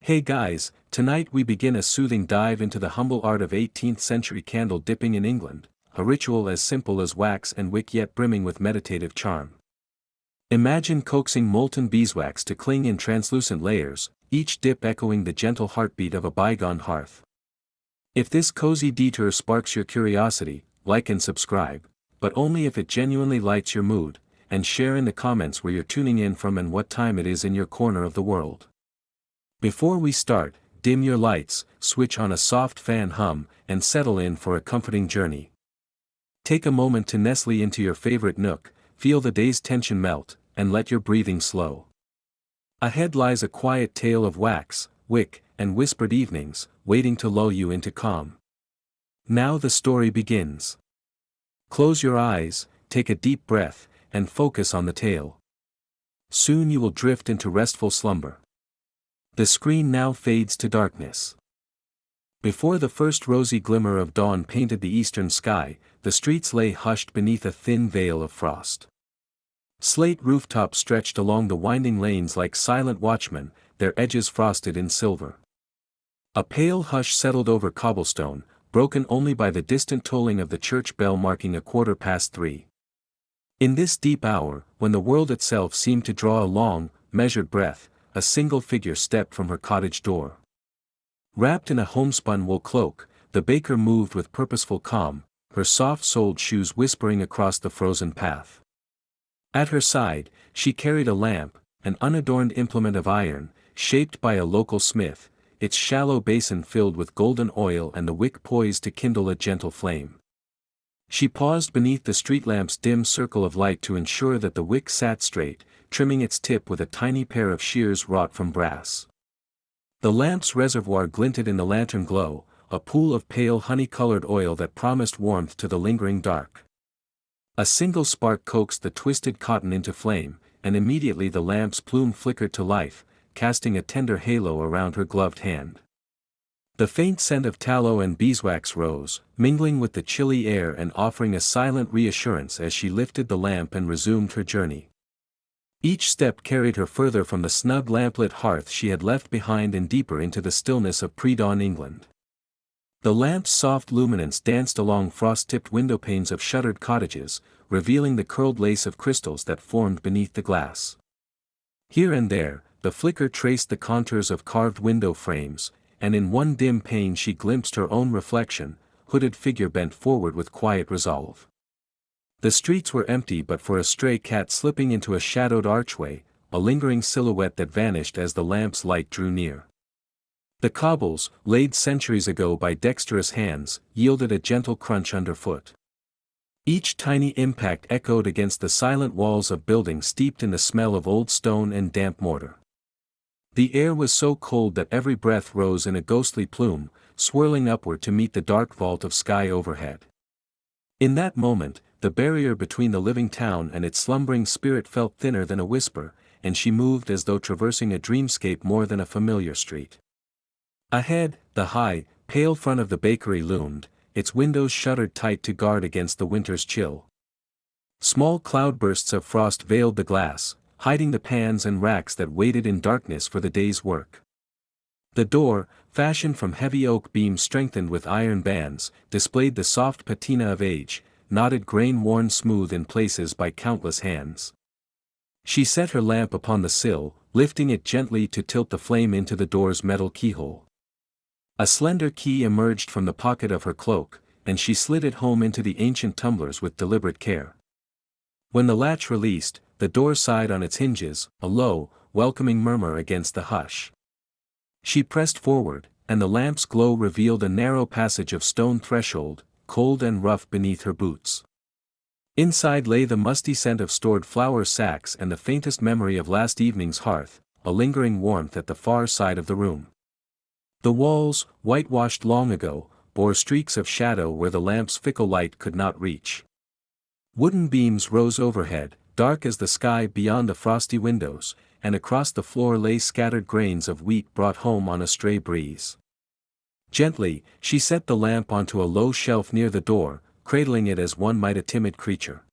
Hey guys, tonight we begin a soothing dive into the humble art of 18th century candle dipping in England, a ritual as simple as wax and wick yet brimming with meditative charm. Imagine coaxing molten beeswax to cling in translucent layers, each dip echoing the gentle heartbeat of a bygone hearth. If this cozy detour sparks your curiosity, like and subscribe, but only if it genuinely lights your mood, and share in the comments where you're tuning in from and what time it is in your corner of the world. Before we start, dim your lights, switch on a soft fan hum, and settle in for a comforting journey. Take a moment to nestle into your favorite nook, feel the day's tension melt, and let your breathing slow. Ahead lies a quiet tale of wax, wick, and whispered evenings, waiting to lull you into calm. Now the story begins. Close your eyes, take a deep breath, and focus on the tale. Soon you will drift into restful slumber. The screen now fades to darkness. Before the first rosy glimmer of dawn painted the eastern sky, the streets lay hushed beneath a thin veil of frost. Slate rooftops stretched along the winding lanes like silent watchmen, their edges frosted in silver. A pale hush settled over cobblestone, broken only by the distant tolling of the church bell marking 3:15. In this deep hour, when the world itself seemed to draw a long, measured breath, a single figure stepped from her cottage door. Wrapped in a homespun wool cloak, the baker moved with purposeful calm, her soft-soled shoes whispering across the frozen path. At her side, she carried a lamp, an unadorned implement of iron, shaped by a local smith, its shallow basin filled with golden oil and the wick poised to kindle a gentle flame. She paused beneath the street lamp's dim circle of light to ensure that the wick sat straight, trimming its tip with a tiny pair of shears wrought from brass. The lamp's reservoir glinted in the lantern glow, a pool of pale honey-colored oil that promised warmth to the lingering dark. A single spark coaxed the twisted cotton into flame, and immediately the lamp's plume flickered to life, casting a tender halo around her gloved hand. The faint scent of tallow and beeswax rose, mingling with the chilly air and offering a silent reassurance as she lifted the lamp and resumed her journey. Each step carried her further from the snug lamplit hearth she had left behind and deeper into the stillness of pre-dawn England. The lamp's soft luminance danced along frost-tipped windowpanes of shuttered cottages, revealing the curled lace of crystals that formed beneath the glass. Here and there, the flicker traced the contours of carved window frames, and in one dim pane she glimpsed her own reflection, hooded figure bent forward with quiet resolve. The streets were empty but for a stray cat slipping into a shadowed archway, a lingering silhouette that vanished as the lamp's light drew near. The cobbles, laid centuries ago by dexterous hands, yielded a gentle crunch underfoot. Each tiny impact echoed against the silent walls of buildings steeped in the smell of old stone and damp mortar. The air was so cold that every breath rose in a ghostly plume, swirling upward to meet the dark vault of sky overhead. In that moment, the barrier between the living town and its slumbering spirit felt thinner than a whisper, and she moved as though traversing a dreamscape more than a familiar street. Ahead, the high, pale front of the bakery loomed, its windows shuttered tight to guard against the winter's chill. Small cloudbursts of frost veiled the glass, hiding the pans and racks that waited in darkness for the day's work. The door, fashioned from heavy oak beams strengthened with iron bands, displayed the soft patina of age, knotted grain worn smooth in places by countless hands. She set her lamp upon the sill, lifting it gently to tilt the flame into the door's metal keyhole. A slender key emerged from the pocket of her cloak, and she slid it home into the ancient tumblers with deliberate care. When the latch released, the door sighed on its hinges, a low, welcoming murmur against the hush. She pressed forward, and the lamp's glow revealed a narrow passage of stone threshold, cold and rough beneath her boots. Inside lay the musty scent of stored flour sacks and the faintest memory of last evening's hearth, a lingering warmth at the far side of the room. The walls, whitewashed long ago, bore streaks of shadow where the lamp's fickle light could not reach. Wooden beams rose overhead, dark as the sky beyond the frosty windows, and across the floor lay scattered grains of wheat brought home on a stray breeze. Gently, she set the lamp onto a low shelf near the door, cradling it as one might a timid creature.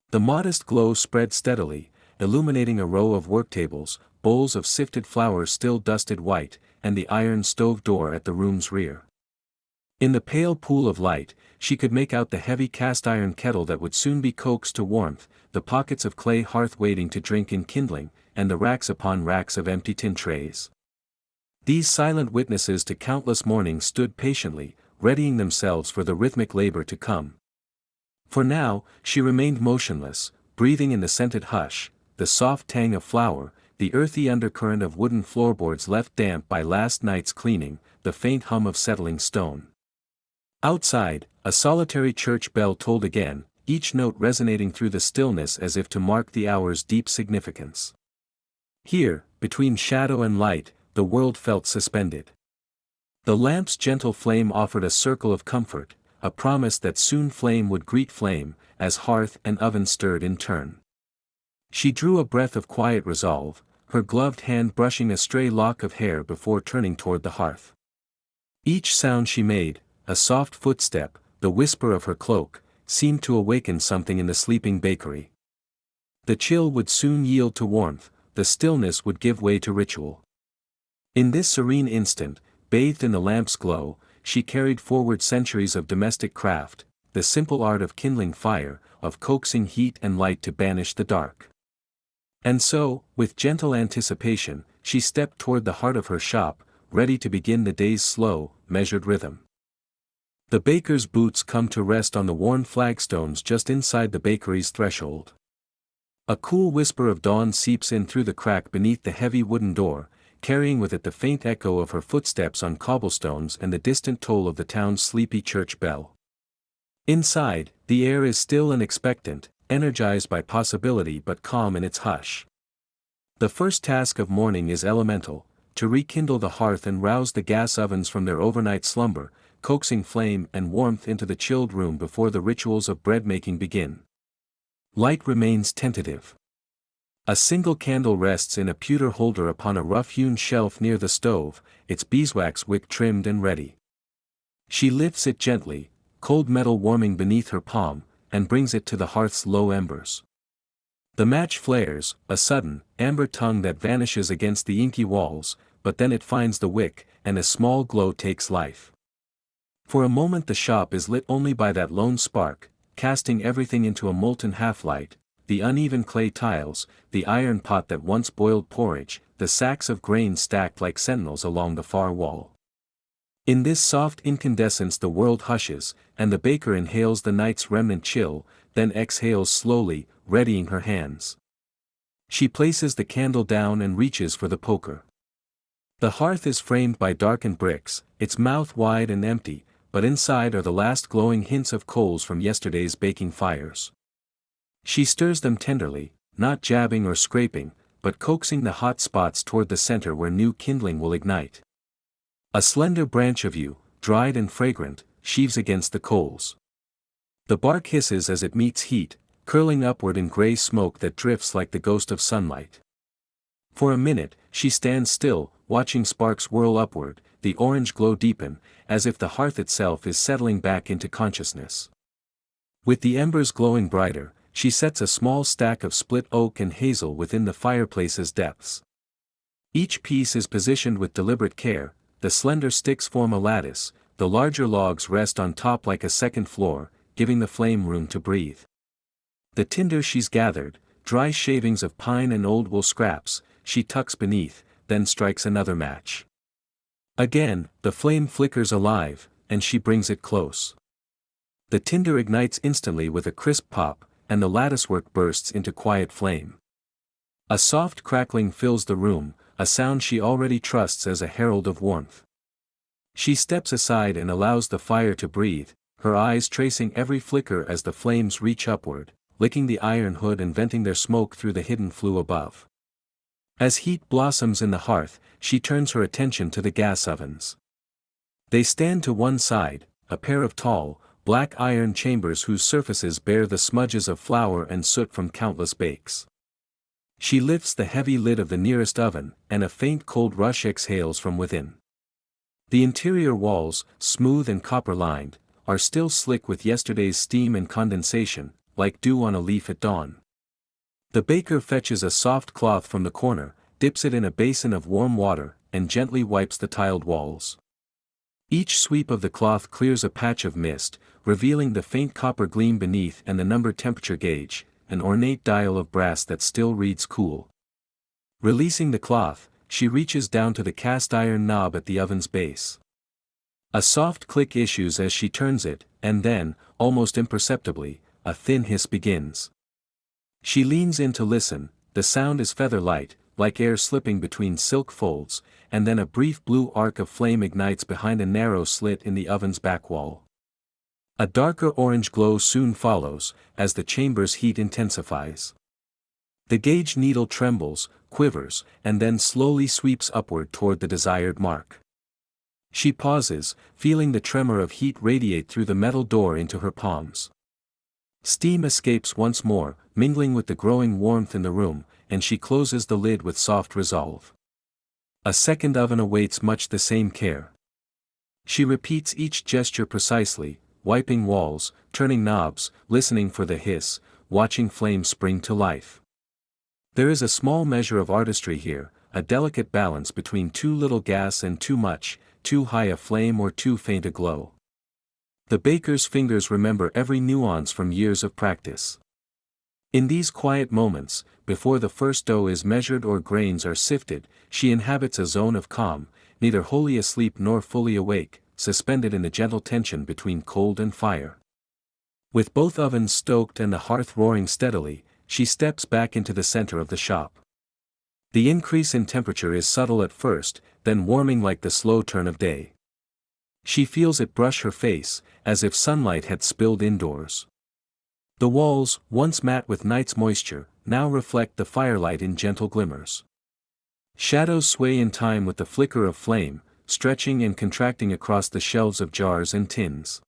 The modest glow spread steadily, illuminating a row of worktables, bowls of sifted flour still dusted white, and the iron stove door at the room's rear. In the pale pool of light, she could make out the heavy cast-iron kettle that would soon be coaxed to warmth, the pockets of clay hearth waiting to drink in kindling, and the racks upon racks of empty tin trays. These silent witnesses to countless mornings stood patiently, readying themselves for the rhythmic labor to come. For now, she remained motionless, breathing in the scented hush, the soft tang of flour, the earthy undercurrent of wooden floorboards left damp by last night's cleaning, the faint hum of settling stone. Outside, a solitary church bell tolled again, each note resonating through the stillness as if to mark the hour's deep significance. Here, between shadow and light, the world felt suspended. The lamp's gentle flame offered a circle of comfort, a promise that soon flame would greet flame, as hearth and oven stirred in turn. She drew a breath of quiet resolve, her gloved hand brushing a stray lock of hair before turning toward the hearth. Each sound she made, a soft footstep, the whisper of her cloak, seemed to awaken something in the sleeping bakery. The chill would soon yield to warmth, the stillness would give way to ritual. In this serene instant, bathed in the lamp's glow, she carried forward centuries of domestic craft, the simple art of kindling fire, of coaxing heat and light to banish the dark. And so, with gentle anticipation, she stepped toward the heart of her shop, ready to begin the day's slow, measured rhythm. The baker's boots come to rest on the worn flagstones just inside the bakery's threshold. A cool whisper of dawn seeps in through the crack beneath the heavy wooden door, carrying with it the faint echo of her footsteps on cobblestones and the distant toll of the town's sleepy church bell. Inside, the air is still and expectant, energized by possibility but calm in its hush. The first task of morning is elemental, to rekindle the hearth and rouse the gas ovens from their overnight slumber, coaxing flame and warmth into the chilled room before the rituals of bread-making begin. Light remains tentative. A single candle rests in a pewter holder upon a rough-hewn shelf near the stove, its beeswax wick trimmed and ready. She lifts it gently, cold metal warming beneath her palm, and brings it to the hearth's low embers. The match flares, a sudden, amber tongue that vanishes against the inky walls, but then it finds the wick, and a small glow takes life. For a moment the shop is lit only by that lone spark, casting everything into a molten half-light, the uneven clay tiles, the iron pot that once boiled porridge, the sacks of grain stacked like sentinels along the far wall. In this soft incandescence the world hushes, and the baker inhales the night's remnant chill, then exhales slowly, readying her hands. She places the candle down and reaches for the poker. The hearth is framed by darkened bricks, its mouth wide and empty, but inside are the last glowing hints of coals from yesterday's baking fires. She stirs them tenderly, not jabbing or scraping, but coaxing the hot spots toward the center where new kindling will ignite. A slender branch of yew, dried and fragrant, sheaves against the coals. The bark hisses as it meets heat, curling upward in gray smoke that drifts like the ghost of sunlight. For a minute, she stands still, watching sparks whirl upward, the orange glow deepen, as if the hearth itself is settling back into consciousness. With the embers glowing brighter, she sets a small stack of split oak and hazel within the fireplace's depths. Each piece is positioned with deliberate care, the slender sticks form a lattice, the larger logs rest on top like a second floor, giving the flame room to breathe. The tinder she's gathered, dry shavings of pine and old wool scraps, she tucks beneath, then strikes another match. Again, the flame flickers alive, and she brings it close. The tinder ignites instantly with a crisp pop, and the latticework bursts into quiet flame. A soft crackling fills the room, a sound she already trusts as a herald of warmth. She steps aside and allows the fire to breathe, her eyes tracing every flicker as the flames reach upward, licking the iron hood and venting their smoke through the hidden flue above. As heat blossoms in the hearth, she turns her attention to the gas ovens. They stand to one side, a pair of tall, black iron chambers whose surfaces bear the smudges of flour and soot from countless bakes. She lifts the heavy lid of the nearest oven, and a faint cold rush exhales from within. The interior walls, smooth and copper-lined, are still slick with yesterday's steam and condensation, like dew on a leaf at dawn. The baker fetches a soft cloth from the corner, dips it in a basin of warm water, and gently wipes the tiled walls. Each sweep of the cloth clears a patch of mist, revealing the faint copper gleam beneath and the numbered temperature gauge, an ornate dial of brass that still reads cool. Releasing the cloth, she reaches down to the cast iron knob at the oven's base. A soft click issues as she turns it, and then, almost imperceptibly, a thin hiss begins. She leans in to listen. The sound is feather-light, like air slipping between silk folds, and then a brief blue arc of flame ignites behind a narrow slit in the oven's back wall. A darker orange glow soon follows, as the chamber's heat intensifies. The gauge needle trembles, quivers, and then slowly sweeps upward toward the desired mark. She pauses, feeling the tremor of heat radiate through the metal door into her palms. Steam escapes once more, mingling with the growing warmth in the room, and she closes the lid with soft resolve. A second oven awaits much the same care. She repeats each gesture precisely, wiping walls, turning knobs, listening for the hiss, watching flames spring to life. There is a small measure of artistry here, a delicate balance between too little gas and too much, too high a flame or too faint a glow. The baker's fingers remember every nuance from years of practice. In these quiet moments, before the first dough is measured or grains are sifted, she inhabits a zone of calm, neither wholly asleep nor fully awake, suspended in the gentle tension between cold and fire. With both ovens stoked and the hearth roaring steadily, she steps back into the center of the shop. The increase in temperature is subtle at first, then warming like the slow turn of day. She feels it brush her face, as if sunlight had spilled indoors. The walls, once matte with night's moisture, now reflect the firelight in gentle glimmers. Shadows sway in time with the flicker of flame, stretching and contracting across the shelves of jars and tins.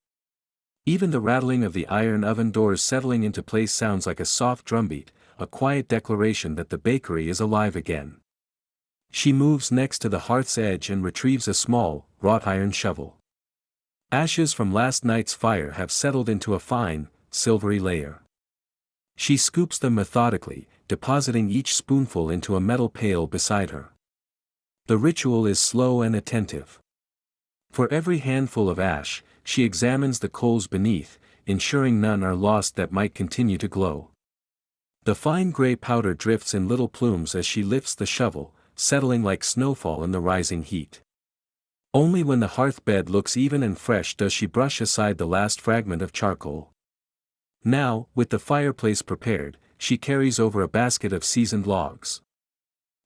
Even the rattling of the iron oven doors settling into place sounds like a soft drumbeat, a quiet declaration that the bakery is alive again. She moves next to the hearth's edge and retrieves a small, wrought iron shovel. Ashes from last night's fire have settled into a fine, silvery layer. She scoops them methodically, depositing each spoonful into a metal pail beside her. The ritual is slow and attentive. For every handful of ash, she examines the coals beneath, ensuring none are lost that might continue to glow. The fine gray powder drifts in little plumes as she lifts the shovel, settling like snowfall in the rising heat. Only when the hearth bed looks even and fresh does she brush aside the last fragment of charcoal. Now, with the fireplace prepared, she carries over a basket of seasoned logs.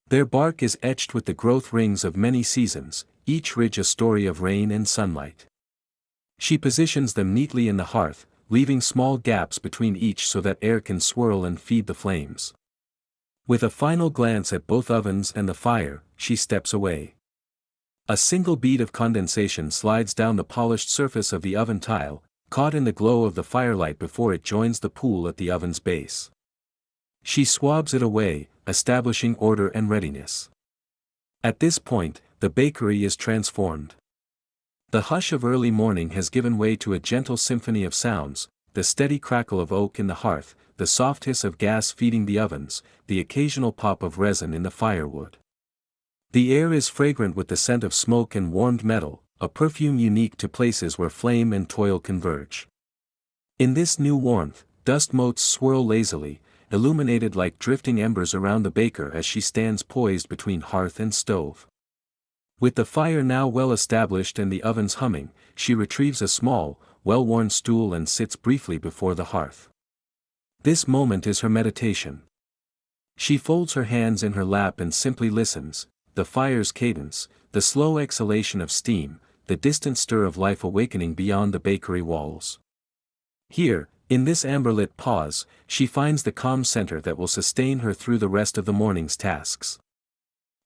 Their bark is etched with the growth rings of many seasons, each ridge a story of rain and sunlight. She positions them neatly in the hearth, leaving small gaps between each so that air can swirl and feed the flames. With a final glance at both ovens and the fire, she steps away. A single bead of condensation slides down the polished surface of the oven tile, caught in the glow of the firelight before it joins the pool at the oven's base. She swabs it away, establishing order and readiness. At this point, the bakery is transformed. The hush of early morning has given way to a gentle symphony of sounds, the steady crackle of oak in the hearth, the soft hiss of gas feeding the ovens, the occasional pop of resin in the firewood. The air is fragrant with the scent of smoke and warmed metal, a perfume unique to places where flame and toil converge. In this new warmth, dust motes swirl lazily, illuminated like drifting embers around the baker as she stands poised between hearth and stove. With the fire now well established and the ovens humming, she retrieves a small, well-worn stool and sits briefly before the hearth. This moment is her meditation. She folds her hands in her lap and simply listens, the fire's cadence, the slow exhalation of steam, the distant stir of life awakening beyond the bakery walls. Here, in this amber-lit pause, she finds the calm center that will sustain her through the rest of the morning's tasks.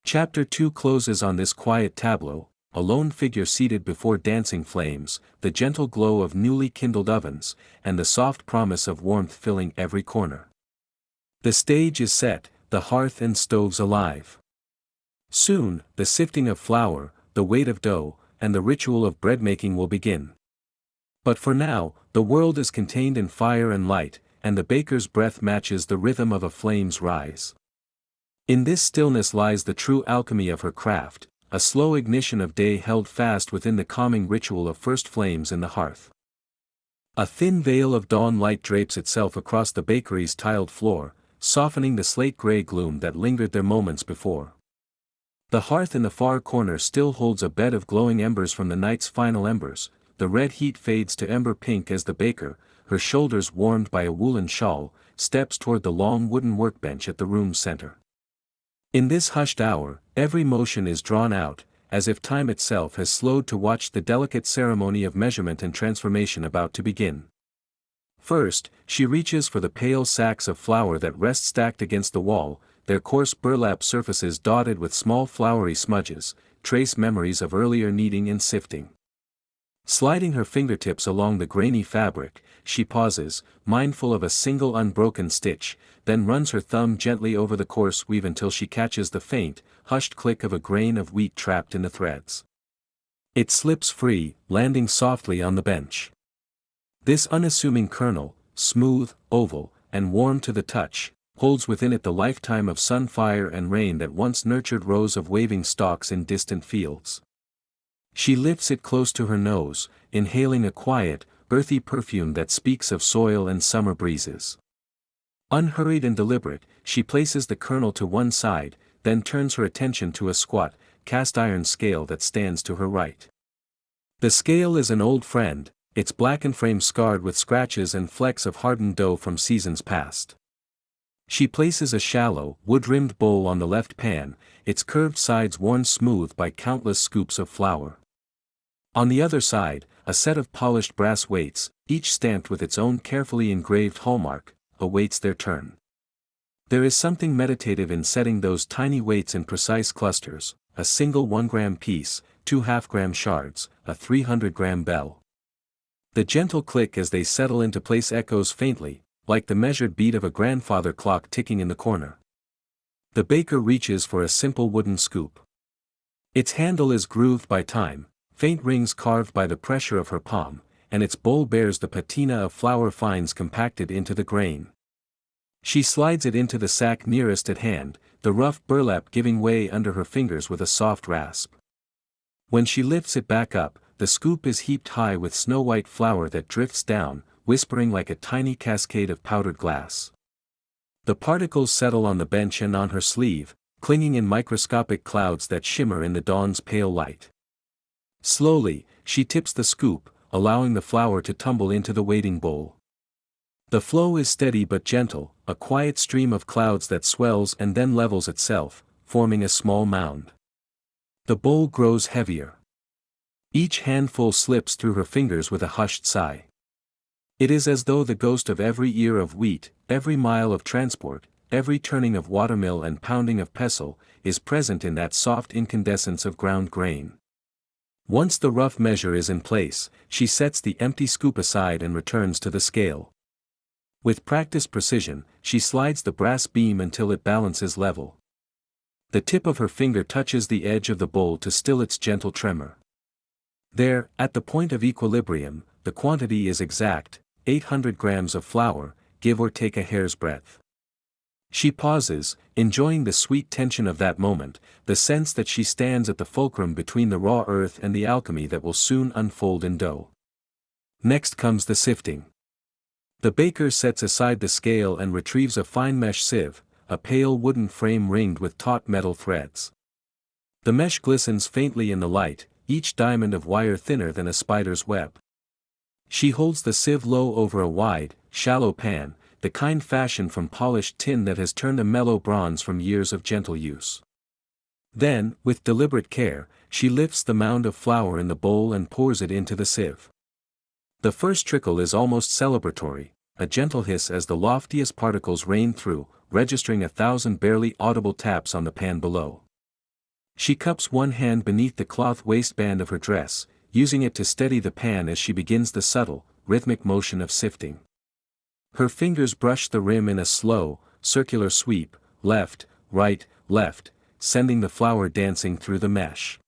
Chapter 2 closes on this quiet tableau, a lone figure seated before dancing flames, the gentle glow of newly kindled ovens, and the soft promise of warmth filling every corner. The stage is set, the hearth and stoves alive. Soon, the sifting of flour, the weight of dough, and the ritual of bread-making will begin. But for now, the world is contained in fire and light, and the baker's breath matches the rhythm of a flame's rise. In this stillness lies the true alchemy of her craft, a slow ignition of day held fast within the calming ritual of first flames in the hearth. A thin veil of dawn light drapes itself across the bakery's tiled floor, softening the slate-gray gloom that lingered there moments before. The hearth in the far corner still holds a bed of glowing embers from the night's final embers. The red heat fades to ember pink as the baker, her shoulders warmed by a woolen shawl, steps toward the long wooden workbench at the room's center. In this hushed hour, every motion is drawn out, as if time itself has slowed to watch the delicate ceremony of measurement and transformation about to begin. First, she reaches for the pale sacks of flour that rest stacked against the wall, their coarse burlap surfaces dotted with small floury smudges, trace memories of earlier kneading and sifting. Sliding her fingertips along the grainy fabric, she pauses, mindful of a single unbroken stitch, then runs her thumb gently over the coarse weave until she catches the faint, hushed click of a grain of wheat trapped in the threads. It slips free, landing softly on the bench. This unassuming kernel, smooth, oval, and warm to the touch, holds within it the lifetime of sun, fire and rain that once nurtured rows of waving stalks in distant fields. She lifts it close to her nose, inhaling a quiet, earthy perfume that speaks of soil and summer breezes. Unhurried and deliberate, she places the kernel to one side, then turns her attention to a squat, cast-iron scale that stands to her right. The scale is an old friend, its blackened frame scarred with scratches and flecks of hardened dough from seasons past. She places a shallow, wood-rimmed bowl on the left pan, its curved sides worn smooth by countless scoops of flour. On the other side, a set of polished brass weights, each stamped with its own carefully engraved hallmark, awaits their turn. There is something meditative in setting those tiny weights in precise clusters, a single 1-gram piece, 2 half-gram shards, a 300-gram bell. The gentle click as they settle into place echoes faintly, like the measured beat of a grandfather clock ticking in the corner. The baker reaches for a simple wooden scoop. Its handle is grooved by time, faint rings carved by the pressure of her palm, and its bowl bears the patina of flour fines compacted into the grain. She slides it into the sack nearest at hand, the rough burlap giving way under her fingers with a soft rasp. When she lifts it back up, the scoop is heaped high with snow-white flour that drifts down, whispering like a tiny cascade of powdered glass. The particles settle on the bench and on her sleeve, clinging in microscopic clouds that shimmer in the dawn's pale light. Slowly, she tips the scoop, allowing the flour to tumble into the waiting bowl. The flow is steady but gentle, a quiet stream of clouds that swells and then levels itself, forming a small mound. The bowl grows heavier. Each handful slips through her fingers with a hushed sigh. It is as though the ghost of every ear of wheat, every mile of transport, every turning of watermill and pounding of pestle, is present in that soft incandescence of ground grain. Once the rough measure is in place, she sets the empty scoop aside and returns to the scale. With practiced precision, she slides the brass beam until it balances level. The tip of her finger touches the edge of the bowl to still its gentle tremor. There, at the point of equilibrium, the quantity is exact, 800 grams of flour, give or take a hair's breadth. She pauses, enjoying the sweet tension of that moment, the sense that she stands at the fulcrum between the raw earth and the alchemy that will soon unfold in dough. Next comes the sifting. The baker sets aside the scale and retrieves a fine mesh sieve, a pale wooden frame ringed with taut metal threads. The mesh glistens faintly in the light, each diamond of wire thinner than a spider's web. She holds the sieve low over a wide, shallow pan, the kind fashioned from polished tin that has turned a mellow bronze from years of gentle use. Then, with deliberate care, she lifts the mound of flour in the bowl and pours it into the sieve. The first trickle is almost celebratory, a gentle hiss as the loftiest particles rain through, registering 1,000 barely audible taps on the pan below. She cups one hand beneath the cloth waistband of her dress, using it to steady the pan as she begins the subtle, rhythmic motion of sifting. Her fingers brush the rim in a slow, circular sweep, left, left, sending the flour dancing through the mesh.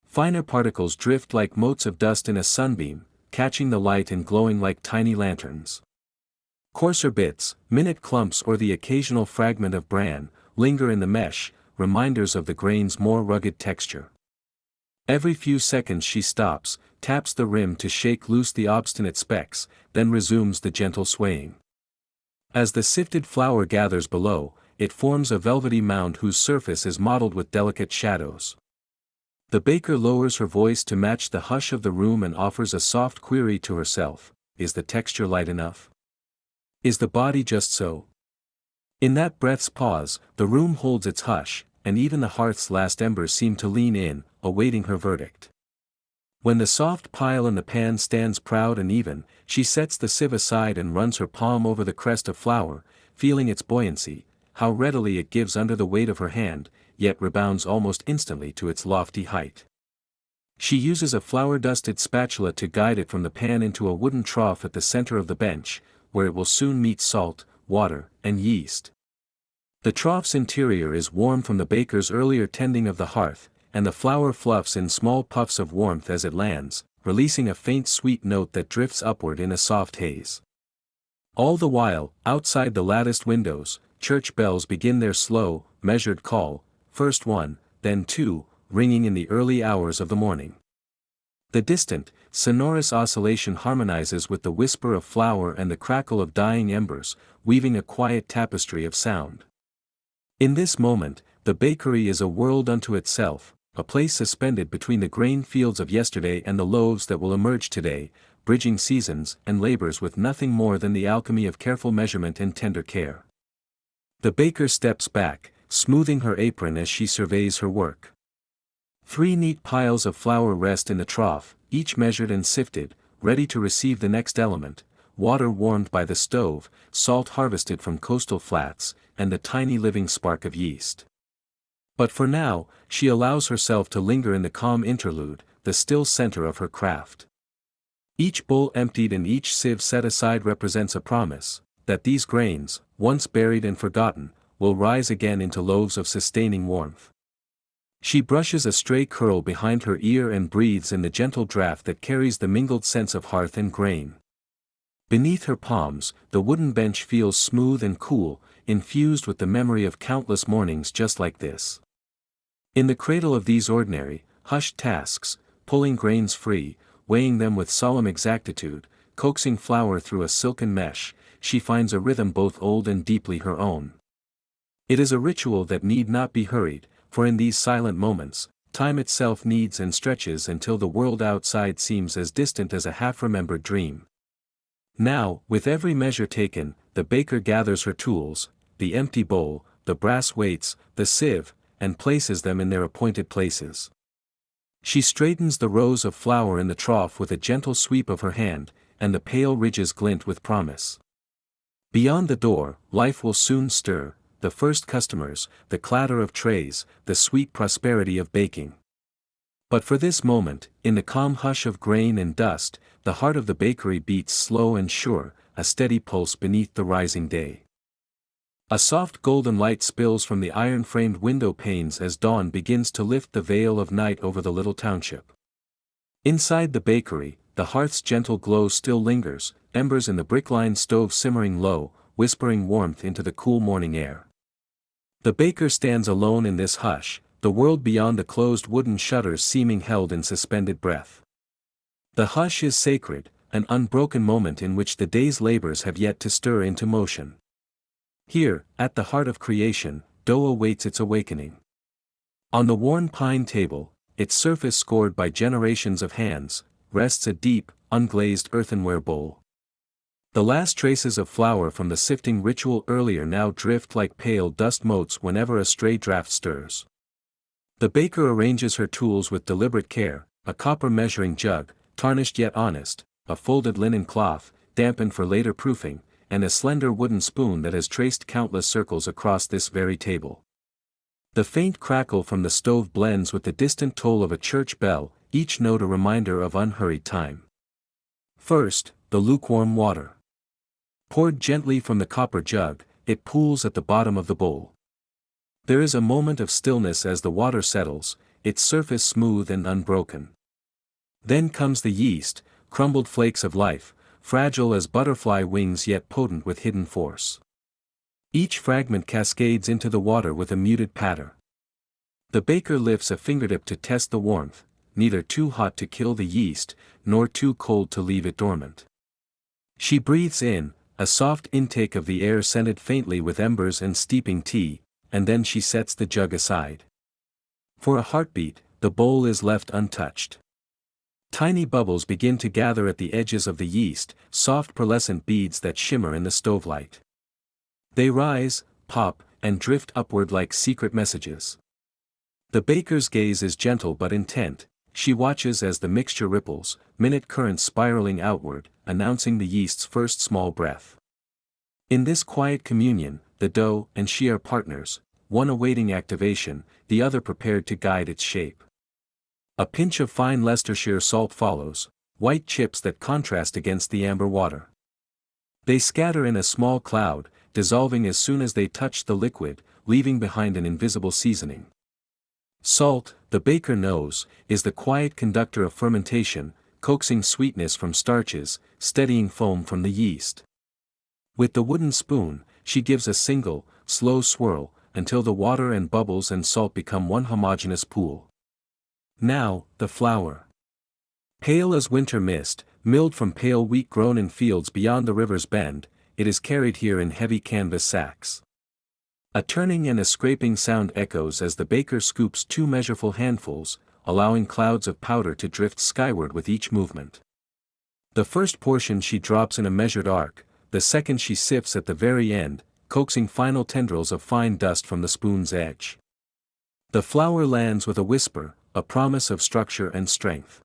Finer particles drift like motes of dust in a sunbeam, catching the light and glowing like tiny lanterns. Coarser bits, minute clumps or the occasional fragment of bran, linger in the mesh, reminders of the grain's more rugged texture. Every few seconds she stops, taps the rim to shake loose the obstinate specks, then resumes the gentle swaying. As the sifted flour gathers below, it forms a velvety mound whose surface is mottled with delicate shadows. The baker lowers her voice to match the hush of the room and offers a soft query to herself: is the texture light enough? Is the body just so? In that breath's pause, the room holds its hush, and even the hearth's last embers seem to lean in, awaiting her verdict. When the soft pile in the pan stands proud and even, she sets the sieve aside and runs her palm over the crest of flour, feeling its buoyancy, how readily it gives under the weight of her hand, yet rebounds almost instantly to its lofty height. She uses a flour-dusted spatula to guide it from the pan into a wooden trough at the center of the bench, where it will soon meet salt, water, and yeast. The trough's interior is warm from the baker's earlier tending of the hearth, and the flour fluffs in small puffs of warmth as it lands, releasing a faint sweet note that drifts upward in a soft haze. All the while, outside the latticed windows, church bells begin their slow, measured call, first one, then two, ringing in the early hours of the morning. The distant, sonorous oscillation harmonizes with the whisper of flour and the crackle of dying embers, weaving a quiet tapestry of sound. In this moment, the bakery is a world unto itself, a place suspended between the grain fields of yesterday and the loaves that will emerge today, bridging seasons and labors with nothing more than the alchemy of careful measurement and tender care. The baker steps back, smoothing her apron as she surveys her work. 3 neat piles of flour rest in the trough, each measured and sifted, ready to receive the next element: water warmed by the stove, salt harvested from coastal flats, and the tiny living spark of yeast. But for now, she allows herself to linger in the calm interlude, the still center of her craft. Each bowl emptied and each sieve set aside represents a promise that these grains, once buried and forgotten, will rise again into loaves of sustaining warmth. She brushes a stray curl behind her ear and breathes in the gentle draft that carries the mingled scents of hearth and grain. Beneath her palms, the wooden bench feels smooth and cool, infused with the memory of countless mornings just like this. In the cradle of these ordinary, hushed tasks, pulling grains free, weighing them with solemn exactitude, coaxing flour through a silken mesh, she finds a rhythm both old and deeply her own. It is a ritual that need not be hurried, for in these silent moments, time itself kneads and stretches until the world outside seems as distant as a half-remembered dream. Now, with every measure taken, the baker gathers her tools, the empty bowl, the brass weights, the sieve, and places them in their appointed places. She straightens the rows of flour in the trough with a gentle sweep of her hand, and the pale ridges glint with promise. Beyond the door, life will soon stir, the first customers, the clatter of trays, the sweet prosperity of baking. But for this moment, in the calm hush of grain and dust, the heart of the bakery beats slow and sure, a steady pulse beneath the rising day. A soft golden light spills from the iron-framed window panes as dawn begins to lift the veil of night over the little township. Inside the bakery, the hearth's gentle glow still lingers, embers in the brick-lined stove simmering low, whispering warmth into the cool morning air. The baker stands alone in this hush, the world beyond the closed wooden shutters seeming held in suspended breath. The hush is sacred, an unbroken moment in which the day's labors have yet to stir into motion. Here, at the heart of creation, dough awaits its awakening. On the worn pine table, its surface scored by generations of hands, rests a deep, unglazed earthenware bowl. The last traces of flour from the sifting ritual earlier now drift like pale dust motes whenever a stray draft stirs. The baker arranges her tools with deliberate care, a copper measuring jug, tarnished yet honest, a folded linen cloth, dampened for later proofing, and a slender wooden spoon that has traced countless circles across this very table. The faint crackle from the stove blends with the distant toll of a church bell, each note a reminder of unhurried time. First, the lukewarm water. Poured gently from the copper jug, it pools at the bottom of the bowl. There is a moment of stillness as the water settles, its surface smooth and unbroken. Then comes the yeast, crumbled flakes of life, fragile as butterfly wings yet potent with hidden force. Each fragment cascades into the water with a muted patter. The baker lifts a fingertip to test the warmth, neither too hot to kill the yeast, nor too cold to leave it dormant. She breathes in, a soft intake of the air scented faintly with embers and steeping tea, and then she sets the jug aside. For a heartbeat, the bowl is left untouched. Tiny bubbles begin to gather at the edges of the yeast, soft pearlescent beads that shimmer in the stovelight. They rise, pop, and drift upward like secret messages. The baker's gaze is gentle but intent. She watches as the mixture ripples, minute currents spiraling outward, announcing the yeast's first small breath. In this quiet communion, the dough and she are partners, one awaiting activation, the other prepared to guide its shape. A pinch of fine Leicestershire salt follows, white chips that contrast against the amber water. They scatter in a small cloud, dissolving as soon as they touch the liquid, leaving behind an invisible seasoning. Salt, the baker knows, is the quiet conductor of fermentation, coaxing sweetness from starches, steadying foam from the yeast. With the wooden spoon, she gives a single, slow swirl, until the water and bubbles and salt become one homogeneous pool. Now, the flour. Pale as winter mist, milled from pale wheat grown in fields beyond the river's bend, it is carried here in heavy canvas sacks. A turning and a scraping sound echoes as the baker scoops 2 measureful handfuls, allowing clouds of powder to drift skyward with each movement. The first portion she drops in a measured arc, the second she sifts at the very end, coaxing final tendrils of fine dust from the spoon's edge. The flour lands with a whisper, a promise of structure and strength.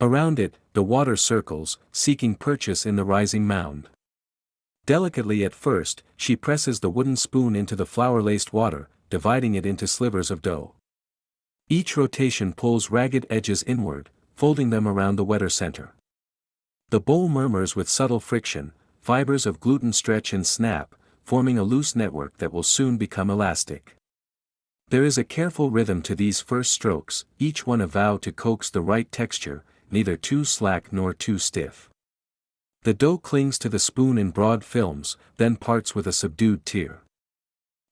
Around it, the water circles, seeking purchase in the rising mound. Delicately at first, she presses the wooden spoon into the flour-laced water, dividing it into slivers of dough. Each rotation pulls ragged edges inward, folding them around the wetter center. The bowl murmurs with subtle friction, fibers of gluten stretch and snap, forming a loose network that will soon become elastic. There is a careful rhythm to these first strokes, each one a vow to coax the right texture, neither too slack nor too stiff. The dough clings to the spoon in broad films, then parts with a subdued tear.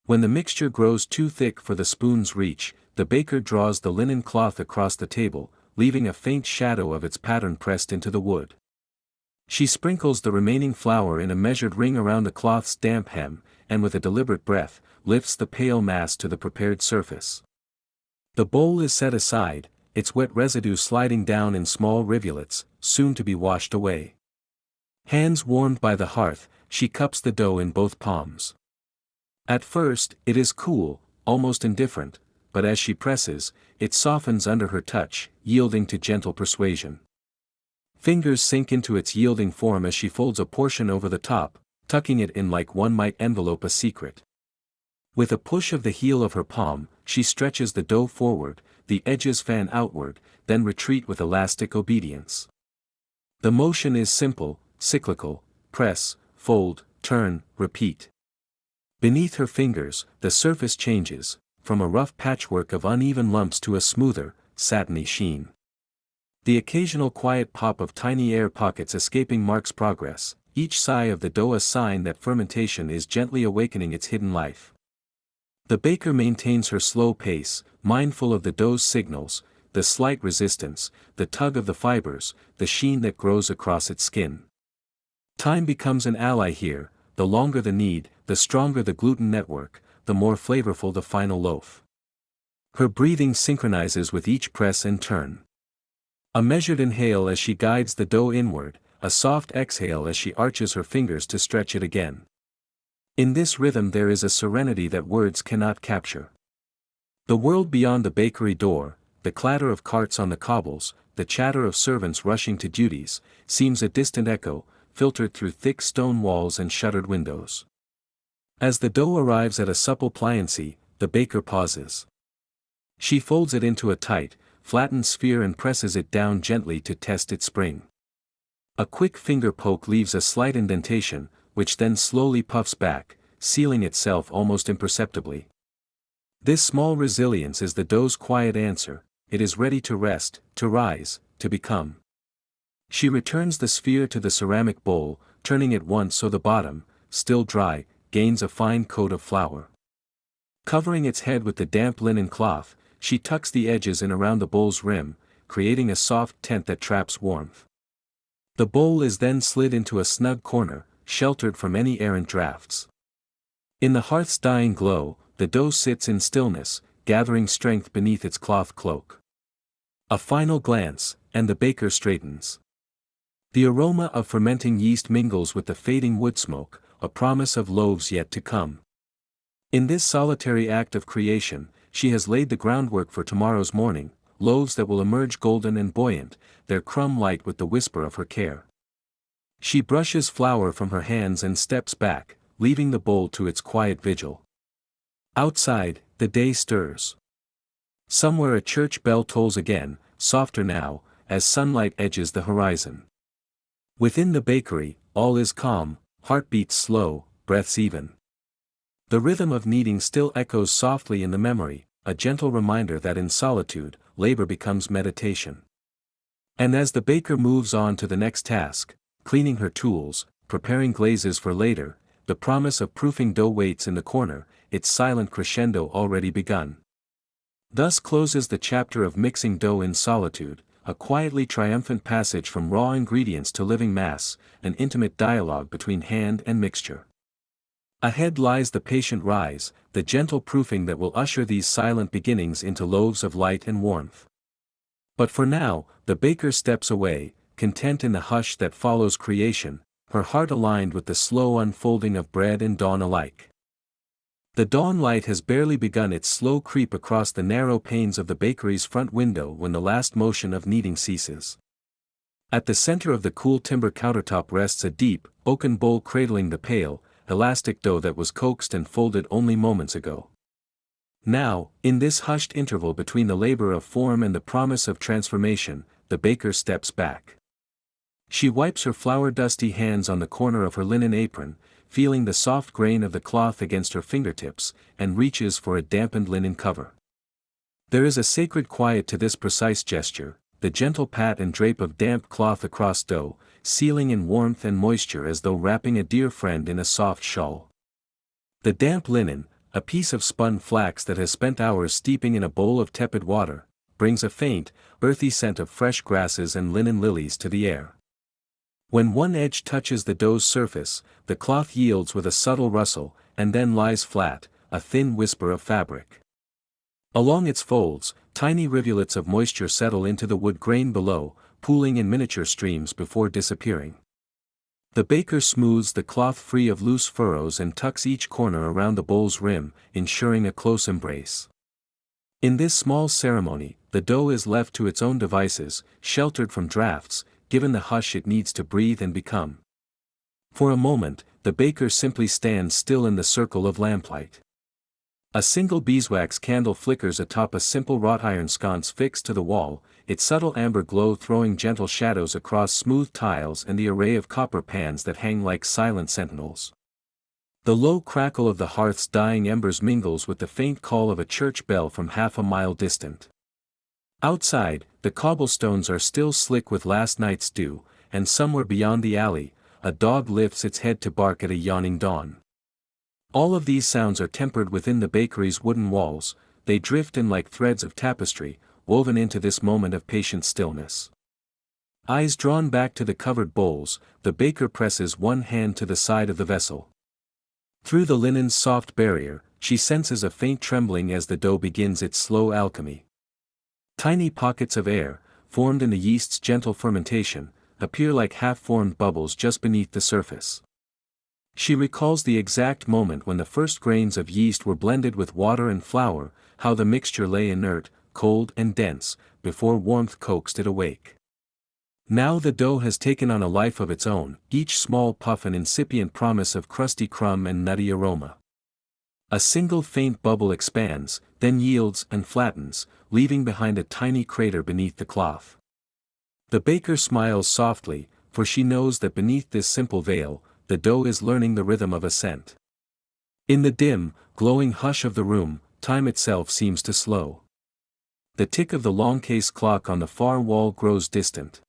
When the mixture grows too thick for the spoon's reach, the baker draws the linen cloth across the table, leaving a faint shadow of its pattern pressed into the wood. She sprinkles the remaining flour in a measured ring around the cloth's damp hem, and with a deliberate breath, lifts the pale mass to the prepared surface. The bowl is set aside, its wet residue sliding down in small rivulets, soon to be washed away. Hands warmed by the hearth, she cups the dough in both palms. At first, it is cool, almost indifferent, but as she presses, it softens under her touch, yielding to gentle persuasion. Fingers sink into its yielding form as she folds a portion over the top, tucking it in like one might envelope a secret. With a push of the heel of her palm, she stretches the dough forward, the edges fan outward, then retreat with elastic obedience. The motion is simple, cyclical: press, fold, turn, repeat. Beneath her fingers, the surface changes, from a rough patchwork of uneven lumps to a smoother, satiny sheen. The occasional quiet pop of tiny air pockets escaping marks progress, each sigh of the dough a sign that fermentation is gently awakening its hidden life. The baker maintains her slow pace, mindful of the dough's signals, the slight resistance, the tug of the fibers, the sheen that grows across its skin. Time becomes an ally here. The longer the knead, the stronger the gluten network, the more flavorful the final loaf. Her breathing synchronizes with each press and turn. A measured inhale as she guides the dough inward, a soft exhale as she arches her fingers to stretch it again. In this rhythm there is a serenity that words cannot capture. The world beyond the bakery door, the clatter of carts on the cobbles, the chatter of servants rushing to duties, seems a distant echo, filtered through thick stone walls and shuttered windows. As the dough arrives at a supple pliancy, the baker pauses. She folds it into a tight, flattened sphere and presses it down gently to test its spring. A quick finger poke leaves a slight indentation, which then slowly puffs back, sealing itself almost imperceptibly. This small resilience is the dough's quiet answer: it is ready to rest, to rise, to become. She returns the sphere to the ceramic bowl, turning it once so the bottom, still dry, gains a fine coat of flour. Covering its head with the damp linen cloth, she tucks the edges in around the bowl's rim, creating a soft tent that traps warmth. The bowl is then slid into a snug corner, sheltered from any errant drafts. In the hearth's dying glow, the dough sits in stillness, gathering strength beneath its cloth cloak. A final glance, and the baker straightens. The aroma of fermenting yeast mingles with the fading wood smoke, a promise of loaves yet to come. In this solitary act of creation, she has laid the groundwork for tomorrow's morning, loaves that will emerge golden and buoyant, their crumb light with the whisper of her care. She brushes flour from her hands and steps back, leaving the bowl to its quiet vigil. Outside, the day stirs. Somewhere a church bell tolls again, softer now, as sunlight edges the horizon. Within the bakery, all is calm, heartbeats slow, breaths even. The rhythm of kneading still echoes softly in the memory, a gentle reminder that in solitude, labor becomes meditation. And as the baker moves on to the next task, cleaning her tools, preparing glazes for later, the promise of proofing dough waits in the corner, its silent crescendo already begun. Thus closes the chapter of mixing dough in solitude, a quietly triumphant passage from raw ingredients to living mass, an intimate dialogue between hand and mixture. Ahead lies the patient rise, the gentle proofing that will usher these silent beginnings into loaves of light and warmth. But for now, the baker steps away, content in the hush that follows creation, her heart aligned with the slow unfolding of bread and dawn alike. The dawn light has barely begun its slow creep across the narrow panes of the bakery's front window when the last motion of kneading ceases. At the center of the cool timber countertop rests a deep, oaken bowl cradling the pale, elastic dough that was coaxed and folded only moments ago. Now, in this hushed interval between the labor of form and the promise of transformation, the baker steps back. She wipes her flour-dusty hands on the corner of her linen apron, feeling the soft grain of the cloth against her fingertips, and reaches for a dampened linen cover. There is a sacred quiet to this precise gesture, the gentle pat and drape of damp cloth across dough, sealing in warmth and moisture as though wrapping a dear friend in a soft shawl. The damp linen, a piece of spun flax that has spent hours steeping in a bowl of tepid water, brings a faint, earthy scent of fresh grasses and linen lilies to the air. When one edge touches the dough's surface, the cloth yields with a subtle rustle, and then lies flat, a thin whisper of fabric. Along its folds, tiny rivulets of moisture settle into the wood grain below, pooling in miniature streams before disappearing. The baker smooths the cloth free of loose furrows and tucks each corner around the bowl's rim, ensuring a close embrace. In this small ceremony, the dough is left to its own devices, sheltered from drafts, given the hush it needs to breathe and become. For a moment, the baker simply stands still in the circle of lamplight. A single beeswax candle flickers atop a simple wrought iron sconce fixed to the wall, its subtle amber glow throwing gentle shadows across smooth tiles and the array of copper pans that hang like silent sentinels. The low crackle of the hearth's dying embers mingles with the faint call of a church bell from half a mile distant. Outside, the cobblestones are still slick with last night's dew, and somewhere beyond the alley, a dog lifts its head to bark at a yawning dawn. All of these sounds are tempered within the bakery's wooden walls, they drift in like threads of tapestry, woven into this moment of patient stillness. Eyes drawn back to the covered bowls, the baker presses one hand to the side of the vessel. Through the linen's soft barrier, she senses a faint trembling as the dough begins its slow alchemy. Tiny pockets of air, formed in the yeast's gentle fermentation, appear like half-formed bubbles just beneath the surface. She recalls the exact moment when the first grains of yeast were blended with water and flour, how the mixture lay inert, cold and dense, before warmth coaxed it awake. Now the dough has taken on a life of its own, each small puff an incipient promise of crusty crumb and nutty aroma. A single faint bubble expands, then yields and flattens, leaving behind a tiny crater beneath the cloth. The baker smiles softly, for she knows that beneath this simple veil, the dough is learning the rhythm of ascent. In the dim, glowing hush of the room, time itself seems to slow. The tick of the long case clock on the far wall grows distant.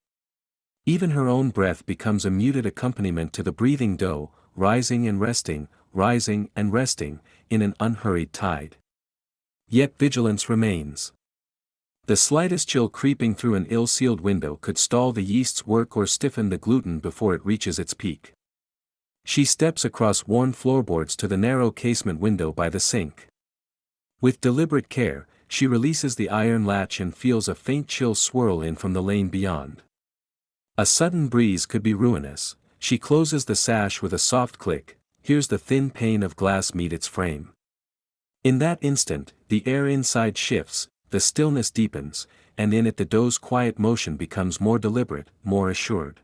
Even her own breath becomes a muted accompaniment to the breathing dough, rising and resting, rising and resting, in an unhurried tide. Yet vigilance remains. The slightest chill creeping through an ill-sealed window could stall the yeast's work or stiffen the gluten before it reaches its peak. She steps across worn floorboards to the narrow casement window by the sink. With deliberate care, she releases the iron latch and feels a faint chill swirl in from the lane beyond. A sudden breeze could be ruinous. She closes the sash with a soft click, hears the thin pane of glass meet its frame. In that instant, the air inside shifts, the stillness deepens, and in it the doe's quiet motion becomes more deliberate, more assured.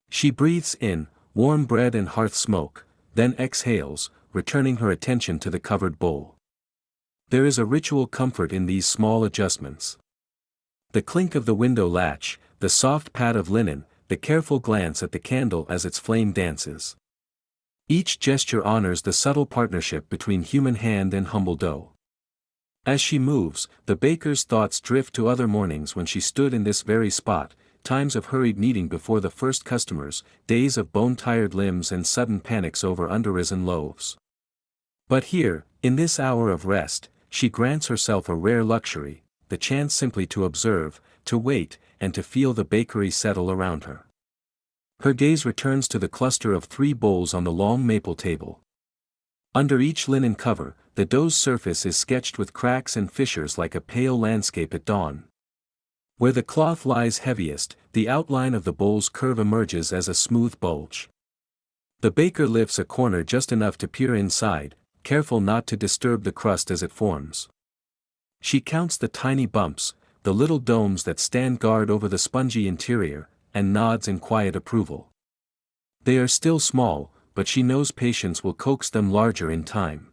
She breathes in, warm bread and hearth smoke, then exhales, returning her attention to the covered bowl. There is a ritual comfort in these small adjustments. The clink of the window latch, the soft pat of linen, the careful glance at the candle as its flame dances. Each gesture honors the subtle partnership between human hand and humble dough. As she moves, the baker's thoughts drift to other mornings when she stood in this very spot, times of hurried kneading before the first customers, days of bone-tired limbs and sudden panics over underrisen loaves. But here, in this hour of rest, she grants herself a rare luxury, the chance simply to observe, to wait, and to feel the bakery settle around her. Her gaze returns to the cluster of 3 bowls on the long maple table. Under each linen cover, the dough's surface is sketched with cracks and fissures like a pale landscape at dawn. Where the cloth lies heaviest, the outline of the bowl's curve emerges as a smooth bulge. The baker lifts a corner just enough to peer inside, careful not to disturb the crust as it forms. She counts the tiny bumps, the little domes that stand guard over the spongy interior, and nods in quiet approval. They are still small, but she knows patience will coax them larger in time.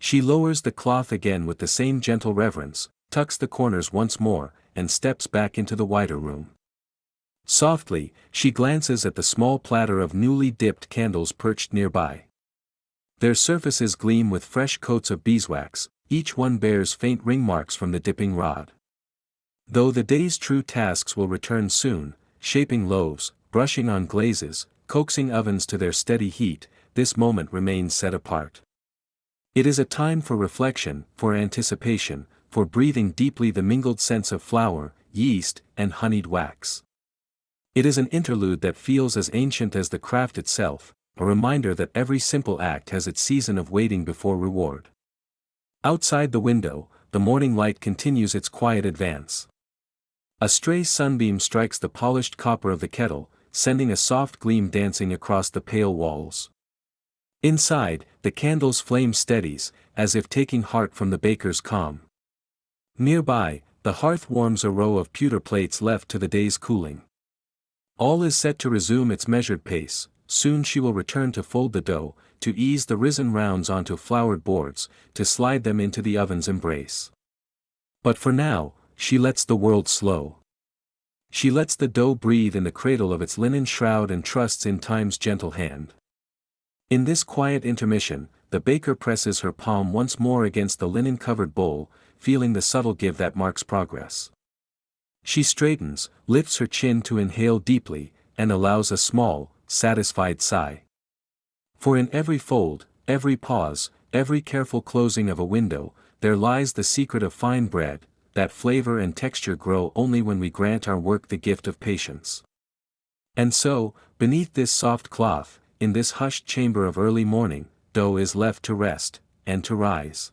She lowers the cloth again with the same gentle reverence, tucks the corners once more, and steps back into the wider room. Softly, she glances at the small platter of newly dipped candles perched nearby. Their surfaces gleam with fresh coats of beeswax, each one bears faint ring marks from the dipping rod. Though the day's true tasks will return soon, shaping loaves, brushing on glazes, coaxing ovens to their steady heat, this moment remains set apart. It is a time for reflection, for anticipation, for breathing deeply the mingled scents of flour, yeast, and honeyed wax. It is an interlude that feels as ancient as the craft itself, a reminder that every simple act has its season of waiting before reward. Outside the window, the morning light continues its quiet advance. A stray sunbeam strikes the polished copper of the kettle, sending a soft gleam dancing across the pale walls. Inside, the candle's flame steadies, as if taking heart from the baker's calm. Nearby, the hearth warms a row of pewter plates left to the day's cooling. All is set to resume its measured pace. Soon she will return to fold the dough, to ease the risen rounds onto floured boards, to slide them into the oven's embrace. But for now, she lets the world slow. She lets the dough breathe in the cradle of its linen shroud and trusts in time's gentle hand. In this quiet intermission, the baker presses her palm once more against the linen-covered bowl, feeling the subtle give that marks progress. She straightens, lifts her chin to inhale deeply, and allows a small, satisfied sigh. For in every fold, every pause, every careful closing of a window, there lies the secret of fine bread, that flavor and texture grow only when we grant our work the gift of patience. And so, beneath this soft cloth, in this hushed chamber of early morning, dough is left to rest, and to rise.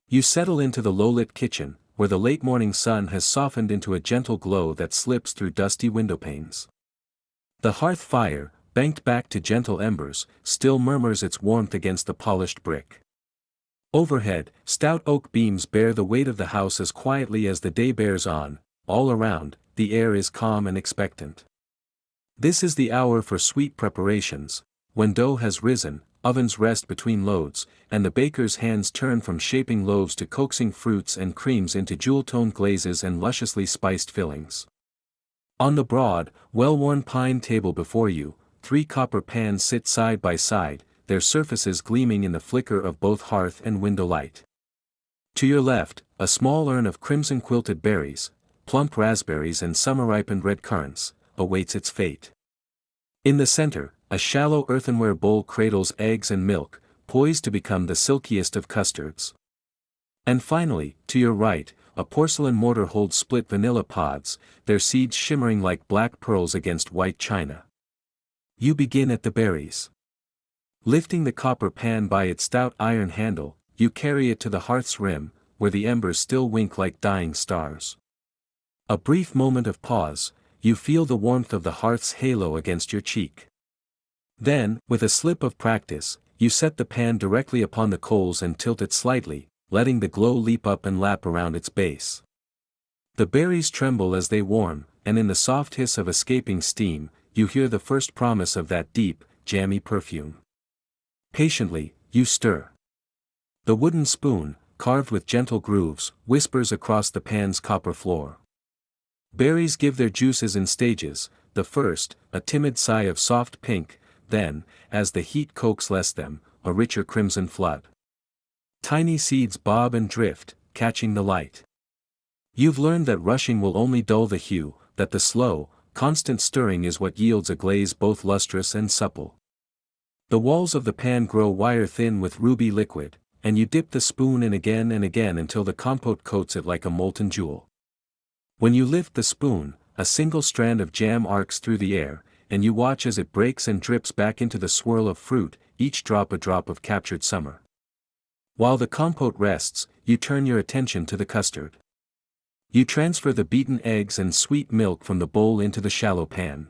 You settle into the low-lit kitchen, where the late morning sun has softened into a gentle glow that slips through dusty windowpanes. The hearth fire, banked back to gentle embers, still murmurs its warmth against the polished brick. Overhead, stout oak beams bear the weight of the house as quietly as the day bears on. All around, the air is calm and expectant. This is the hour for sweet preparations, when dough has risen, ovens rest between loads, and the baker's hands turn from shaping loaves to coaxing fruits and creams into jewel-toned glazes and lusciously spiced fillings. On the broad, well-worn pine table before you, 3 copper pans sit side by side, their surfaces gleaming in the flicker of both hearth and window light. To your left, a small urn of crimson-quilted berries, plump raspberries and summer-ripened red currants, awaits its fate. In the center, a shallow earthenware bowl cradles eggs and milk, poised to become the silkiest of custards. And finally, to your right, a porcelain mortar holds split vanilla pods, their seeds shimmering like black pearls against white china. You begin at the berries. Lifting the copper pan by its stout iron handle, you carry it to the hearth's rim, where the embers still wink like dying stars. A brief moment of pause, you feel the warmth of the hearth's halo against your cheek. Then, with a slip of practice, you set the pan directly upon the coals and tilt it slightly, letting the glow leap up and lap around its base. The berries tremble as they warm, and in the soft hiss of escaping steam, you hear the first promise of that deep, jammy perfume. Patiently, you stir. The wooden spoon, carved with gentle grooves, whispers across the pan's copper floor. Berries give their juices in stages, the first, a timid sigh of soft pink, then, as the heat coaxes them, a richer crimson flood. Tiny seeds bob and drift, catching the light. You've learned that rushing will only dull the hue, that the slow, constant stirring is what yields a glaze both lustrous and supple. The walls of the pan grow wire-thin with ruby liquid, and you dip the spoon in again and again until the compote coats it like a molten jewel. When you lift the spoon, a single strand of jam arcs through the air, and you watch as it breaks and drips back into the swirl of fruit, each drop a drop of captured summer. While the compote rests, you turn your attention to the custard. You transfer the beaten eggs and sweet milk from the bowl into the shallow pan.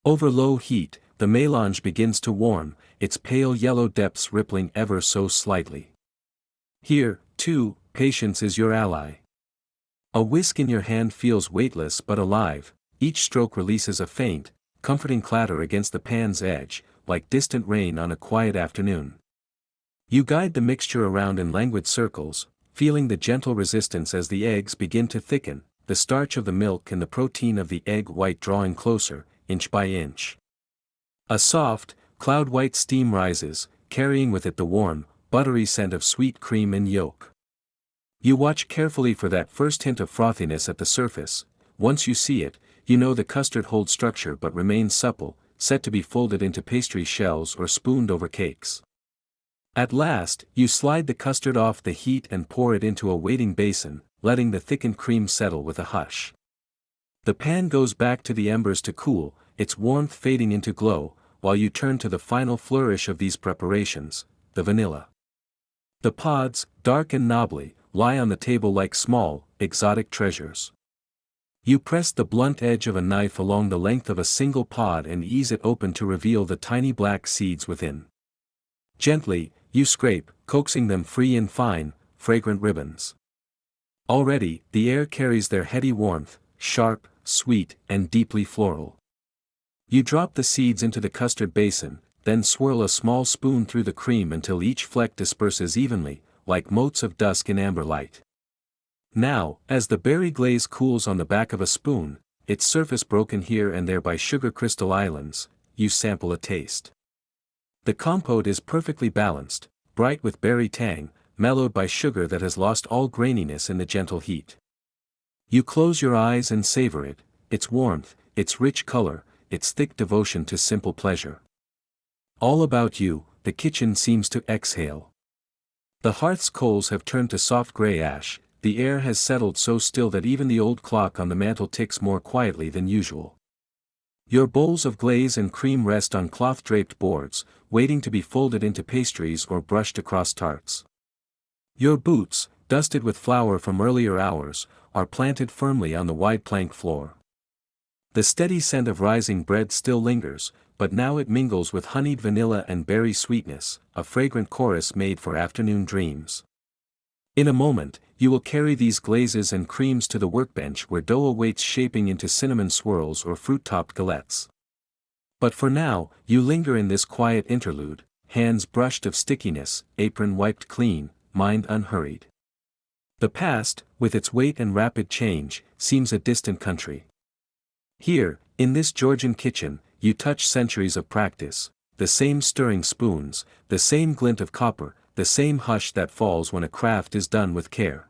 Over low heat, the mélange begins to warm, its pale yellow depths rippling ever so slightly. Here, too, patience is your ally. A whisk in your hand feels weightless but alive, each stroke releases a faint, comforting clatter against the pan's edge, like distant rain on a quiet afternoon. You guide the mixture around in languid circles, feeling the gentle resistance as the eggs begin to thicken, the starch of the milk and the protein of the egg white drawing closer, inch by inch. A soft, cloud-white steam rises, carrying with it the warm, buttery scent of sweet cream and yolk. You watch carefully for that first hint of frothiness at the surface. Once you see it, you know the custard holds structure but remains supple, set to be folded into pastry shells or spooned over cakes. At last, you slide the custard off the heat and pour it into a waiting basin, letting the thickened cream settle with a hush. The pan goes back to the embers to cool, its warmth fading into glow, while you turn to the final flourish of these preparations, the vanilla. The pods, dark and knobbly, lie on the table like small, exotic treasures. You press the blunt edge of a knife along the length of a single pod and ease it open to reveal the tiny black seeds within. Gently, you scrape, coaxing them free in fine, fragrant ribbons. Already, the air carries their heady warmth, sharp, sweet, and deeply floral. You drop the seeds into the custard basin, then swirl a small spoon through the cream until each fleck disperses evenly, like motes of dusk in amber light. Now, as the berry glaze cools on the back of a spoon, its surface broken here and there by sugar crystal islands, you sample a taste. The compote is perfectly balanced, bright with berry tang, mellowed by sugar that has lost all graininess in the gentle heat. You close your eyes and savor it, its warmth, its rich color, its thick devotion to simple pleasure. All about you, the kitchen seems to exhale. The hearth's coals have turned to soft gray ash, the air has settled so still that even the old clock on the mantel ticks more quietly than usual. Your bowls of glaze and cream rest on cloth-draped boards, waiting to be folded into pastries or brushed across tarts. Your boots, dusted with flour from earlier hours, are planted firmly on the wide plank floor. The steady scent of rising bread still lingers, but now it mingles with honeyed vanilla and berry sweetness, a fragrant chorus made for afternoon dreams. In a moment, you will carry these glazes and creams to the workbench where dough awaits shaping into cinnamon swirls or fruit-topped galettes. But for now, you linger in this quiet interlude, hands brushed of stickiness, apron wiped clean, mind unhurried. The past, with its weight and rapid change, seems a distant country. Here, in this Georgian kitchen, you touch centuries of practice, the same stirring spoons, the same glint of copper, the same hush that falls when a craft is done with care.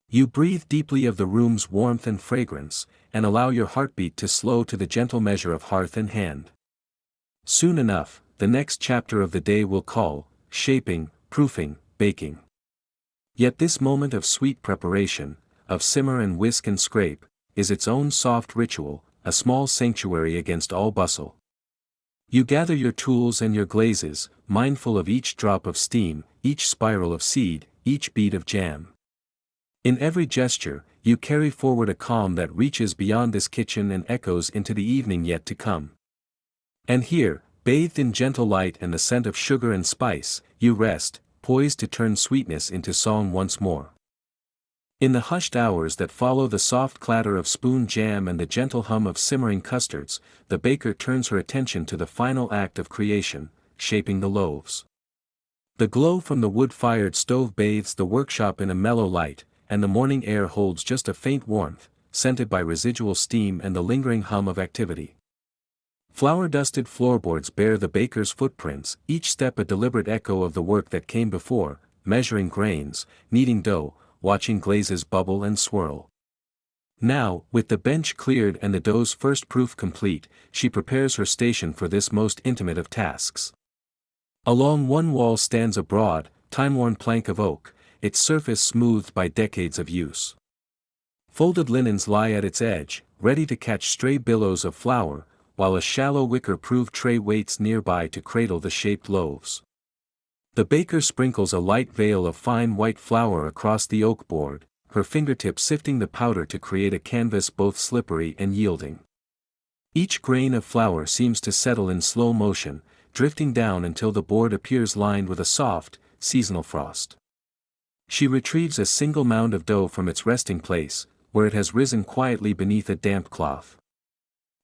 You breathe deeply of the room's warmth and fragrance, and allow your heartbeat to slow to the gentle measure of hearth and hand. Soon enough, the next chapter of the day will call, shaping, proofing, baking. Yet this moment of sweet preparation, of simmer and whisk and scrape, is its own soft ritual, a small sanctuary against all bustle. You gather your tools and your glazes, mindful of each drop of steam, each spiral of seed, each bead of jam. In every gesture, you carry forward a calm that reaches beyond this kitchen and echoes into the evening yet to come. And here, bathed in gentle light and the scent of sugar and spice, you rest, poised to turn sweetness into song once more. In the hushed hours that follow the soft clatter of spoon jam and the gentle hum of simmering custards, the baker turns her attention to the final act of creation, shaping the loaves. The glow from the wood-fired stove bathes the workshop in a mellow light, and the morning air holds just a faint warmth, scented by residual steam and the lingering hum of activity. Flour-dusted floorboards bear the baker's footprints, each step a deliberate echo of the work that came before, measuring grains, kneading dough, watching glazes bubble and swirl. Now, with the bench cleared and the dough's first proof complete, she prepares her station for this most intimate of tasks. Along one wall stands a broad, time-worn plank of oak, its surface smoothed by decades of use. Folded linens lie at its edge, ready to catch stray billows of flour, while a shallow wicker-proof tray waits nearby to cradle the shaped loaves. The baker sprinkles a light veil of fine white flour across the oak board, her fingertips sifting the powder to create a canvas both slippery and yielding. Each grain of flour seems to settle in slow motion, drifting down until the board appears lined with a soft, seasonal frost. She retrieves a single mound of dough from its resting place, where it has risen quietly beneath a damp cloth.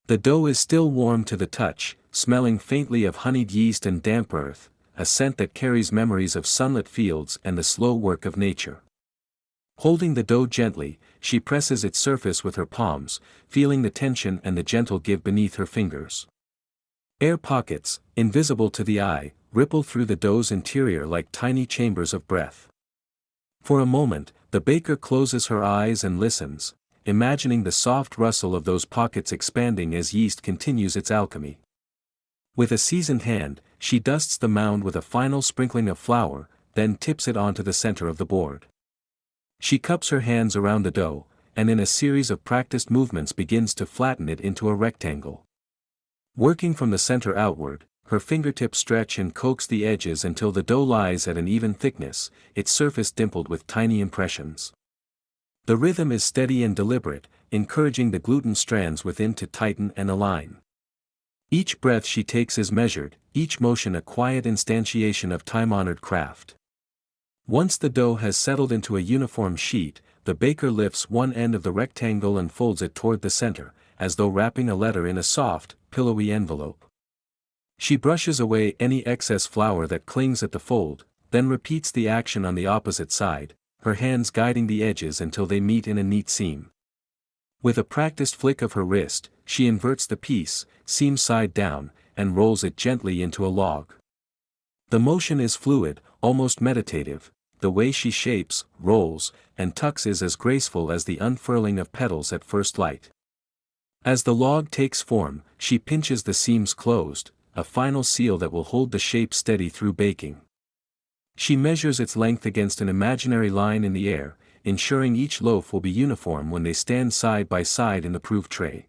The dough is still warm to the touch, smelling faintly of honeyed yeast and damp earth, a scent that carries memories of sunlit fields and the slow work of nature. Holding the dough gently, she presses its surface with her palms, feeling the tension and the gentle give beneath her fingers. Air pockets, invisible to the eye, ripple through the dough's interior like tiny chambers of breath. For a moment, the baker closes her eyes and listens, imagining the soft rustle of those pockets expanding as yeast continues its alchemy. With a seasoned hand, she dusts the mound with a final sprinkling of flour, then tips it onto the center of the board. She cups her hands around the dough, and in a series of practiced movements begins to flatten it into a rectangle. Working from the center outward, her fingertips stretch and coax the edges until the dough lies at an even thickness, its surface dimpled with tiny impressions. The rhythm is steady and deliberate, encouraging the gluten strands within to tighten and align. Each breath she takes is measured, each motion a quiet instantiation of time-honored craft. Once the dough has settled into a uniform sheet, the baker lifts one end of the rectangle and folds it toward the center, as though wrapping a letter in a soft, pillowy envelope. She brushes away any excess flour that clings at the fold, then repeats the action on the opposite side, her hands guiding the edges until they meet in a neat seam. With a practiced flick of her wrist, she inverts the piece, seam side down, and rolls it gently into a log. The motion is fluid, almost meditative, the way she shapes, rolls, and tucks is as graceful as the unfurling of petals at first light. As the log takes form, she pinches the seams closed, a final seal that will hold the shape steady through baking. She measures its length against an imaginary line in the air, ensuring each loaf will be uniform when they stand side by side in the proof tray.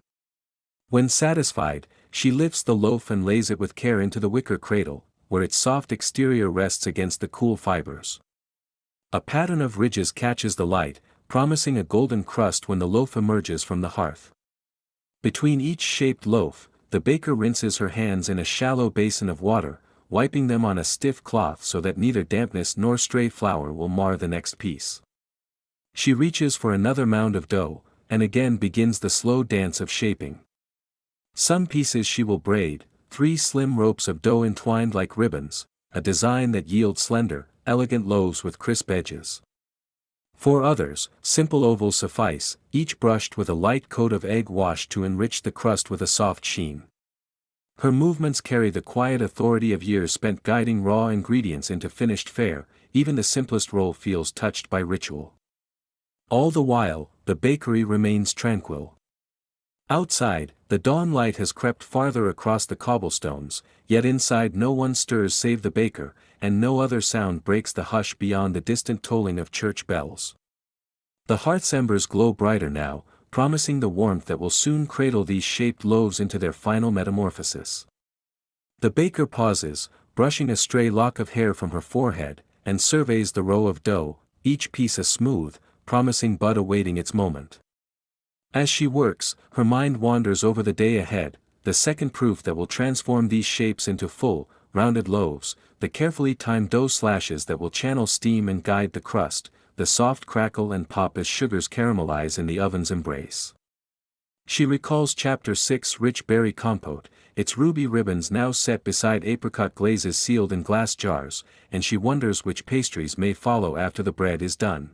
When satisfied, she lifts the loaf and lays it with care into the wicker cradle, where its soft exterior rests against the cool fibers. A pattern of ridges catches the light, promising a golden crust when the loaf emerges from the hearth. Between each shaped loaf, the baker rinses her hands in a shallow basin of water, wiping them on a stiff cloth so that neither dampness nor stray flour will mar the next piece. She reaches for another mound of dough, and again begins the slow dance of shaping. Some pieces she will braid, 3 slim ropes of dough entwined like ribbons, a design that yields slender, elegant loaves with crisp edges. For others, simple ovals suffice, each brushed with a light coat of egg wash to enrich the crust with a soft sheen. Her movements carry the quiet authority of years spent guiding raw ingredients into finished fare, even the simplest roll feels touched by ritual. All the while, the bakery remains tranquil. Outside, the dawn light has crept farther across the cobblestones, yet inside no one stirs save the baker, and no other sound breaks the hush beyond the distant tolling of church bells. The hearth's embers glow brighter now, promising the warmth that will soon cradle these shaped loaves into their final metamorphosis. The baker pauses, brushing a stray lock of hair from her forehead, and surveys the row of dough, each piece a smooth, promising bud awaiting its moment. As she works, her mind wanders over the day ahead, the second proof that will transform these shapes into full, rounded loaves, the carefully timed dough slashes that will channel steam and guide the crust, the soft crackle and pop as sugars caramelize in the oven's embrace. She recalls Chapter 6 rich berry compote, its ruby ribbons now set beside apricot glazes sealed in glass jars, and she wonders which pastries may follow after the bread is done.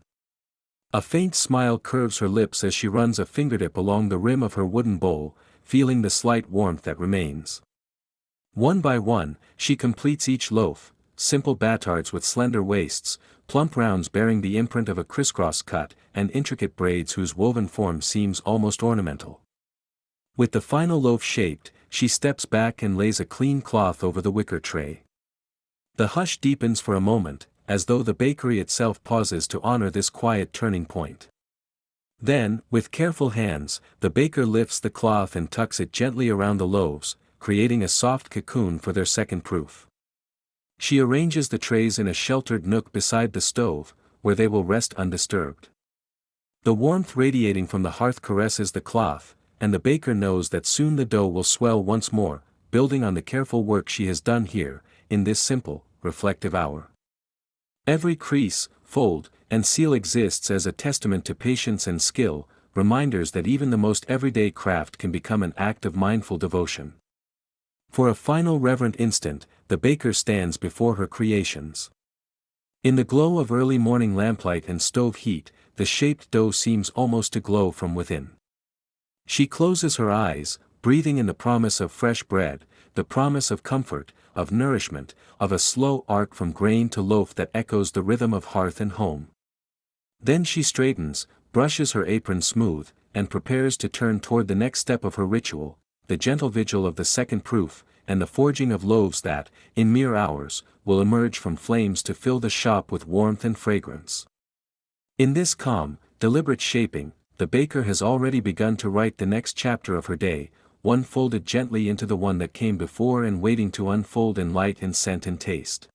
A faint smile curves her lips as she runs a fingertip along the rim of her wooden bowl, feeling the slight warmth that remains. One by one, she completes each loaf, simple batards with slender waists, plump rounds bearing the imprint of a crisscross cut, and intricate braids whose woven form seems almost ornamental. With the final loaf shaped, she steps back and lays a clean cloth over the wicker tray. The hush deepens for a moment, as though the bakery itself pauses to honor this quiet turning point. Then, with careful hands, the baker lifts the cloth and tucks it gently around the loaves, creating a soft cocoon for their second proof. She arranges the trays in a sheltered nook beside the stove, where they will rest undisturbed. The warmth radiating from the hearth caresses the cloth, and the baker knows that soon the dough will swell once more, building on the careful work she has done here, in this simple, reflective hour. Every crease, fold, and seal exists as a testament to patience and skill, reminders that even the most everyday craft can become an act of mindful devotion. For a final reverent instant, the baker stands before her creations. In the glow of early morning lamplight and stove heat, the shaped dough seems almost to glow from within. She closes her eyes, breathing in the promise of fresh bread, the promise of comfort, of nourishment, of a slow arc from grain to loaf that echoes the rhythm of hearth and home. Then she straightens, brushes her apron smooth, and prepares to turn toward the next step of her ritual, the gentle vigil of the second proof, and the forging of loaves that, in mere hours, will emerge from flames to fill the shop with warmth and fragrance. In this calm, deliberate shaping, the baker has already begun to write the next chapter of her day, one folded gently into the one that came before and waiting to unfold in light and scent and taste.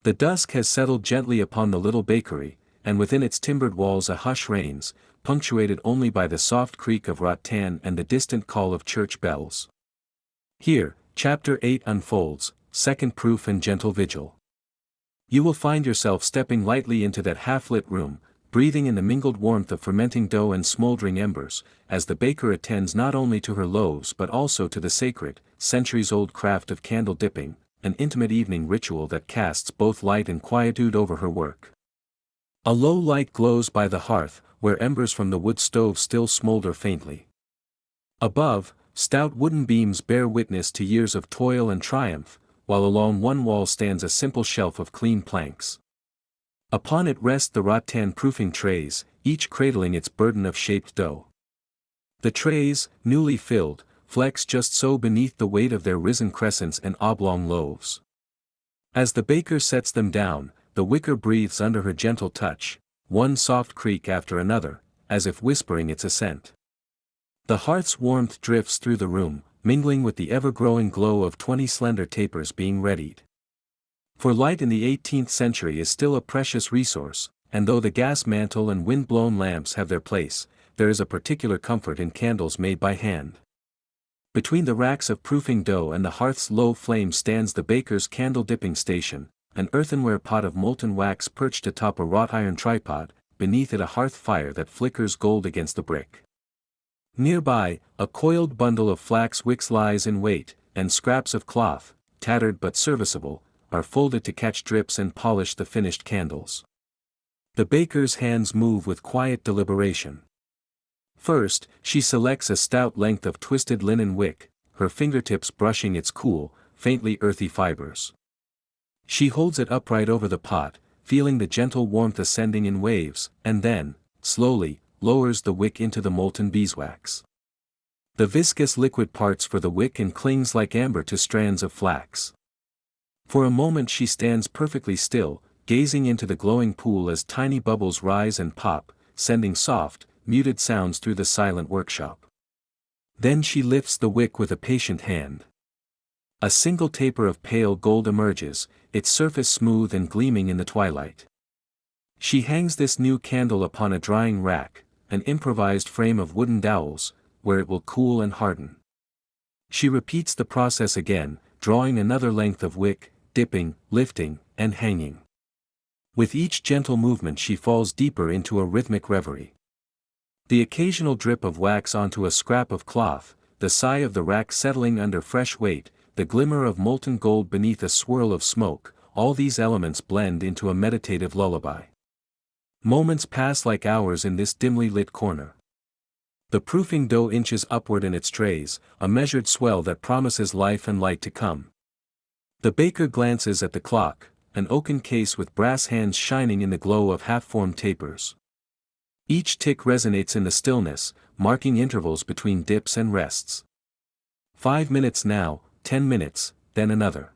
The dusk has settled gently upon the little bakery, and within its timbered walls a hush reigns, punctuated only by the soft creak of rattan and the distant call of church bells. Here, Chapter 8 unfolds, second proof and gentle vigil. You will find yourself stepping lightly into that half-lit room, breathing in the mingled warmth of fermenting dough and smoldering embers, as the baker attends not only to her loaves but also to the sacred, centuries-old craft of candle dipping, an intimate evening ritual that casts both light and quietude over her work. A low light glows by the hearth, where embers from the wood stove still smolder faintly. Above, stout wooden beams bear witness to years of toil and triumph, while along one wall stands a simple shelf of clean planks. Upon it rest the rattan proofing trays, each cradling its burden of shaped dough. The trays, newly filled, flex just so beneath the weight of their risen crescents and oblong loaves. As the baker sets them down, the wicker breathes under her gentle touch, one soft creak after another, as if whispering its assent. The hearth's warmth drifts through the room, mingling with the ever-growing glow of 20 slender tapers being readied. For light in the 18th century is still a precious resource, and though the gas mantle and wind-blown lamps have their place, there is a particular comfort in candles made by hand. Between the racks of proofing dough and the hearth's low flame stands the baker's candle-dipping station, an earthenware pot of molten wax perched atop a wrought-iron tripod, beneath it a hearth fire that flickers gold against the brick. Nearby, a coiled bundle of flax wicks lies in wait, and scraps of cloth, tattered but serviceable, are folded to catch drips and polish the finished candles. The baker's hands move with quiet deliberation. First, she selects a stout length of twisted linen wick, her fingertips brushing its cool, faintly earthy fibers. She holds it upright over the pot, feeling the gentle warmth ascending in waves, and then, slowly, lowers the wick into the molten beeswax. The viscous liquid parts for the wick and clings like amber to strands of flax. For a moment she stands perfectly still, gazing into the glowing pool as tiny bubbles rise and pop, sending soft, muted sounds through the silent workshop. Then she lifts the wick with a patient hand. A single taper of pale gold emerges, its surface smooth and gleaming in the twilight. She hangs this new candle upon a drying rack, an improvised frame of wooden dowels, where it will cool and harden. She repeats the process again, drawing another length of wick, dipping, lifting, and hanging. With each gentle movement she falls deeper into a rhythmic reverie. The occasional drip of wax onto a scrap of cloth, the sigh of the rack settling under fresh weight, the glimmer of molten gold beneath a swirl of smoke, all these elements blend into a meditative lullaby. Moments pass like hours in this dimly lit corner. The proofing dough inches upward in its trays, a measured swell that promises life and light to come. The baker glances at the clock, an oaken case with brass hands shining in the glow of half-formed tapers. Each tick resonates in the stillness, marking intervals between dips and rests. 5 minutes now, 10 minutes, then another.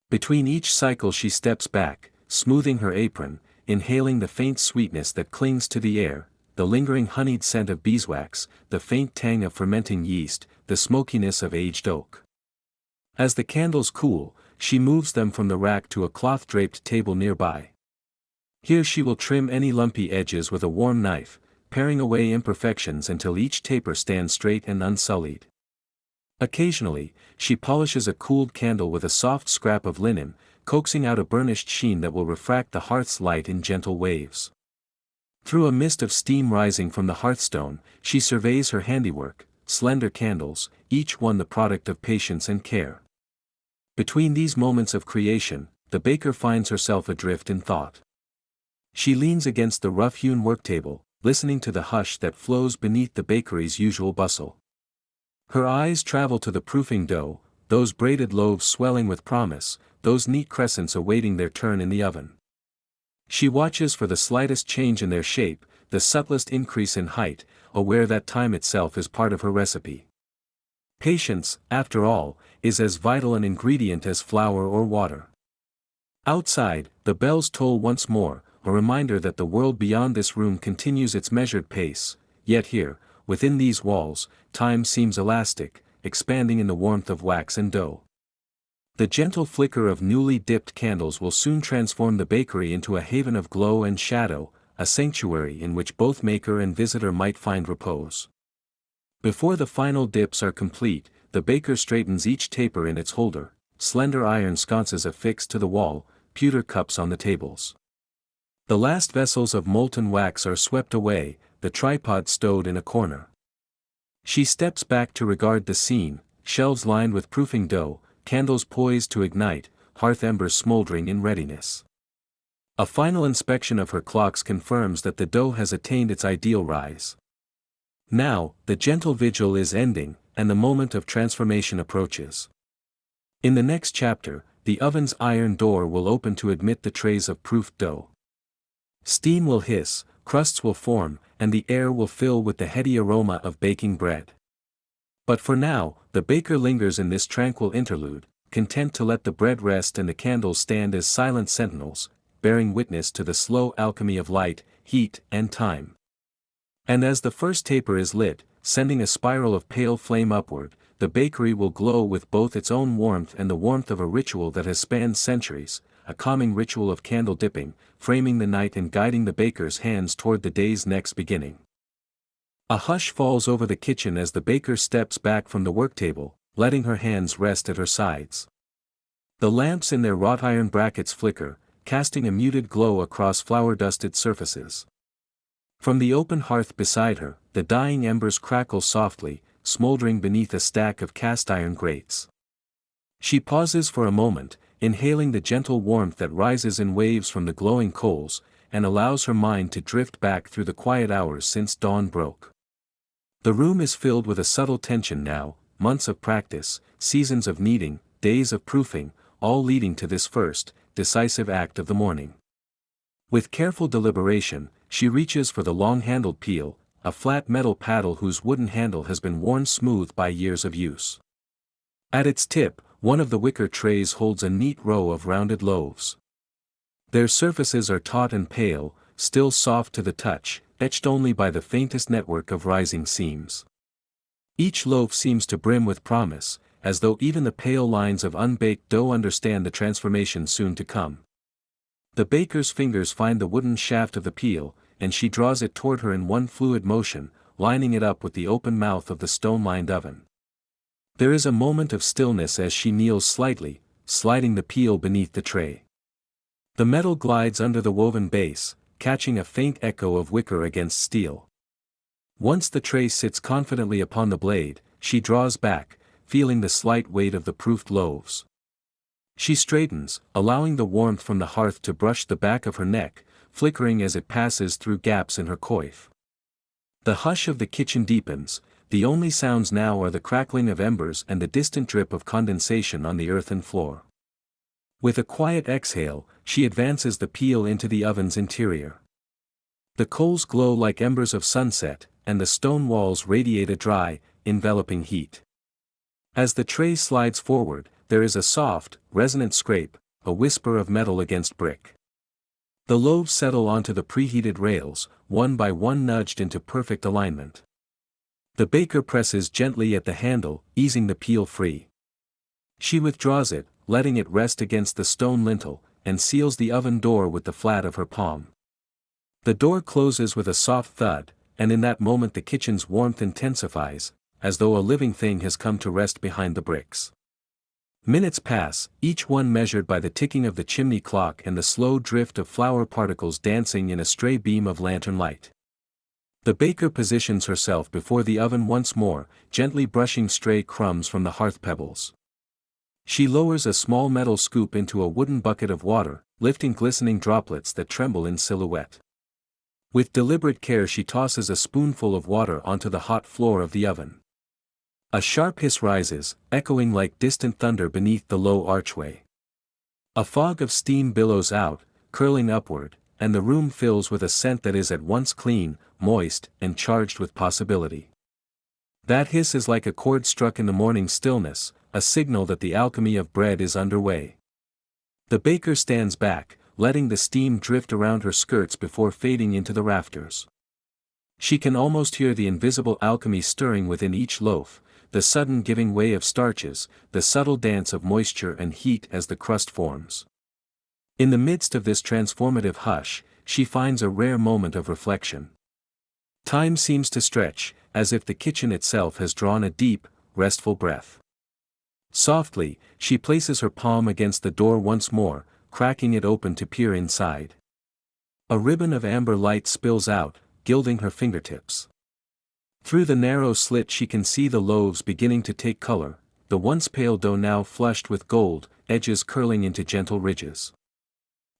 Between each cycle she steps back, smoothing her apron, inhaling the faint sweetness that clings to the air, the lingering honeyed scent of beeswax, the faint tang of fermenting yeast, the smokiness of aged oak. As the candles cool, she moves them from the rack to a cloth-draped table nearby. Here she will trim any lumpy edges with a warm knife, paring away imperfections until each taper stands straight and unsullied. Occasionally, she polishes a cooled candle with a soft scrap of linen, coaxing out a burnished sheen that will refract the hearth's light in gentle waves. Through a mist of steam rising from the hearthstone, she surveys her handiwork, slender candles, each one the product of patience and care. Between these moments of creation, the baker finds herself adrift in thought. She leans against the rough-hewn worktable, listening to the hush that flows beneath the bakery's usual bustle. Her eyes travel to the proofing dough, those braided loaves swelling with promise, those neat crescents awaiting their turn in the oven. She watches for the slightest change in their shape, the subtlest increase in height, aware that time itself is part of her recipe. Patience, after all, is as vital an ingredient as flour or water. Outside, the bells toll once more, a reminder that the world beyond this room continues its measured pace, yet here, within these walls, time seems elastic, expanding in the warmth of wax and dough. The gentle flicker of newly dipped candles will soon transform the bakery into a haven of glow and shadow, a sanctuary in which both maker and visitor might find repose. Before the final dips are complete, the baker straightens each taper in its holder, slender iron sconces affixed to the wall, pewter cups on the tables. The last vessels of molten wax are swept away, the tripod stowed in a corner. She steps back to regard the scene, shelves lined with proofing dough, candles poised to ignite, hearth embers smoldering in readiness. A final inspection of her clocks confirms that the dough has attained its ideal rise. Now, the gentle vigil is ending, and the moment of transformation approaches. In the next chapter, the oven's iron door will open to admit the trays of proofed dough. Steam will hiss, crusts will form, and the air will fill with the heady aroma of baking bread. But for now, the baker lingers in this tranquil interlude, content to let the bread rest and the candles stand as silent sentinels, bearing witness to the slow alchemy of light, heat, and time. And as the first taper is lit, sending a spiral of pale flame upward, the bakery will glow with both its own warmth and the warmth of a ritual that has spanned centuries, a calming ritual of candle dipping, framing the night and guiding the baker's hands toward the day's next beginning. A hush falls over the kitchen as the baker steps back from the worktable, letting her hands rest at her sides. The lamps in their wrought iron brackets flicker, casting a muted glow across flour-dusted surfaces. From the open hearth beside her, the dying embers crackle softly, smoldering beneath a stack of cast-iron grates. She pauses for a moment, inhaling the gentle warmth that rises in waves from the glowing coals, and allows her mind to drift back through the quiet hours since dawn broke. The room is filled with a subtle tension now, months of practice, seasons of kneading, days of proofing, all leading to this first, decisive act of the morning. With careful deliberation, she reaches for the long-handled peel, a flat metal paddle whose wooden handle has been worn smooth by years of use. At its tip, one of the wicker trays holds a neat row of rounded loaves. Their surfaces are taut and pale, still soft to the touch, etched only by the faintest network of rising seams. Each loaf seems to brim with promise, as though even the pale lines of unbaked dough understand the transformation soon to come. The baker's fingers find the wooden shaft of the peel, and she draws it toward her in one fluid motion, lining it up with the open mouth of the stone-lined oven. There is a moment of stillness as she kneels slightly, sliding the peel beneath the tray. The metal glides under the woven base, catching a faint echo of wicker against steel. Once the tray sits confidently upon the blade, she draws back, feeling the slight weight of the proofed loaves. She straightens, allowing the warmth from the hearth to brush the back of her neck, flickering as it passes through gaps in her coif. The hush of the kitchen deepens, the only sounds now are the crackling of embers and the distant drip of condensation on the earthen floor. With a quiet exhale, she advances the peel into the oven's interior. The coals glow like embers of sunset, and the stone walls radiate a dry, enveloping heat. As the tray slides forward, there is a soft, resonant scrape, a whisper of metal against brick. The loaves settle onto the preheated rails, one by one nudged into perfect alignment. The baker presses gently at the handle, easing the peel free. She withdraws it, letting it rest against the stone lintel, and seals the oven door with the flat of her palm. The door closes with a soft thud, and in that moment the kitchen's warmth intensifies, as though a living thing has come to rest behind the bricks. Minutes pass, each one measured by the ticking of the chimney clock and the slow drift of flour particles dancing in a stray beam of lantern light. The baker positions herself before the oven once more, gently brushing stray crumbs from the hearth pebbles. She lowers a small metal scoop into a wooden bucket of water, lifting glistening droplets that tremble in silhouette. With deliberate care she tosses a spoonful of water onto the hot floor of the oven. A sharp hiss rises, echoing like distant thunder beneath the low archway. A fog of steam billows out, curling upward, and the room fills with a scent that is at once clean, moist, and charged with possibility. That hiss is like a chord struck in the morning stillness, a signal that the alchemy of bread is underway. The baker stands back, letting the steam drift around her skirts before fading into the rafters. She can almost hear the invisible alchemy stirring within each loaf, the sudden giving way of starches, the subtle dance of moisture and heat as the crust forms. In the midst of this transformative hush, she finds a rare moment of reflection. Time seems to stretch, as if the kitchen itself has drawn a deep, restful breath. Softly, she places her palm against the door once more, cracking it open to peer inside. A ribbon of amber light spills out, gilding her fingertips. Through the narrow slit she can see the loaves beginning to take color, the once pale dough now flushed with gold, edges curling into gentle ridges.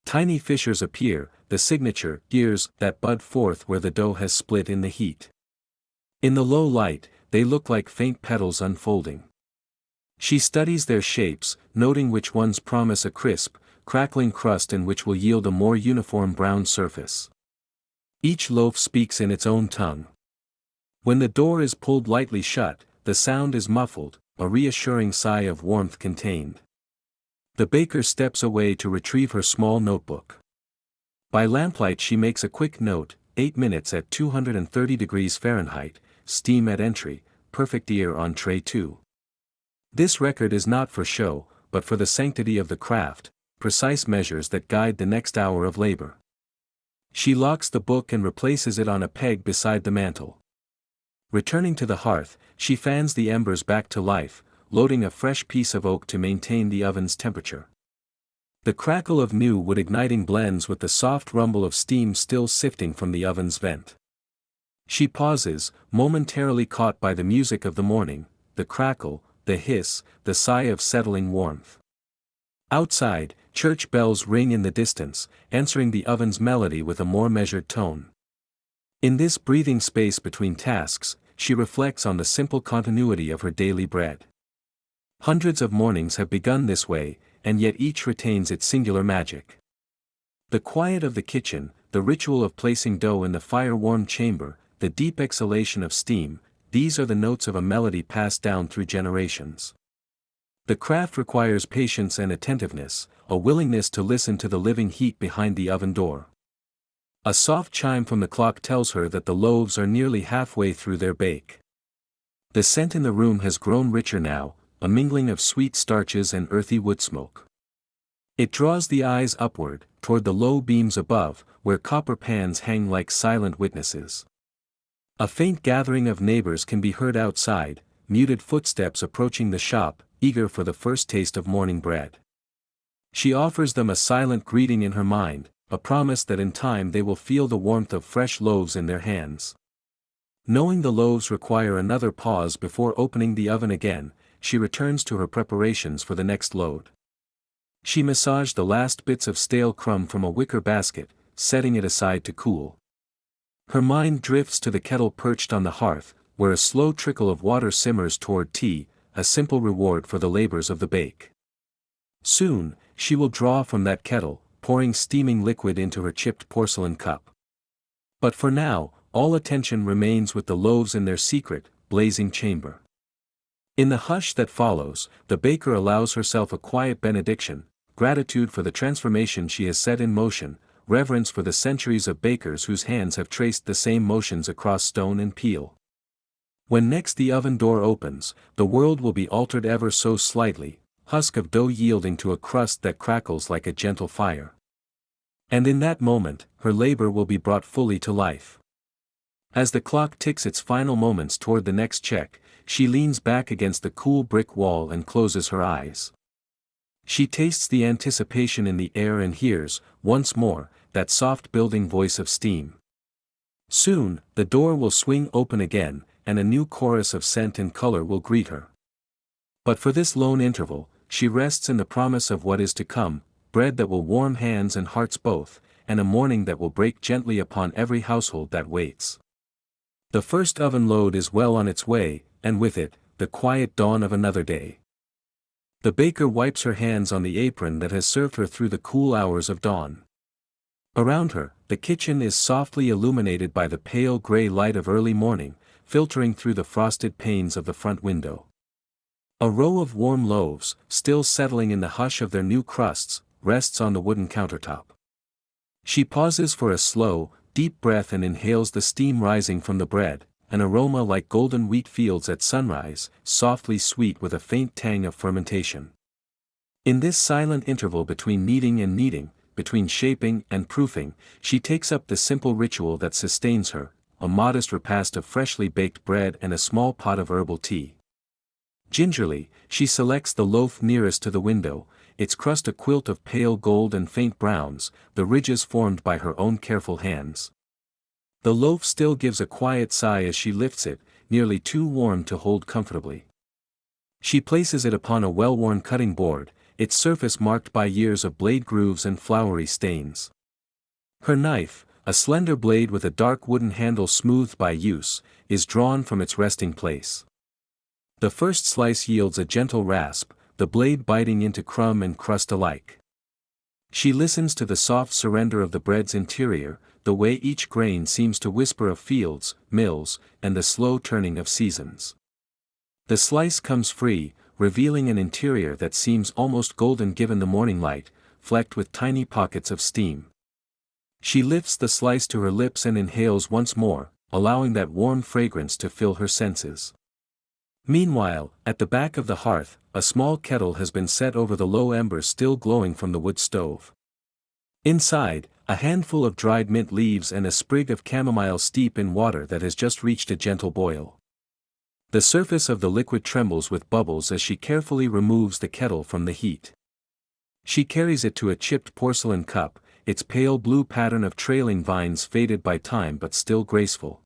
Tiny fissures appear, the signature ears that bud forth where the dough has split in the heat. In the low light, they look like faint petals unfolding. She studies their shapes, noting which ones promise a crisp, crackling crust and which will yield a more uniform brown surface. Each loaf speaks in its own tongue. When the door is pulled lightly shut, the sound is muffled, a reassuring sigh of warmth contained. The baker steps away to retrieve her small notebook. By lamplight she makes a quick note, 8 minutes at 230 degrees Fahrenheit, steam at entry, perfect ear on tray 2. This record is not for show, but for the sanctity of the craft, precise measures that guide the next hour of labor. She locks the book and replaces it on a peg beside the mantel. Returning to the hearth, she fans the embers back to life, loading a fresh piece of oak to maintain the oven's temperature. The crackle of new wood igniting blends with the soft rumble of steam still sifting from the oven's vent. She pauses, momentarily caught by the music of the morning, the crackle, the hiss, the sigh of settling warmth. Outside, church bells ring in the distance, answering the oven's melody with a more measured tone. In this breathing space between tasks, she reflects on the simple continuity of her daily bread. Hundreds of mornings have begun this way, and yet each retains its singular magic. The quiet of the kitchen, the ritual of placing dough in the fire-warmed chamber, the deep exhalation of steam, these are the notes of a melody passed down through generations. The craft requires patience and attentiveness, a willingness to listen to the living heat behind the oven door. A soft chime from the clock tells her that the loaves are nearly halfway through their bake. The scent in the room has grown richer now, a mingling of sweet starches and earthy wood smoke. It draws the eyes upward, toward the low beams above, where copper pans hang like silent witnesses. A faint gathering of neighbors can be heard outside, muted footsteps approaching the shop, eager for the first taste of morning bread. She offers them a silent greeting in her mind, a promise that in time they will feel the warmth of fresh loaves in their hands. Knowing the loaves require another pause before opening the oven again, she returns to her preparations for the next load. She massaged the last bits of stale crumb from a wicker basket, setting it aside to cool. Her mind drifts to the kettle perched on the hearth, where a slow trickle of water simmers toward tea, a simple reward for the labors of the bake. Soon, she will draw from that kettle, pouring steaming liquid into her chipped porcelain cup. But for now, all attention remains with the loaves in their secret, blazing chamber. In the hush that follows, the baker allows herself a quiet benediction, gratitude for the transformation she has set in motion, reverence for the centuries of bakers whose hands have traced the same motions across stone and peel. When next the oven door opens, the world will be altered ever so slightly, husk of dough yielding to a crust that crackles like a gentle fire. And in that moment, her labor will be brought fully to life. As the clock ticks its final moments toward the next check, she leans back against the cool brick wall and closes her eyes. She tastes the anticipation in the air and hears, once more, that soft building voice of steam. Soon, the door will swing open again, and a new chorus of scent and color will greet her. But for this lone interval, she rests in the promise of what is to come, bread that will warm hands and hearts both, and a morning that will break gently upon every household that waits. The first oven load is well on its way, and with it, the quiet dawn of another day. The baker wipes her hands on the apron that has served her through the cool hours of dawn. Around her, the kitchen is softly illuminated by the pale gray light of early morning, filtering through the frosted panes of the front window. A row of warm loaves, still settling in the hush of their new crusts, rests on the wooden countertop. She pauses for a slow, deep breath and inhales the steam rising from the bread, an aroma like golden wheat fields at sunrise, softly sweet with a faint tang of fermentation. In this silent interval between kneading and kneading, between shaping and proofing, she takes up the simple ritual that sustains her, a modest repast of freshly baked bread and a small pot of herbal tea. Gingerly, she selects the loaf nearest to the window, its crust a quilt of pale gold and faint browns, the ridges formed by her own careful hands. The loaf still gives a quiet sigh as she lifts it, nearly too warm to hold comfortably. She places it upon a well-worn cutting board, its surface marked by years of blade grooves and floury stains. Her knife, a slender blade with a dark wooden handle smoothed by use, is drawn from its resting place. The first slice yields a gentle rasp, the blade biting into crumb and crust alike. She listens to the soft surrender of the bread's interior, the way each grain seems to whisper of fields, mills, and the slow turning of seasons. The slice comes free, revealing an interior that seems almost golden given the morning light, flecked with tiny pockets of steam. She lifts the slice to her lips and inhales once more, allowing that warm fragrance to fill her senses. Meanwhile, at the back of the hearth, a small kettle has been set over the low embers still glowing from the wood stove. Inside, a handful of dried mint leaves and a sprig of chamomile steep in water that has just reached a gentle boil. The surface of the liquid trembles with bubbles as she carefully removes the kettle from the heat. She carries it to a chipped porcelain cup, its pale blue pattern of trailing vines faded by time but still graceful.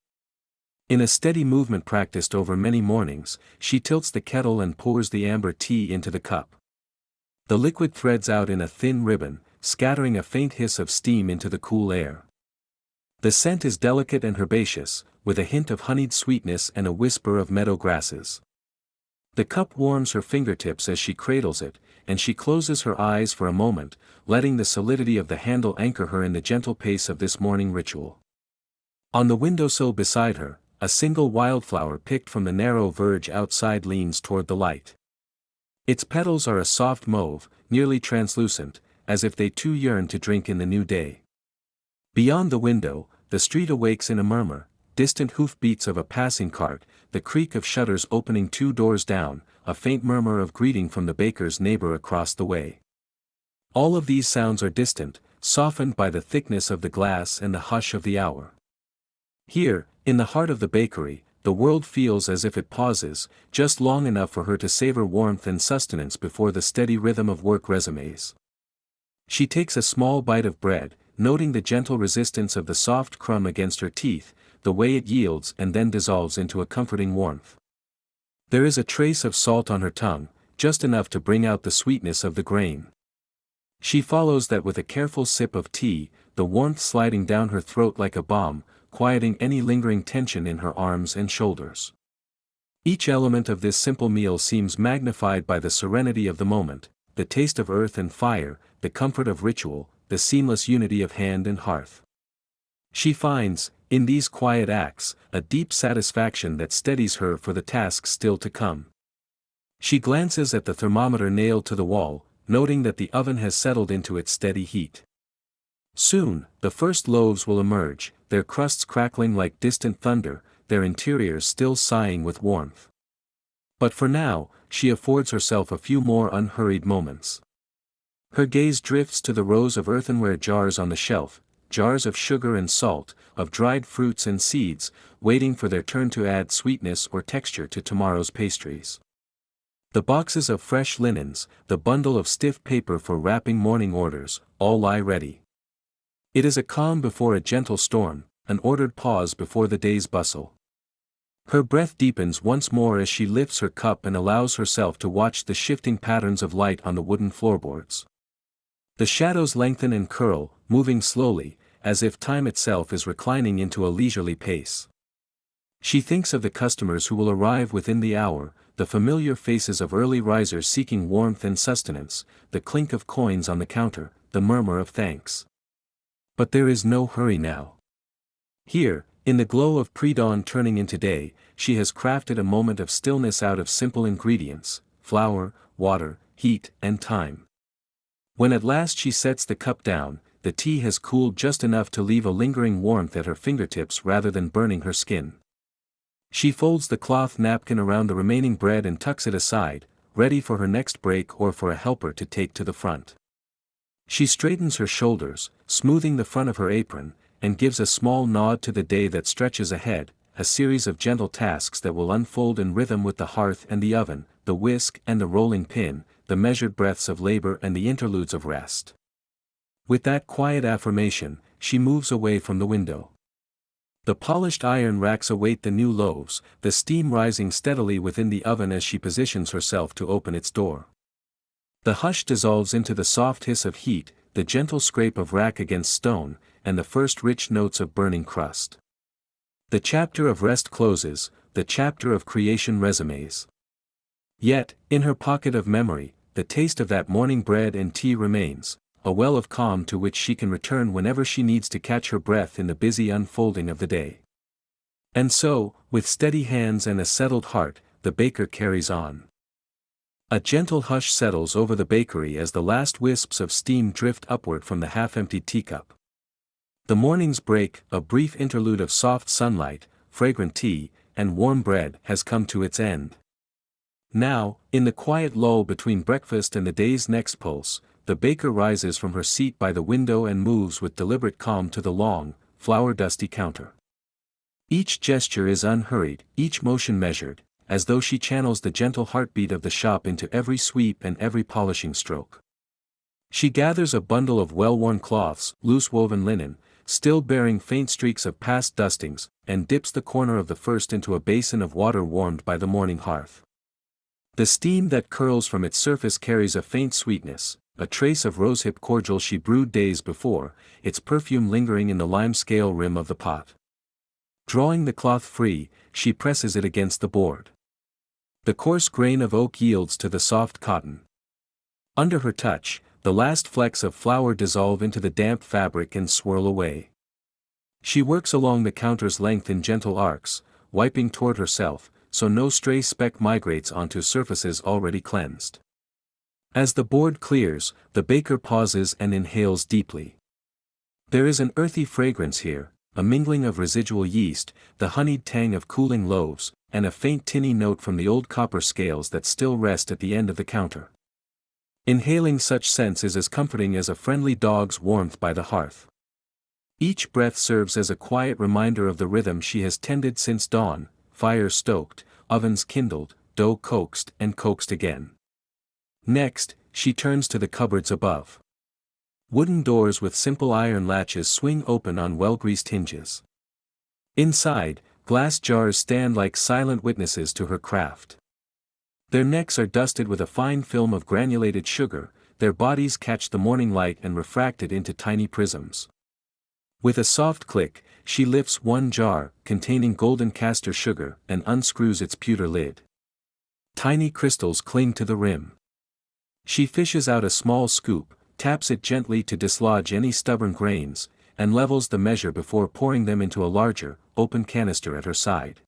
In a steady movement practiced over many mornings, she tilts the kettle and pours the amber tea into the cup. The liquid threads out in a thin ribbon, scattering a faint hiss of steam into the cool air. The scent is delicate and herbaceous, with a hint of honeyed sweetness and a whisper of meadow grasses. The cup warms her fingertips as she cradles it, and she closes her eyes for a moment, letting the solidity of the handle anchor her in the gentle pace of this morning ritual. On the windowsill beside her, a single wildflower picked from the narrow verge outside leans toward the light. Its petals are a soft mauve, nearly translucent, as if they too yearn to drink in the new day. Beyond the window, the street awakes in a murmur, distant hoofbeats of a passing cart, the creak of shutters opening 2 doors down, a faint murmur of greeting from the baker's neighbor across the way. All of these sounds are distant, softened by the thickness of the glass and the hush of the hour. Here, in the heart of the bakery, the world feels as if it pauses, just long enough for her to savor warmth and sustenance before the steady rhythm of work resumes. She takes a small bite of bread, noting the gentle resistance of the soft crumb against her teeth, the way it yields and then dissolves into a comforting warmth. There is a trace of salt on her tongue, just enough to bring out the sweetness of the grain. She follows that with a careful sip of tea, the warmth sliding down her throat like a balm, quieting any lingering tension in her arms and shoulders. Each element of this simple meal seems magnified by the serenity of the moment, the taste of earth and fire, the comfort of ritual, the seamless unity of hand and hearth. She finds, in these quiet acts, a deep satisfaction that steadies her for the tasks still to come. She glances at the thermometer nailed to the wall, noting that the oven has settled into its steady heat. Soon, the first loaves will emerge, their crusts crackling like distant thunder, their interiors still sighing with warmth. But for now, she affords herself a few more unhurried moments. Her gaze drifts to the rows of earthenware jars on the shelf, jars of sugar and salt, of dried fruits and seeds, waiting for their turn to add sweetness or texture to tomorrow's pastries. The boxes of fresh linens, the bundle of stiff paper for wrapping morning orders, all lie ready. It is a calm before a gentle storm, an ordered pause before the day's bustle. Her breath deepens once more as she lifts her cup and allows herself to watch the shifting patterns of light on the wooden floorboards. The shadows lengthen and curl, moving slowly, as if time itself is reclining into a leisurely pace. She thinks of the customers who will arrive within the hour, the familiar faces of early risers seeking warmth and sustenance, the clink of coins on the counter, the murmur of thanks. But there is no hurry now. Here, in the glow of pre-dawn turning into day, she has crafted a moment of stillness out of simple ingredients: flour, water, heat, and time. When at last she sets the cup down, the tea has cooled just enough to leave a lingering warmth at her fingertips rather than burning her skin. She folds the cloth napkin around the remaining bread and tucks it aside, ready for her next break or for a helper to take to the front. She straightens her shoulders, smoothing the front of her apron, and gives a small nod to the day that stretches ahead, a series of gentle tasks that will unfold in rhythm with the hearth and the oven, the whisk and the rolling pin, the measured breaths of labor and the interludes of rest. With that quiet affirmation, she moves away from the window. The polished iron racks await the new loaves, the steam rising steadily within the oven as she positions herself to open its door. The hush dissolves into the soft hiss of heat, the gentle scrape of rack against stone, and the first rich notes of burning crust. The chapter of rest closes, the chapter of creation resumes. Yet, in her pocket of memory, the taste of that morning bread and tea remains, a well of calm to which she can return whenever she needs to catch her breath in the busy unfolding of the day. And so, with steady hands and a settled heart, the baker carries on. A gentle hush settles over the bakery as the last wisps of steam drift upward from the half-emptied teacup. The morning's break, a brief interlude of soft sunlight, fragrant tea, and warm bread, has come to its end. Now, in the quiet lull between breakfast and the day's next pulse, the baker rises from her seat by the window and moves with deliberate calm to the long, flour-dusty counter. Each gesture is unhurried, each motion measured, as though she channels the gentle heartbeat of the shop into every sweep and every polishing stroke. She gathers a bundle of well-worn cloths, loose-woven linen, still bearing faint streaks of past dustings, and dips the corner of the first into a basin of water warmed by the morning hearth. The steam that curls from its surface carries a faint sweetness, a trace of rosehip cordial she brewed days before, its perfume lingering in the lime-scale rim of the pot. Drawing the cloth free, she presses it against the board. The coarse grain of oak yields to the soft cotton. Under her touch, the last flecks of flour dissolve into the damp fabric and swirl away. She works along the counter's length in gentle arcs, wiping toward herself, so no stray speck migrates onto surfaces already cleansed. As the board clears, the baker pauses and inhales deeply. There is an earthy fragrance here, a mingling of residual yeast, the honeyed tang of cooling loaves, and a faint tinny note from the old copper scales that still rest at the end of the counter. Inhaling such scents is as comforting as a friendly dog's warmth by the hearth. Each breath serves as a quiet reminder of the rhythm she has tended since dawn: fires stoked, ovens kindled, dough coaxed and coaxed again. Next, she turns to the cupboards above. Wooden doors with simple iron latches swing open on well-greased hinges. Inside, glass jars stand like silent witnesses to her craft. Their necks are dusted with a fine film of granulated sugar, their bodies catch the morning light and refract it into tiny prisms. With a soft click, she lifts one jar, containing golden castor sugar, and unscrews its pewter lid. Tiny crystals cling to the rim. She fishes out a small scoop, taps it gently to dislodge any stubborn grains, and levels the measure before pouring them into a larger, open canister at her side.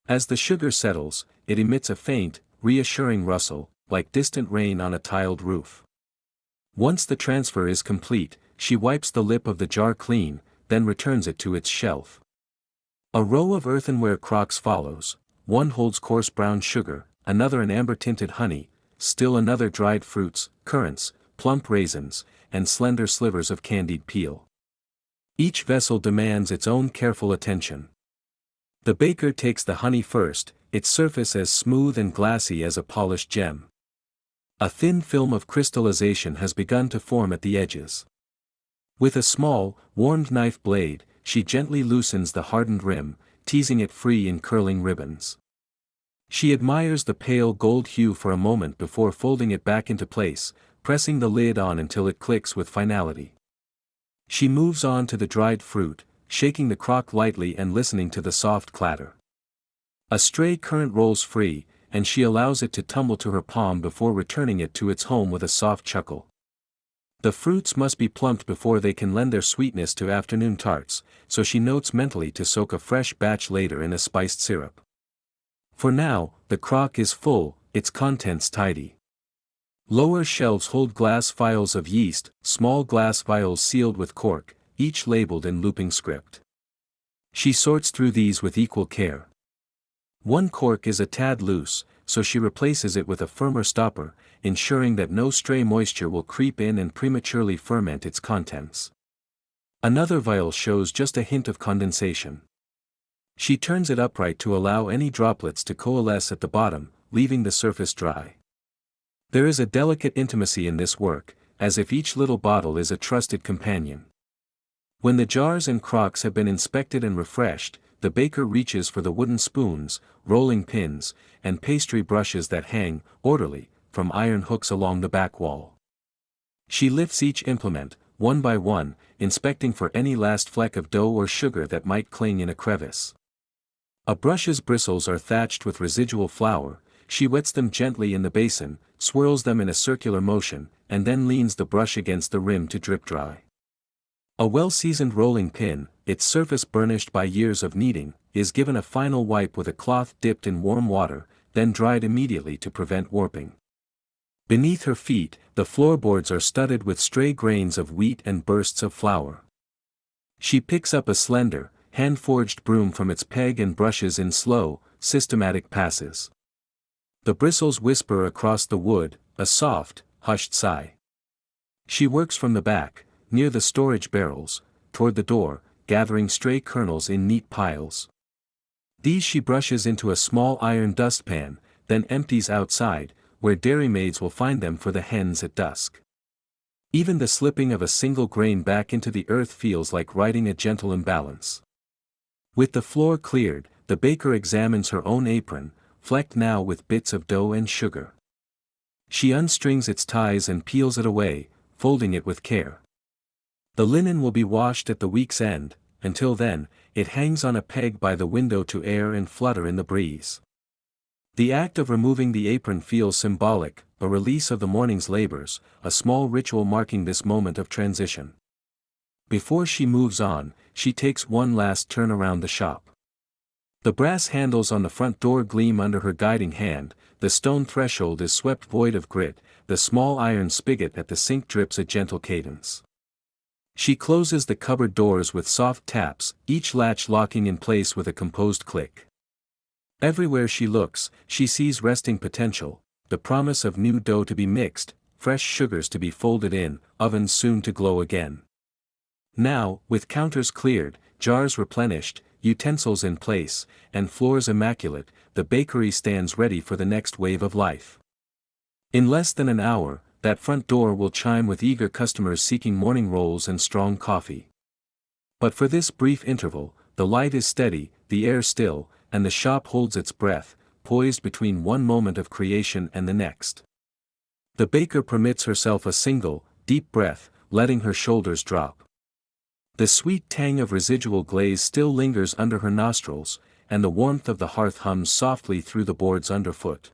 As the sugar settles, it emits a faint, reassuring rustle, like distant rain on a tiled roof. Once the transfer is complete, she wipes the lip of the jar clean, then returns it to its shelf. A row of earthenware crocks follows, one holds coarse brown sugar, another an amber-tinted honey, still another dried fruits, currants, plump raisins, and slender slivers of candied peel. Each vessel demands its own careful attention. The baker takes the honey first, its surface as smooth and glassy as a polished gem. A thin film of crystallization has begun to form at the edges. With a small, warmed knife blade, she gently loosens the hardened rim, teasing it free in curling ribbons. She admires the pale gold hue for a moment before folding it back into place, pressing the lid on until it clicks with finality. She moves on to the dried fruit, shaking the crock lightly and listening to the soft clatter. A stray currant rolls free, and she allows it to tumble to her palm before returning it to its home with a soft chuckle. The fruits must be plumped before they can lend their sweetness to afternoon tarts, so she notes mentally to soak a fresh batch later in a spiced syrup. For now, the crock is full, its contents tidy. Lower shelves hold glass vials of yeast, small glass vials sealed with cork, each labeled in looping script. She sorts through these with equal care. One cork is a tad loose, so she replaces it with a firmer stopper, ensuring that no stray moisture will creep in and prematurely ferment its contents. Another vial shows just a hint of condensation. She turns it upright to allow any droplets to coalesce at the bottom, leaving the surface dry. There is a delicate intimacy in this work, as if each little bottle is a trusted companion. When the jars and crocks have been inspected and refreshed, the baker reaches for the wooden spoons, rolling pins, and pastry brushes that hang, orderly, from iron hooks along the back wall. She lifts each implement, one by one, inspecting for any last fleck of dough or sugar that might cling in a crevice. A brush's bristles are thatched with residual flour. She wets them gently in the basin, swirls them in a circular motion, and then leans the brush against the rim to drip dry. A well-seasoned rolling pin, its surface burnished by years of kneading, is given a final wipe with a cloth dipped in warm water, then dried immediately to prevent warping. Beneath her feet, the floorboards are studded with stray grains of wheat and bursts of flour. She picks up a slender, hand-forged broom from its peg and brushes in slow, systematic passes. The bristles whisper across the wood, a soft, hushed sigh. She works from the back, near the storage barrels, toward the door, gathering stray kernels in neat piles. These she brushes into a small iron dustpan, then empties outside, where dairymaids will find them for the hens at dusk. Even the slipping of a single grain back into the earth feels like righting a gentle imbalance. With the floor cleared, the baker examines her own apron, flecked now with bits of dough and sugar. She unstrings its ties and peels it away, folding it with care. The linen will be washed at the week's end. Until then, it hangs on a peg by the window to air and flutter in the breeze. The act of removing the apron feels symbolic, a release of the morning's labors, a small ritual marking this moment of transition. Before she moves on, she takes one last turn around the shop. The brass handles on the front door gleam under her guiding hand, the stone threshold is swept void of grit, the small iron spigot at the sink drips a gentle cadence. She closes the cupboard doors with soft taps, each latch locking in place with a composed click. Everywhere she looks, she sees resting potential, the promise of new dough to be mixed, fresh sugars to be folded in, ovens soon to glow again. Now, with counters cleared, jars replenished, utensils in place, and floors immaculate, the bakery stands ready for the next wave of life. In less than an hour, that front door will chime with eager customers seeking morning rolls and strong coffee. But for this brief interval, the light is steady, the air still, and the shop holds its breath, poised between one moment of creation and the next. The baker permits herself a single, deep breath, letting her shoulders drop. The sweet tang of residual glaze still lingers under her nostrils, and the warmth of the hearth hums softly through the boards underfoot.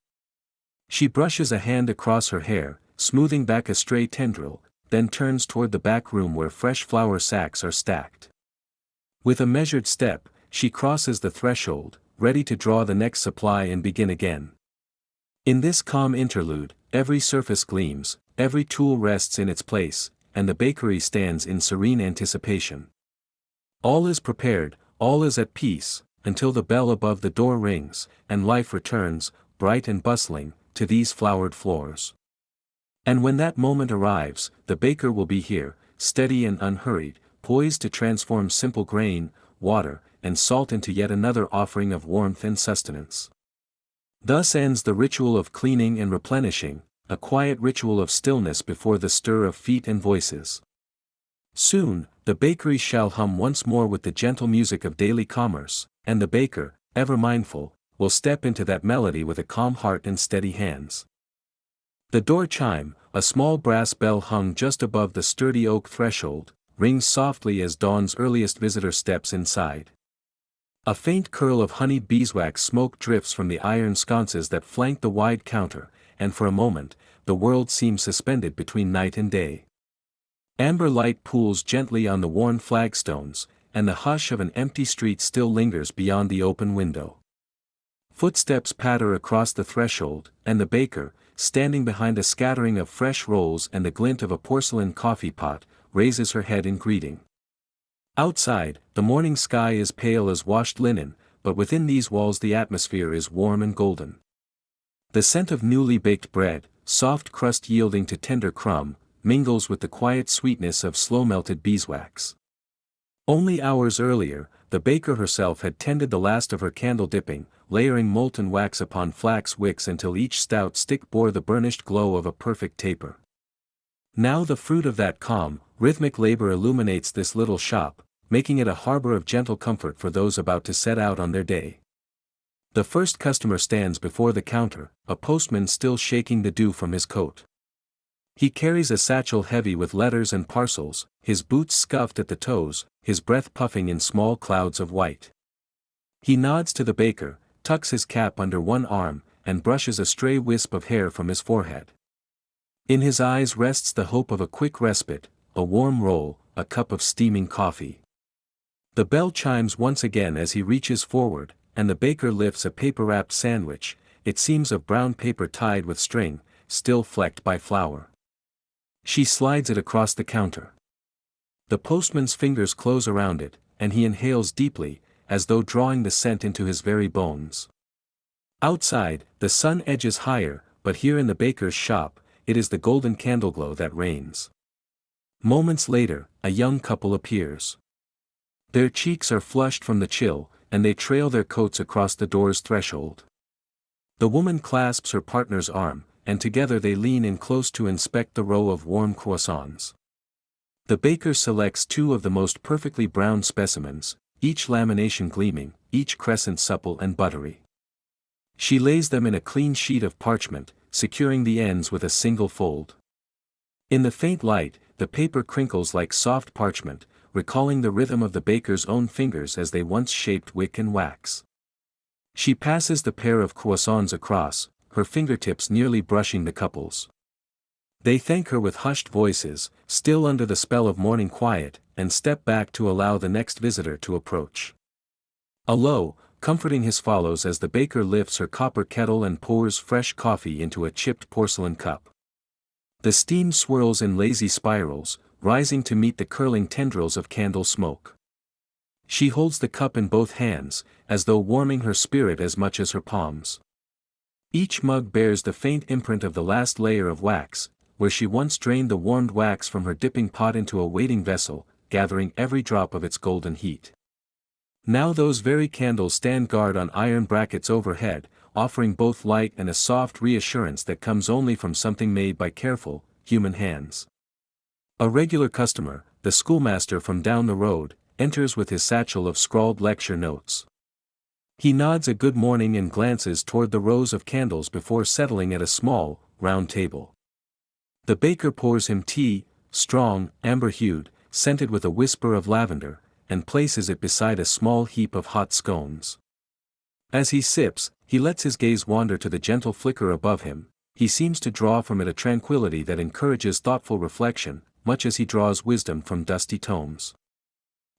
She brushes a hand across her hair, smoothing back a stray tendril, then turns toward the back room where fresh flour sacks are stacked. With a measured step, she crosses the threshold, ready to draw the next supply and begin again. In this calm interlude, every surface gleams, every tool rests in its place, and the bakery stands in serene anticipation. All is prepared, all is at peace, until the bell above the door rings, and life returns, bright and bustling, to these floured floors. And when that moment arrives, the baker will be here, steady and unhurried, poised to transform simple grain, water, and salt into yet another offering of warmth and sustenance. Thus ends the ritual of cleaning and replenishing, a quiet ritual of stillness before the stir of feet and voices. Soon, the bakery shall hum once more with the gentle music of daily commerce, and the baker, ever mindful, will step into that melody with a calm heart and steady hands. The door chime, a small brass bell hung just above the sturdy oak threshold, rings softly as dawn's earliest visitor steps inside. A faint curl of honeyed beeswax smoke drifts from the iron sconces that flank the wide counter, and for a moment, the world seems suspended between night and day. Amber light pools gently on the worn flagstones, and the hush of an empty street still lingers beyond the open window. Footsteps patter across the threshold, and the baker, standing behind a scattering of fresh rolls and the glint of a porcelain coffee pot, raises her head in greeting. Outside, the morning sky is pale as washed linen, but within these walls the atmosphere is warm and golden. The scent of newly baked bread, soft crust yielding to tender crumb, mingles with the quiet sweetness of slow-melted beeswax. Only hours earlier, the baker herself had tended the last of her candle dipping, layering molten wax upon flax wicks until each stout stick bore the burnished glow of a perfect taper. Now the fruit of that calm, rhythmic labor illuminates this little shop, making it a harbor of gentle comfort for those about to set out on their day. The first customer stands before the counter, a postman still shaking the dew from his coat. He carries a satchel heavy with letters and parcels, his boots scuffed at the toes, his breath puffing in small clouds of white. He nods to the baker, tucks his cap under one arm, and brushes a stray wisp of hair from his forehead. In his eyes rests the hope of a quick respite, a warm roll, a cup of steaming coffee. The bell chimes once again as he reaches forward, and the baker lifts a paper-wrapped sandwich, it seems of brown paper tied with string, still flecked by flour. She slides it across the counter. The postman's fingers close around it, and he inhales deeply, as though drawing the scent into his very bones. Outside, the sun edges higher, but here in the baker's shop, it is the golden candleglow that reigns. Moments later, a young couple appears. Their cheeks are flushed from the chill, and they trail their coats across the door's threshold. The woman clasps her partner's arm, and together they lean in close to inspect the row of warm croissants. The baker selects two of the most perfectly browned specimens, each lamination gleaming, each crescent supple and buttery. She lays them in a clean sheet of parchment, securing the ends with a single fold. In the faint light, the paper crinkles like soft parchment, recalling the rhythm of the baker's own fingers as they once shaped wick and wax. She passes the pair of croissants across, her fingertips nearly brushing the couples. They thank her with hushed voices, still under the spell of morning quiet, and step back to allow the next visitor to approach. A low, comforting hiss follows as the baker lifts her copper kettle and pours fresh coffee into a chipped porcelain cup. The steam swirls in lazy spirals, rising to meet the curling tendrils of candle smoke. She holds the cup in both hands, as though warming her spirit as much as her palms. Each mug bears the faint imprint of the last layer of wax, where she once drained the warmed wax from her dipping pot into a waiting vessel, gathering every drop of its golden heat. Now those very candles stand guard on iron brackets overhead, offering both light and a soft reassurance that comes only from something made by careful, human hands. A regular customer, the schoolmaster from down the road, enters with his satchel of scrawled lecture notes. He nods a good morning and glances toward the rows of candles before settling at a small, round table. The baker pours him tea, strong, amber-hued, scented with a whisper of lavender, and places it beside a small heap of hot scones. As he sips, he lets his gaze wander to the gentle flicker above him. He seems to draw from it a tranquility that encourages thoughtful reflection, much as he draws wisdom from dusty tomes.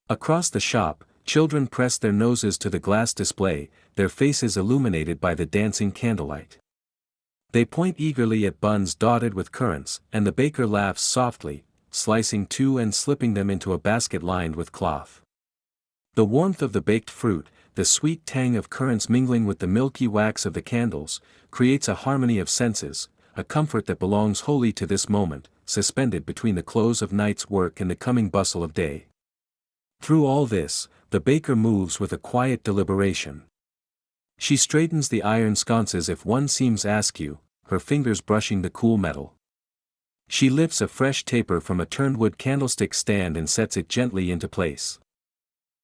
Across the shop, children press their noses to the glass display, their faces illuminated by the dancing candlelight. They point eagerly at buns dotted with currants, and the baker laughs softly, slicing two and slipping them into a basket lined with cloth. The warmth of the baked fruit, the sweet tang of currants mingling with the milky wax of the candles, creates a harmony of senses, a comfort that belongs wholly to this moment, suspended between the close of night's work and the coming bustle of day. Through all this, the baker moves with a quiet deliberation. She straightens the iron sconces if one seems askew, her fingers brushing the cool metal. She lifts a fresh taper from a turned-wood candlestick stand and sets it gently into place.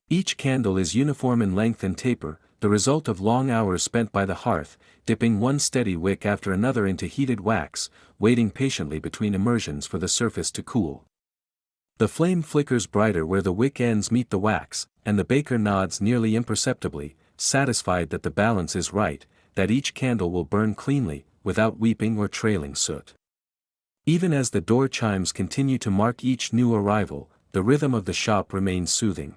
Each candle is uniform in length and taper, the result of long hours spent by the hearth, dipping one steady wick after another into heated wax, waiting patiently between immersions for the surface to cool. The flame flickers brighter where the wick ends meet the wax, and the baker nods nearly imperceptibly, satisfied that the balance is right, that each candle will burn cleanly, without weeping or trailing soot. Even as the door chimes continue to mark each new arrival, the rhythm of the shop remains soothing.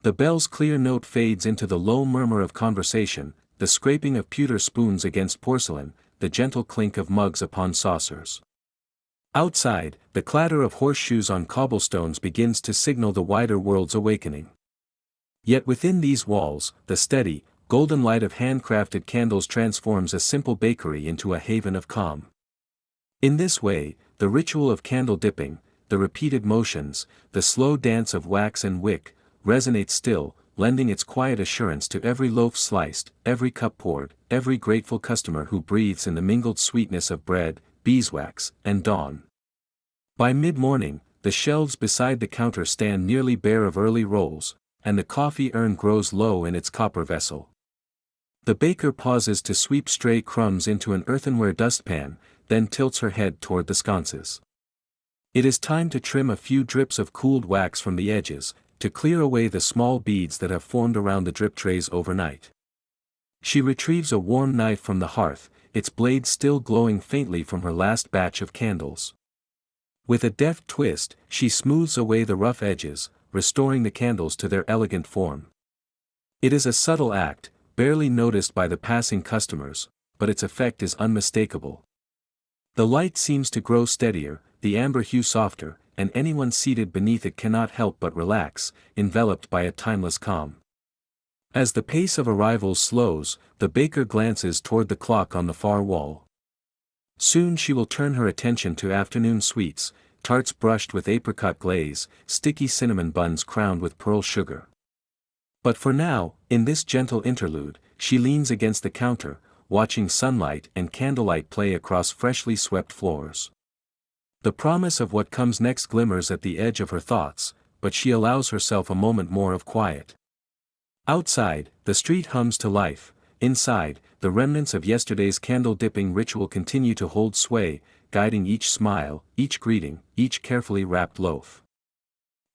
The bell's clear note fades into the low murmur of conversation, the scraping of pewter spoons against porcelain, the gentle clink of mugs upon saucers. Outside, the clatter of horseshoes on cobblestones begins to signal the wider world's awakening. Yet within these walls, the steady, golden light of handcrafted candles transforms a simple bakery into a haven of calm. In this way, the ritual of candle dipping, the repeated motions, the slow dance of wax and wick, resonates still, lending its quiet assurance to every loaf sliced, every cup poured, every grateful customer who breathes in the mingled sweetness of bread, beeswax, and dawn. By mid-morning, the shelves beside the counter stand nearly bare of early rolls, and the coffee urn grows low in its copper vessel. The baker pauses to sweep stray crumbs into an earthenware dustpan, then tilts her head toward the sconces. It is time to trim a few drips of cooled wax from the edges, to clear away the small beads that have formed around the drip trays overnight. She retrieves a warm knife from the hearth, its blade still glowing faintly from her last batch of candles. With a deft twist, she smooths away the rough edges, restoring the candles to their elegant form. It is a subtle act, barely noticed by the passing customers, but its effect is unmistakable. The light seems to grow steadier, the amber hue softer, and anyone seated beneath it cannot help but relax, enveloped by a timeless calm. As the pace of arrivals slows, the baker glances toward the clock on the far wall. Soon she will turn her attention to afternoon sweets, tarts brushed with apricot glaze, sticky cinnamon buns crowned with pearl sugar. But for now, in this gentle interlude, she leans against the counter, watching sunlight and candlelight play across freshly swept floors. The promise of what comes next glimmers at the edge of her thoughts, but she allows herself a moment more of quiet. Outside, the street hums to life. Inside, the remnants of yesterday's candle-dipping ritual continue to hold sway, guiding each smile, each greeting, each carefully wrapped loaf.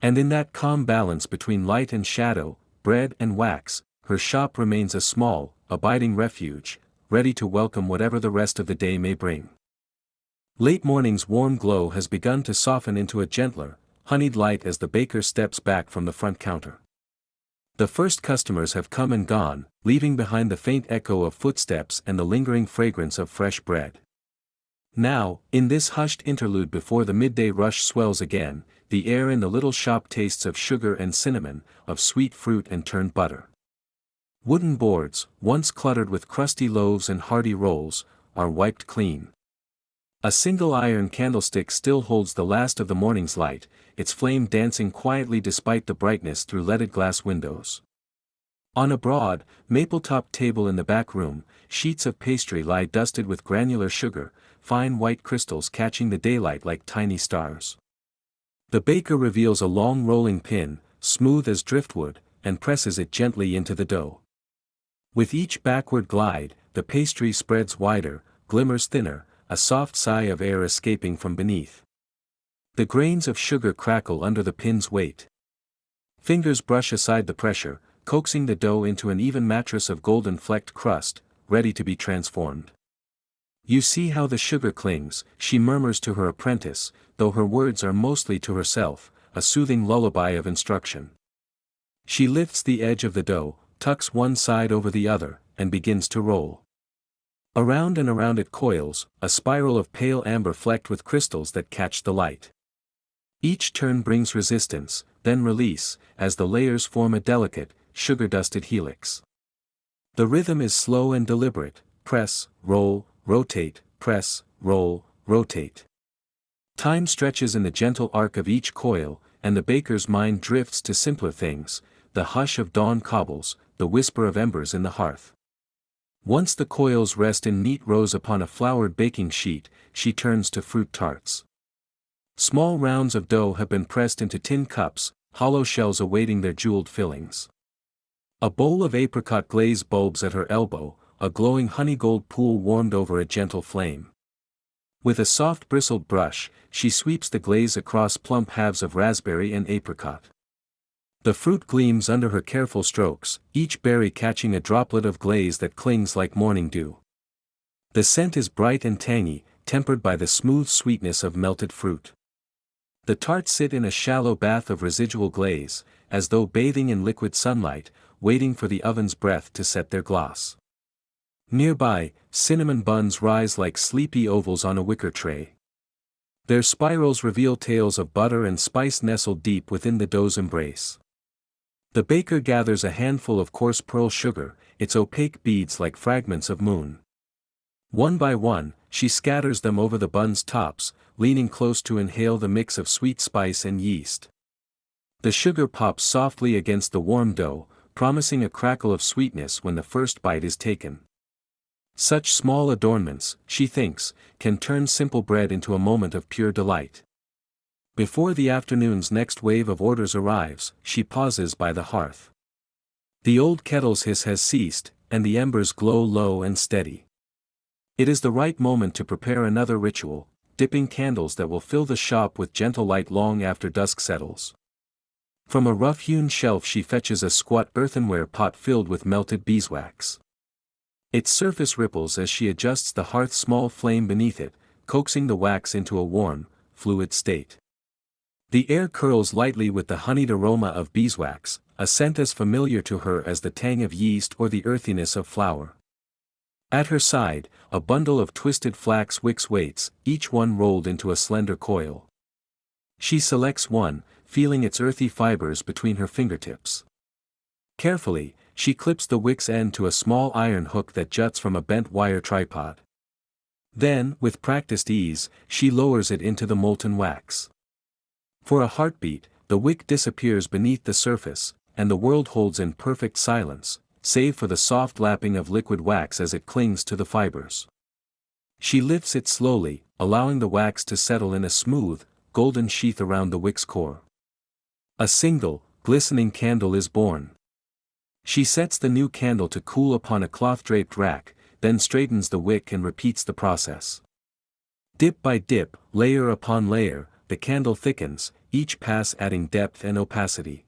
And in that calm balance between light and shadow, bread and wax, her shop remains a small, abiding refuge, ready to welcome whatever the rest of the day may bring. Late morning's warm glow has begun to soften into a gentler, honeyed light as the baker steps back from the front counter. The first customers have come and gone, leaving behind the faint echo of footsteps and the lingering fragrance of fresh bread. Now, in this hushed interlude before the midday rush swells again, the air in the little shop tastes of sugar and cinnamon, of sweet fruit and turned butter. Wooden boards, once cluttered with crusty loaves and hearty rolls, are wiped clean. A single iron candlestick still holds the last of the morning's light, its flame dancing quietly despite the brightness through leaded glass windows. On a broad, maple-topped table in the back room, sheets of pastry lie dusted with granular sugar, fine white crystals catching the daylight like tiny stars. The baker reveals a long rolling pin, smooth as driftwood, and presses it gently into the dough. With each backward glide, the pastry spreads wider, glimmers thinner, a soft sigh of air escaping from beneath. The grains of sugar crackle under the pin's weight. Fingers brush aside the pressure, coaxing the dough into an even mattress of golden-flecked crust, ready to be transformed. "You see how the sugar clings," she murmurs to her apprentice, though her words are mostly to herself, a soothing lullaby of instruction. She lifts the edge of the dough, tucks one side over the other, and begins to roll. Around and around it coils, a spiral of pale amber flecked with crystals that catch the light. Each turn brings resistance, then release, as the layers form a delicate, sugar-dusted helix. The rhythm is slow and deliberate: press, roll, rotate, press, roll, rotate. Time stretches in the gentle arc of each coil, and the baker's mind drifts to simpler things: the hush of dawn cobbles, the whisper of embers in the hearth. Once the coils rest in neat rows upon a floured baking sheet, she turns to fruit tarts. Small rounds of dough have been pressed into tin cups, hollow shells awaiting their jeweled fillings. A bowl of apricot glaze bulbs at her elbow, a glowing honey-gold pool warmed over a gentle flame. With a soft bristled brush, she sweeps the glaze across plump halves of raspberry and apricot. The fruit gleams under her careful strokes, each berry catching a droplet of glaze that clings like morning dew. The scent is bright and tangy, tempered by the smooth sweetness of melted fruit. The tarts sit in a shallow bath of residual glaze, as though bathing in liquid sunlight, waiting for the oven's breath to set their gloss. Nearby, cinnamon buns rise like sleepy ovals on a wicker tray. Their spirals reveal tales of butter and spice nestled deep within the dough's embrace. The baker gathers a handful of coarse pearl sugar, its opaque beads like fragments of moon. One by one, she scatters them over the bun's tops, leaning close to inhale the mix of sweet spice and yeast. The sugar pops softly against the warm dough, promising a crackle of sweetness when the first bite is taken. Such small adornments, she thinks, can turn simple bread into a moment of pure delight. Before the afternoon's next wave of orders arrives, she pauses by the hearth. The old kettle's hiss has ceased, and the embers glow low and steady. It is the right moment to prepare another ritual, dipping candles that will fill the shop with gentle light long after dusk settles. From a rough-hewn shelf she fetches a squat earthenware pot filled with melted beeswax. Its surface ripples as she adjusts the hearth's small flame beneath it, coaxing the wax into a warm, fluid state. The air curls lightly with the honeyed aroma of beeswax, a scent as familiar to her as the tang of yeast or the earthiness of flour. At her side, a bundle of twisted flax wicks waits, each one rolled into a slender coil. She selects one, feeling its earthy fibers between her fingertips. Carefully, she clips the wick's end to a small iron hook that juts from a bent wire tripod. Then, with practiced ease, she lowers it into the molten wax. For a heartbeat, the wick disappears beneath the surface, and the world holds in perfect silence, save for the soft lapping of liquid wax as it clings to the fibers. She lifts it slowly, allowing the wax to settle in a smooth, golden sheath around the wick's core. A single, glistening candle is born. She sets the new candle to cool upon a cloth-draped rack, then straightens the wick and repeats the process. Dip by dip, layer upon layer, the candle thickens, each pass adding depth and opacity.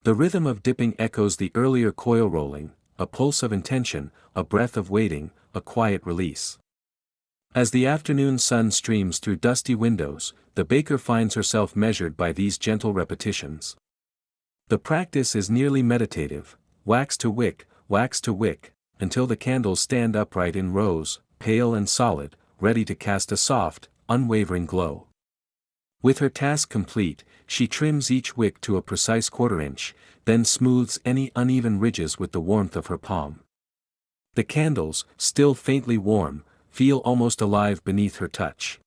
The rhythm of dipping echoes the earlier coil rolling, a pulse of intention, a breath of waiting, a quiet release. As the afternoon sun streams through dusty windows, the baker finds herself measured by these gentle repetitions. The practice is nearly meditative, wax to wick, until the candles stand upright in rows, pale and solid, ready to cast a soft, unwavering glow. With her task complete, she trims each wick to a precise quarter-inch, then smooths any uneven ridges with the warmth of her palm. The candles, still faintly warm, feel almost alive beneath her touch.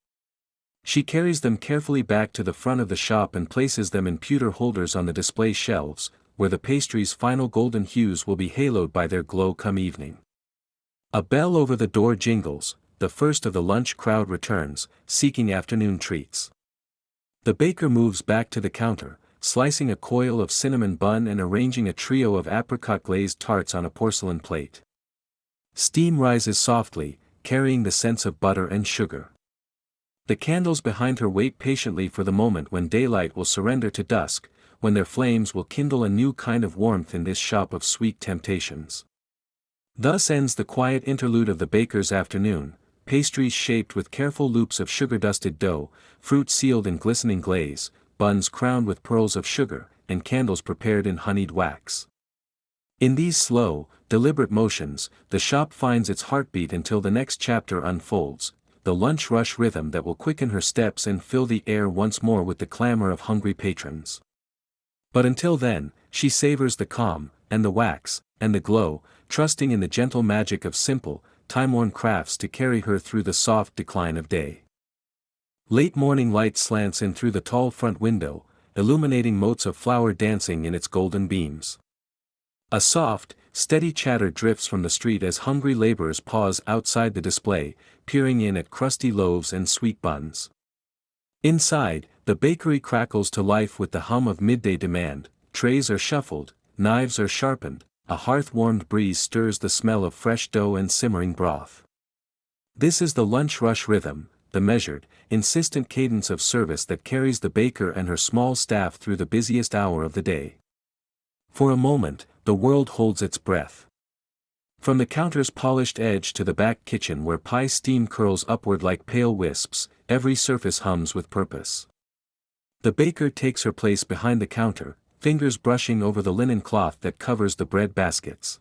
She carries them carefully back to the front of the shop and places them in pewter holders on the display shelves, where the pastry's final golden hues will be haloed by their glow come evening. A bell over the door jingles, the first of the lunch crowd returns, seeking afternoon treats. The baker moves back to the counter, slicing a coil of cinnamon bun and arranging a trio of apricot-glazed tarts on a porcelain plate. Steam rises softly, carrying the scents of butter and sugar. The candles behind her wait patiently for the moment when daylight will surrender to dusk, when their flames will kindle a new kind of warmth in this shop of sweet temptations. Thus ends the quiet interlude of the baker's afternoon, pastries shaped with careful loops of sugar-dusted dough, fruit sealed in glistening glaze, buns crowned with pearls of sugar, and candles prepared in honeyed wax. In these slow, deliberate motions, the shop finds its heartbeat until the next chapter unfolds, the lunch rush rhythm that will quicken her steps and fill the air once more with the clamor of hungry patrons. But until then, she savors the calm, and the wax, and the glow, trusting in the gentle magic of simple, time-worn crafts to carry her through the soft decline of day. Late morning light slants in through the tall front window, illuminating motes of flour dancing in its golden beams. A soft, steady chatter drifts from the street as hungry laborers pause outside the display, peering in at crusty loaves and sweet buns. Inside, the bakery crackles to life with the hum of midday demand, trays are shuffled, knives are sharpened, a hearth-warmed breeze stirs the smell of fresh dough and simmering broth. This is the lunch rush rhythm, the measured, insistent cadence of service that carries the baker and her small staff through the busiest hour of the day. For a moment, the world holds its breath. From the counter's polished edge to the back kitchen where pie steam curls upward like pale wisps, every surface hums with purpose. The baker takes her place behind the counter, fingers brushing over the linen cloth that covers the bread baskets.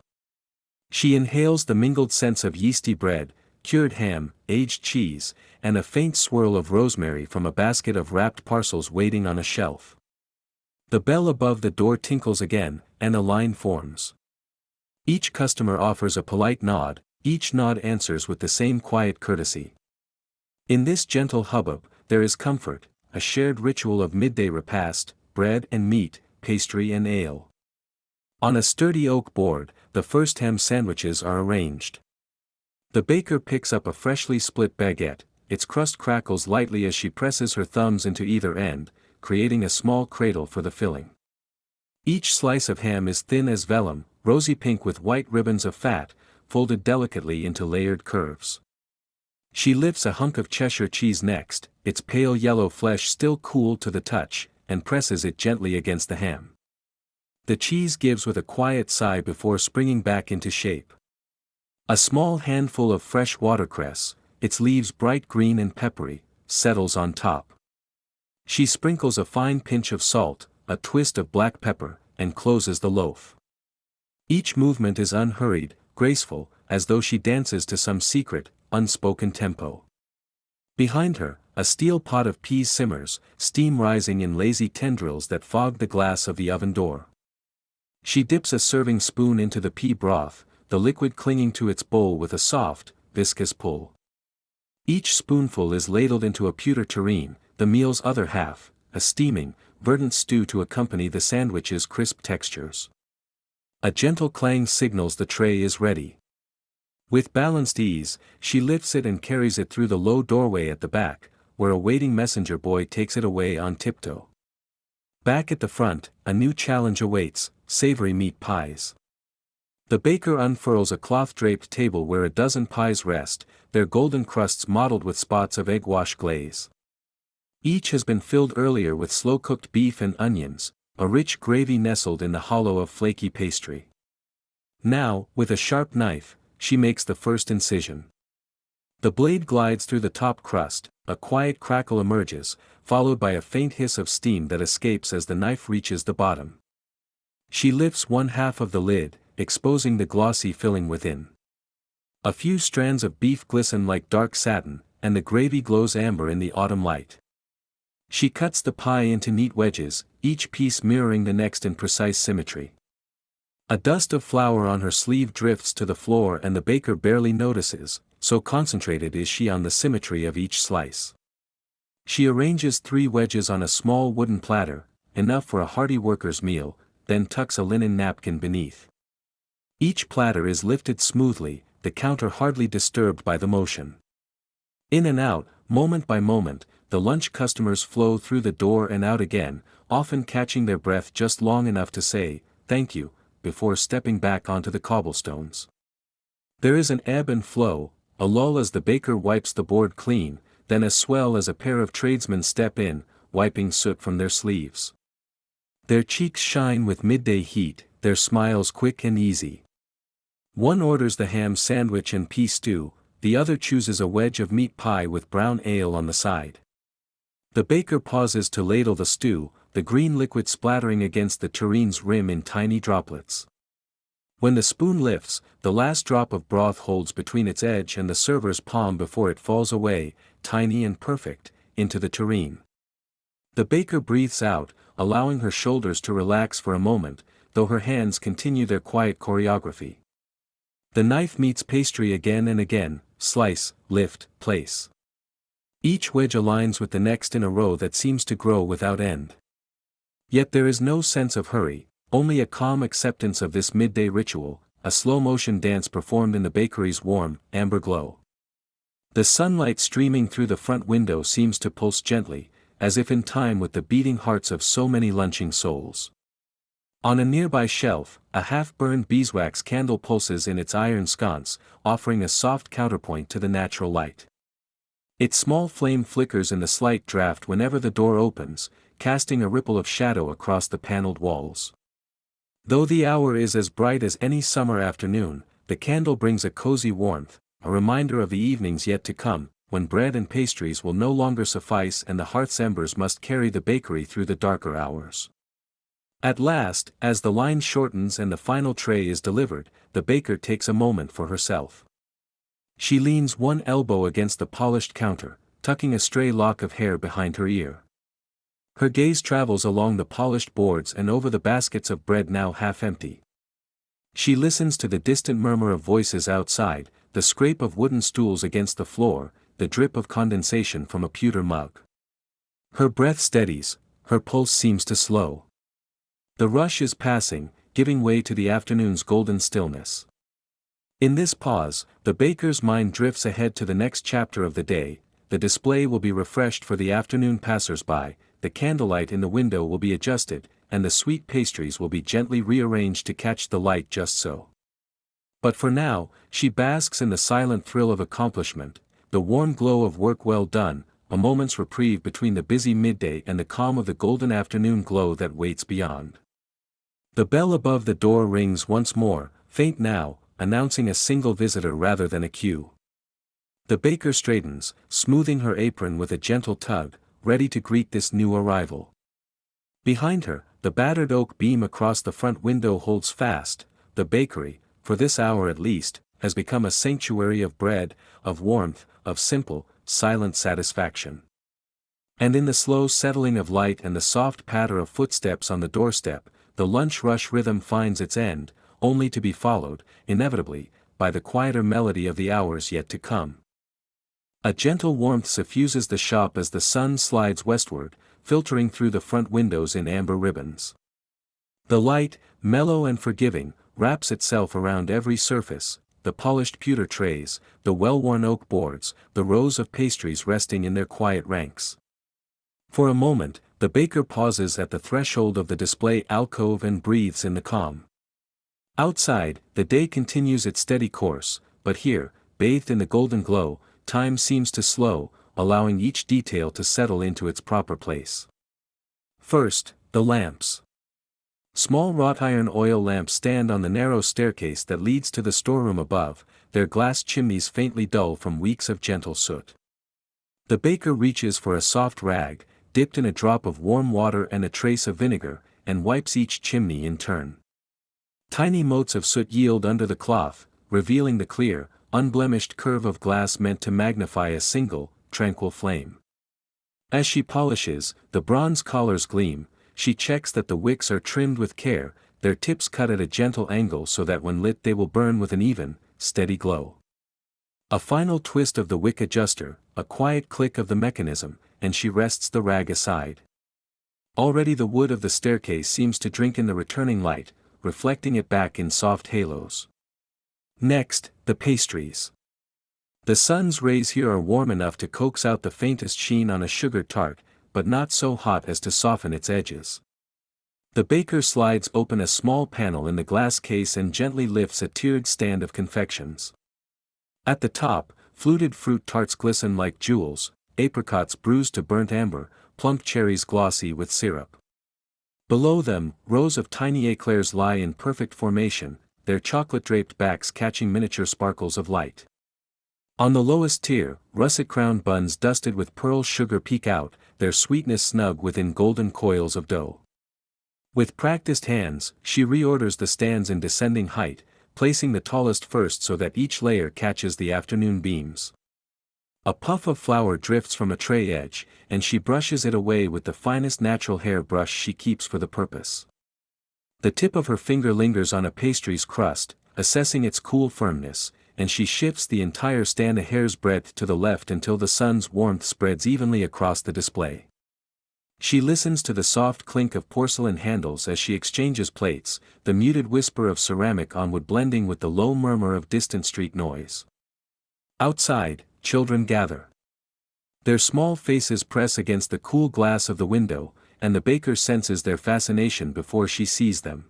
She inhales the mingled scents of yeasty bread, cured ham, aged cheese, and a faint swirl of rosemary from a basket of wrapped parcels waiting on a shelf. The bell above the door tinkles again, and a line forms. Each customer offers a polite nod, each nod answers with the same quiet courtesy. In this gentle hubbub, there is comfort, a shared ritual of midday repast, bread and meat, pastry and ale. On a sturdy oak board, the first ham sandwiches are arranged. The baker picks up a freshly split baguette, its crust crackles lightly as she presses her thumbs into either end, creating a small cradle for the filling. Each slice of ham is thin as vellum, rosy pink with white ribbons of fat, folded delicately into layered curves. She lifts a hunk of Cheshire cheese next, its pale yellow flesh still cool to the touch, and presses it gently against the ham. The cheese gives with a quiet sigh before springing back into shape. A small handful of fresh watercress, its leaves bright green and peppery, settles on top. She sprinkles a fine pinch of salt, a twist of black pepper, and closes the loaf. Each movement is unhurried, graceful, as though she dances to some secret, unspoken tempo. Behind her, a steel pot of peas simmers, steam rising in lazy tendrils that fog the glass of the oven door. She dips a serving spoon into the pea broth, the liquid clinging to its bowl with a soft, viscous pull. Each spoonful is ladled into a pewter tureen, the meal's other half, a steaming, verdant stew to accompany the sandwich's crisp textures. A gentle clang signals the tray is ready. With balanced ease, she lifts it and carries it through the low doorway at the back, where a waiting messenger boy takes it away on tiptoe. Back at the front, a new challenge awaits, savory meat pies. The baker unfurls a cloth-draped table where a dozen pies rest, their golden crusts mottled with spots of egg-wash glaze. Each has been filled earlier with slow-cooked beef and onions, a rich gravy nestled in the hollow of flaky pastry. Now, with a sharp knife, she makes the first incision. The blade glides through the top crust, a quiet crackle emerges, followed by a faint hiss of steam that escapes as the knife reaches the bottom. She lifts one half of the lid, exposing the glossy filling within. A few strands of beef glisten like dark satin, and the gravy glows amber in the autumn light. She cuts the pie into neat wedges, each piece mirroring the next in precise symmetry. A dust of flour on her sleeve drifts to the floor and the baker barely notices, so concentrated is she on the symmetry of each slice. She arranges 3 wedges on a small wooden platter, enough for a hearty worker's meal, then tucks a linen napkin beneath. Each platter is lifted smoothly, the counter hardly disturbed by the motion. In and out, moment by moment, the lunch customers flow through the door and out again, often catching their breath just long enough to say, "Thank you," before stepping back onto the cobblestones. There is an ebb and flow, a lull as the baker wipes the board clean, then a swell as a pair of tradesmen step in, wiping soot from their sleeves. Their cheeks shine with midday heat, their smiles quick and easy. One orders the ham sandwich and pea stew, the other chooses a wedge of meat pie with brown ale on the side. The baker pauses to ladle the stew, the green liquid splattering against the turene's rim in tiny droplets. When the spoon lifts, the last drop of broth holds between its edge and the server's palm before it falls away, tiny and perfect, into the tureen. The baker breathes out, allowing her shoulders to relax for a moment, though her hands continue their quiet choreography. The knife meets pastry again and again, slice, lift, place. Each wedge aligns with the next in a row that seems to grow without end. Yet there is no sense of hurry, only a calm acceptance of this midday ritual, a slow-motion dance performed in the bakery's warm, amber glow. The sunlight streaming through the front window seems to pulse gently, as if in time with the beating hearts of so many lunching souls. On a nearby shelf, a half-burned beeswax candle pulses in its iron sconce, offering a soft counterpoint to the natural light. Its small flame flickers in the slight draft whenever the door opens, casting a ripple of shadow across the paneled walls. Though the hour is as bright as any summer afternoon, the candle brings a cozy warmth, a reminder of the evenings yet to come, when bread and pastries will no longer suffice and the hearth's embers must carry the bakery through the darker hours. At last, as the line shortens and the final tray is delivered, the baker takes a moment for herself. She leans one elbow against the polished counter, tucking a stray lock of hair behind her ear. Her gaze travels along the polished boards and over the baskets of bread now half empty. She listens to the distant murmur of voices outside, the scrape of wooden stools against the floor, the drip of condensation from a pewter mug. Her breath steadies, her pulse seems to slow. The rush is passing, giving way to the afternoon's golden stillness. In this pause, the baker's mind drifts ahead to the next chapter of the day. The display will be refreshed for the afternoon passers-by, the candlelight in the window will be adjusted, and the sweet pastries will be gently rearranged to catch the light just so. But for now, she basks in the silent thrill of accomplishment, the warm glow of work well done, a moment's reprieve between the busy midday and the calm of the golden afternoon glow that waits beyond. The bell above the door rings once more, faint now, announcing a single visitor rather than a queue. The baker straightens, smoothing her apron with a gentle tug, ready to greet this new arrival. Behind her, the battered oak beam across the front window holds fast. The bakery, for this hour at least, has become a sanctuary of bread, of warmth, of simple, silent satisfaction. And in the slow settling of light and the soft patter of footsteps on the doorstep, the lunch rush rhythm finds its end, only to be followed, inevitably, by the quieter melody of the hours yet to come. A gentle warmth suffuses the shop as the sun slides westward, filtering through the front windows in amber ribbons. The light, mellow and forgiving, wraps itself around every surface, the polished pewter trays, the well-worn oak boards, the rows of pastries resting in their quiet ranks. For a moment, the baker pauses at the threshold of the display alcove and breathes in the calm. Outside, the day continues its steady course, but here, bathed in the golden glow, time seems to slow, allowing each detail to settle into its proper place. First, the lamps. Small wrought iron oil lamps stand on the narrow staircase that leads to the storeroom above, their glass chimneys faintly dull from weeks of gentle soot. The baker reaches for a soft rag, dipped in a drop of warm water and a trace of vinegar, and wipes each chimney in turn. Tiny motes of soot yield under the cloth, revealing the clear, unblemished curve of glass meant to magnify a single, tranquil flame. As she polishes, the bronze collars gleam. She checks that the wicks are trimmed with care, their tips cut at a gentle angle so that when lit they will burn with an even, steady glow. A final twist of the wick adjuster, a quiet click of the mechanism, and she rests the rag aside. Already the wood of the staircase seems to drink in the returning light, reflecting it back in soft halos. Next, the pastries. The sun's rays here are warm enough to coax out the faintest sheen on a sugar tart, but not so hot as to soften its edges. The baker slides open a small panel in the glass case and gently lifts a tiered stand of confections. At the top, fluted fruit tarts glisten like jewels, apricots bruised to burnt amber, plump cherries glossy with syrup. Below them, rows of tiny eclairs lie in perfect formation, their chocolate-draped backs catching miniature sparkles of light. On the lowest tier, russet-crowned buns dusted with pearl sugar peek out, their sweetness snug within golden coils of dough. With practiced hands, she reorders the stands in descending height, placing the tallest first so that each layer catches the afternoon beams. A puff of flour drifts from a tray edge, and she brushes it away with the finest natural hair brush she keeps for the purpose. The tip of her finger lingers on a pastry's crust, assessing its cool firmness, and she shifts the entire stand a hair's breadth to the left until the sun's warmth spreads evenly across the display. She listens to the soft clink of porcelain handles as she exchanges plates, the muted whisper of ceramic on wood blending with the low murmur of distant street noise. Outside, children gather. Their small faces press against the cool glass of the window, and the baker senses their fascination before she sees them.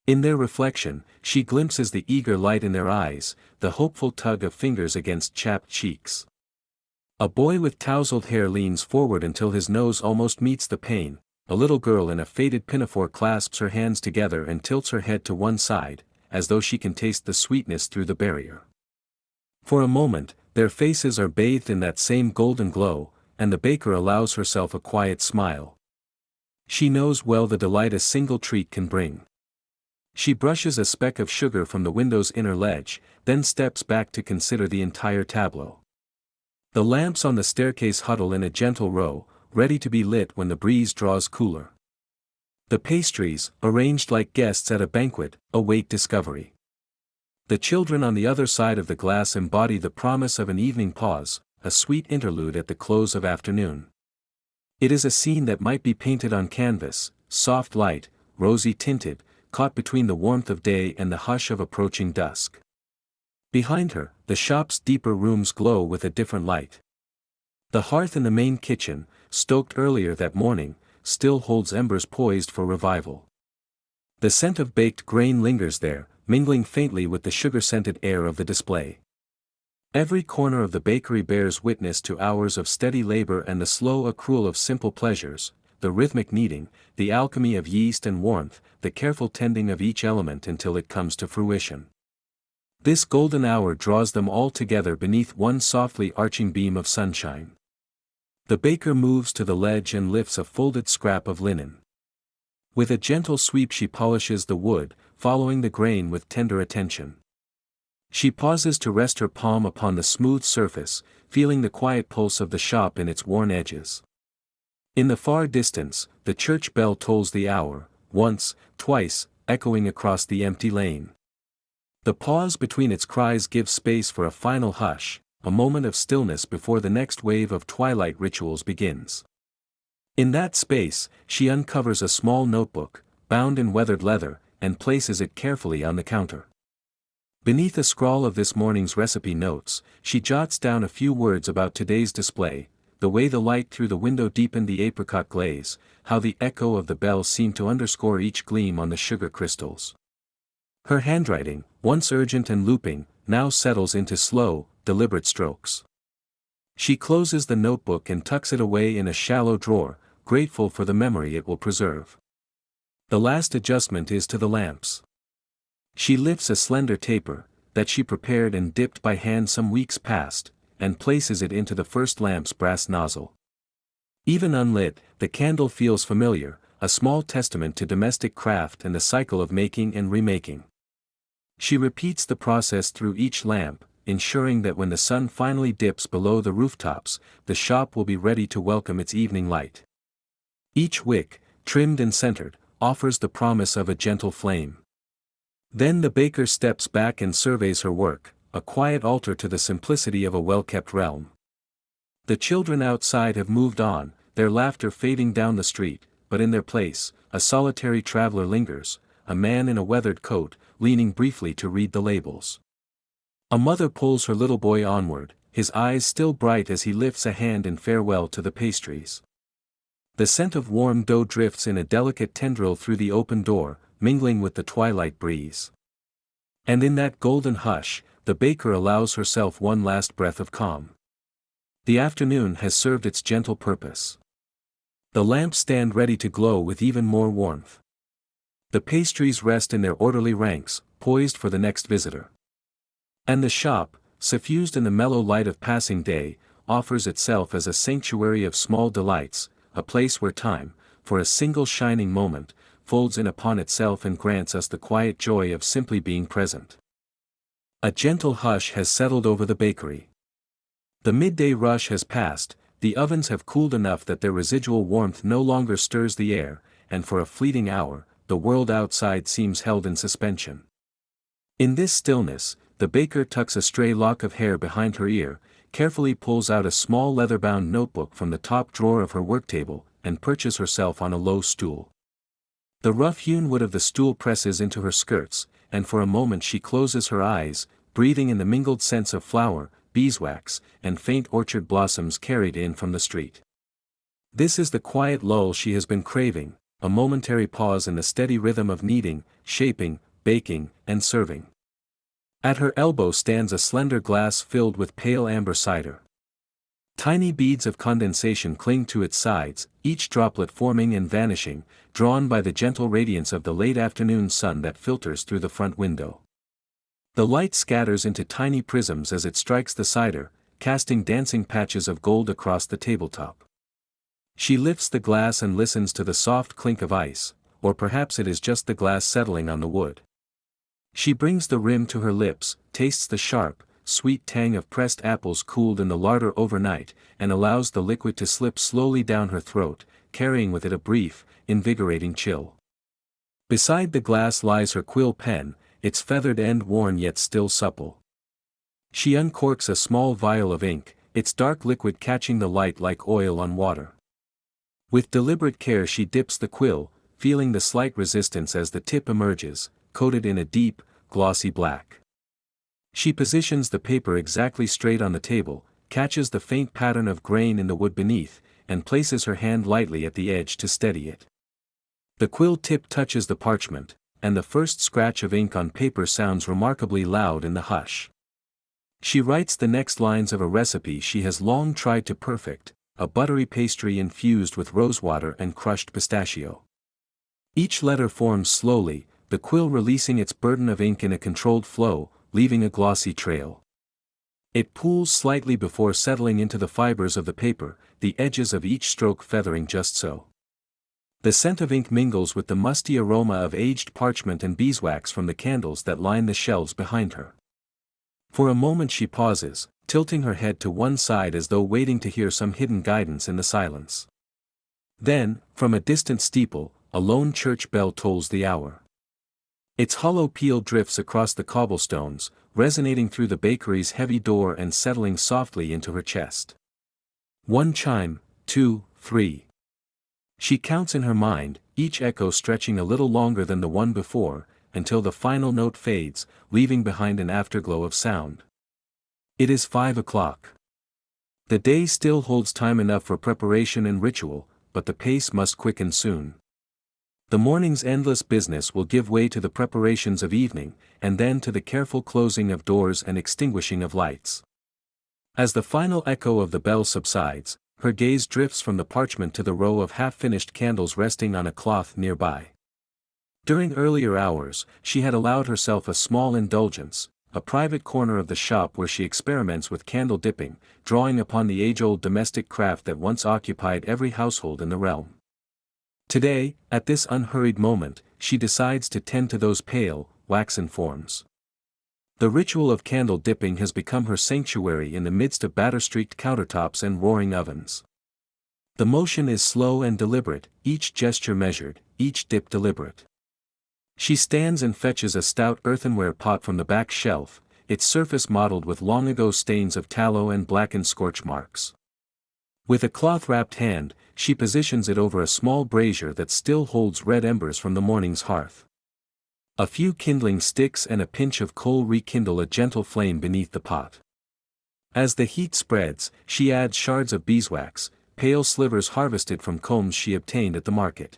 In their reflection, she glimpses the eager light in their eyes, the hopeful tug of fingers against chapped cheeks. A boy with tousled hair leans forward until his nose almost meets the pane, a little girl in a faded pinafore clasps her hands together and tilts her head to one side, as though she can taste the sweetness through the barrier. For a moment, their faces are bathed in that same golden glow, and the baker allows herself a quiet smile. She knows well the delight a single treat can bring. She brushes a speck of sugar from the window's inner ledge, then steps back to consider the entire tableau. The lamps on the staircase huddle in a gentle row, ready to be lit when the breeze draws cooler. The pastries, arranged like guests at a banquet, await discovery. The children on the other side of the glass embody the promise of an evening pause, a sweet interlude at the close of afternoon. It is a scene that might be painted on canvas, soft light, rosy tinted, caught between the warmth of day and the hush of approaching dusk. Behind her, the shop's deeper rooms glow with a different light. The hearth in the main kitchen, stoked earlier that morning, still holds embers poised for revival. The scent of baked grain lingers there, mingling faintly with the sugar-scented air of the display. Every corner of the bakery bears witness to hours of steady labor and the slow accrual of simple pleasures, the rhythmic kneading, the alchemy of yeast and warmth, the careful tending of each element until it comes to fruition. This golden hour draws them all together beneath one softly arching beam of sunshine. The baker moves to the ledge and lifts a folded scrap of linen. With a gentle sweep she polishes the wood, following the grain with tender attention. She pauses to rest her palm upon the smooth surface, feeling the quiet pulse of the shop in its worn edges. In the far distance, the church bell tolls the hour, once, twice, echoing across the empty lane. The pause between its cries gives space for a final hush, a moment of stillness before the next wave of twilight rituals begins. In that space, she uncovers a small notebook, bound in weathered leather, and places it carefully on the counter. Beneath a scrawl of this morning's recipe notes, she jots down a few words about today's display, the way the light through the window deepened the apricot glaze, how the echo of the bell seemed to underscore each gleam on the sugar crystals. Her handwriting, once urgent and looping, now settles into slow, deliberate strokes. She closes the notebook and tucks it away in a shallow drawer, grateful for the memory it will preserve. The last adjustment is to the lamps. She lifts a slender taper, that she prepared and dipped by hand some weeks past, and places it into the first lamp's brass nozzle. Even unlit, the candle feels familiar, a small testament to domestic craft and the cycle of making and remaking. She repeats the process through each lamp, ensuring that when the sun finally dips below the rooftops, the shop will be ready to welcome its evening light. Each wick, trimmed and centered, offers the promise of a gentle flame. Then the baker steps back and surveys her work, a quiet altar to the simplicity of a well-kept realm. The children outside have moved on, their laughter fading down the street, but in their place, a solitary traveler lingers, a man in a weathered coat, leaning briefly to read the labels. A mother pulls her little boy onward, his eyes still bright as he lifts a hand in farewell to the pastries. The scent of warm dough drifts in a delicate tendril through the open door, mingling with the twilight breeze. And in that golden hush, the baker allows herself one last breath of calm. The afternoon has served its gentle purpose. The lamps stand ready to glow with even more warmth. The pastries rest in their orderly ranks, poised for the next visitor. And the shop, suffused in the mellow light of passing day, offers itself as a sanctuary of small delights, a place where time, for a single shining moment, folds in upon itself and grants us the quiet joy of simply being present. A gentle hush has settled over the bakery. The midday rush has passed, the ovens have cooled enough that their residual warmth no longer stirs the air, and for a fleeting hour, the world outside seems held in suspension. In this stillness, the baker tucks a stray lock of hair behind her ear, carefully pulls out a small leather-bound notebook from the top drawer of her worktable, and perches herself on a low stool. The rough-hewn wood of the stool presses into her skirts, and for a moment she closes her eyes, breathing in the mingled scents of flour, beeswax, and faint orchard blossoms carried in from the street. This is the quiet lull she has been craving, a momentary pause in the steady rhythm of kneading, shaping, baking, and serving. At her elbow stands a slender glass filled with pale amber cider. Tiny beads of condensation cling to its sides, each droplet forming and vanishing, drawn by the gentle radiance of the late afternoon sun that filters through the front window. The light scatters into tiny prisms as it strikes the cider, casting dancing patches of gold across the tabletop. She lifts the glass and listens to the soft clink of ice, or perhaps it is just the glass settling on the wood. She brings the rim to her lips, tastes the sharp, sweet tang of pressed apples cooled in the larder overnight, and allows the liquid to slip slowly down her throat, carrying with it a brief, invigorating chill. Beside the glass lies her quill pen, its feathered end worn yet still supple. She uncorks a small vial of ink, its dark liquid catching the light like oil on water. With deliberate care she dips the quill, feeling the slight resistance as the tip emerges, coated in a deep, glossy black. She positions the paper exactly straight on the table, catches the faint pattern of grain in the wood beneath, and places her hand lightly at the edge to steady it. The quill tip touches the parchment, and the first scratch of ink on paper sounds remarkably loud in the hush. She writes the next lines of a recipe she has long tried to perfect, a buttery pastry infused with rosewater and crushed pistachio. Each letter forms slowly, the quill releasing its burden of ink in a controlled flow, leaving a glossy trail. It pools slightly before settling into the fibers of the paper, the edges of each stroke feathering just so. The scent of ink mingles with the musty aroma of aged parchment and beeswax from the candles that line the shelves behind her. For a moment she pauses, tilting her head to one side as though waiting to hear some hidden guidance in the silence. Then, from a distant steeple, a lone church bell tolls the hour. Its hollow peal drifts across the cobblestones, resonating through the bakery's heavy door and settling softly into her chest. One chime, 2, 3. She counts in her mind, each echo stretching a little longer than the one before, until the final note fades, leaving behind an afterglow of sound. It is 5 o'clock. The day still holds time enough for preparation and ritual, but the pace must quicken soon. The morning's endless business will give way to the preparations of evening, and then to the careful closing of doors and extinguishing of lights. As the final echo of the bell subsides, her gaze drifts from the parchment to the row of half-finished candles resting on a cloth nearby. During earlier hours, she had allowed herself a small indulgence, a private corner of the shop where she experiments with candle dipping, drawing upon the age-old domestic craft that once occupied every household in the realm. Today, at this unhurried moment, she decides to tend to those pale, waxen forms. The ritual of candle dipping has become her sanctuary in the midst of batter-streaked countertops and roaring ovens. The motion is slow and deliberate, each gesture measured, each dip deliberate. She stands and fetches a stout earthenware pot from the back shelf, its surface mottled with long-ago stains of tallow and blackened scorch marks. With a cloth-wrapped hand, she positions it over a small brazier that still holds red embers from the morning's hearth. A few kindling sticks and a pinch of coal rekindle a gentle flame beneath the pot. As the heat spreads, she adds shards of beeswax, pale slivers harvested from combs she obtained at the market.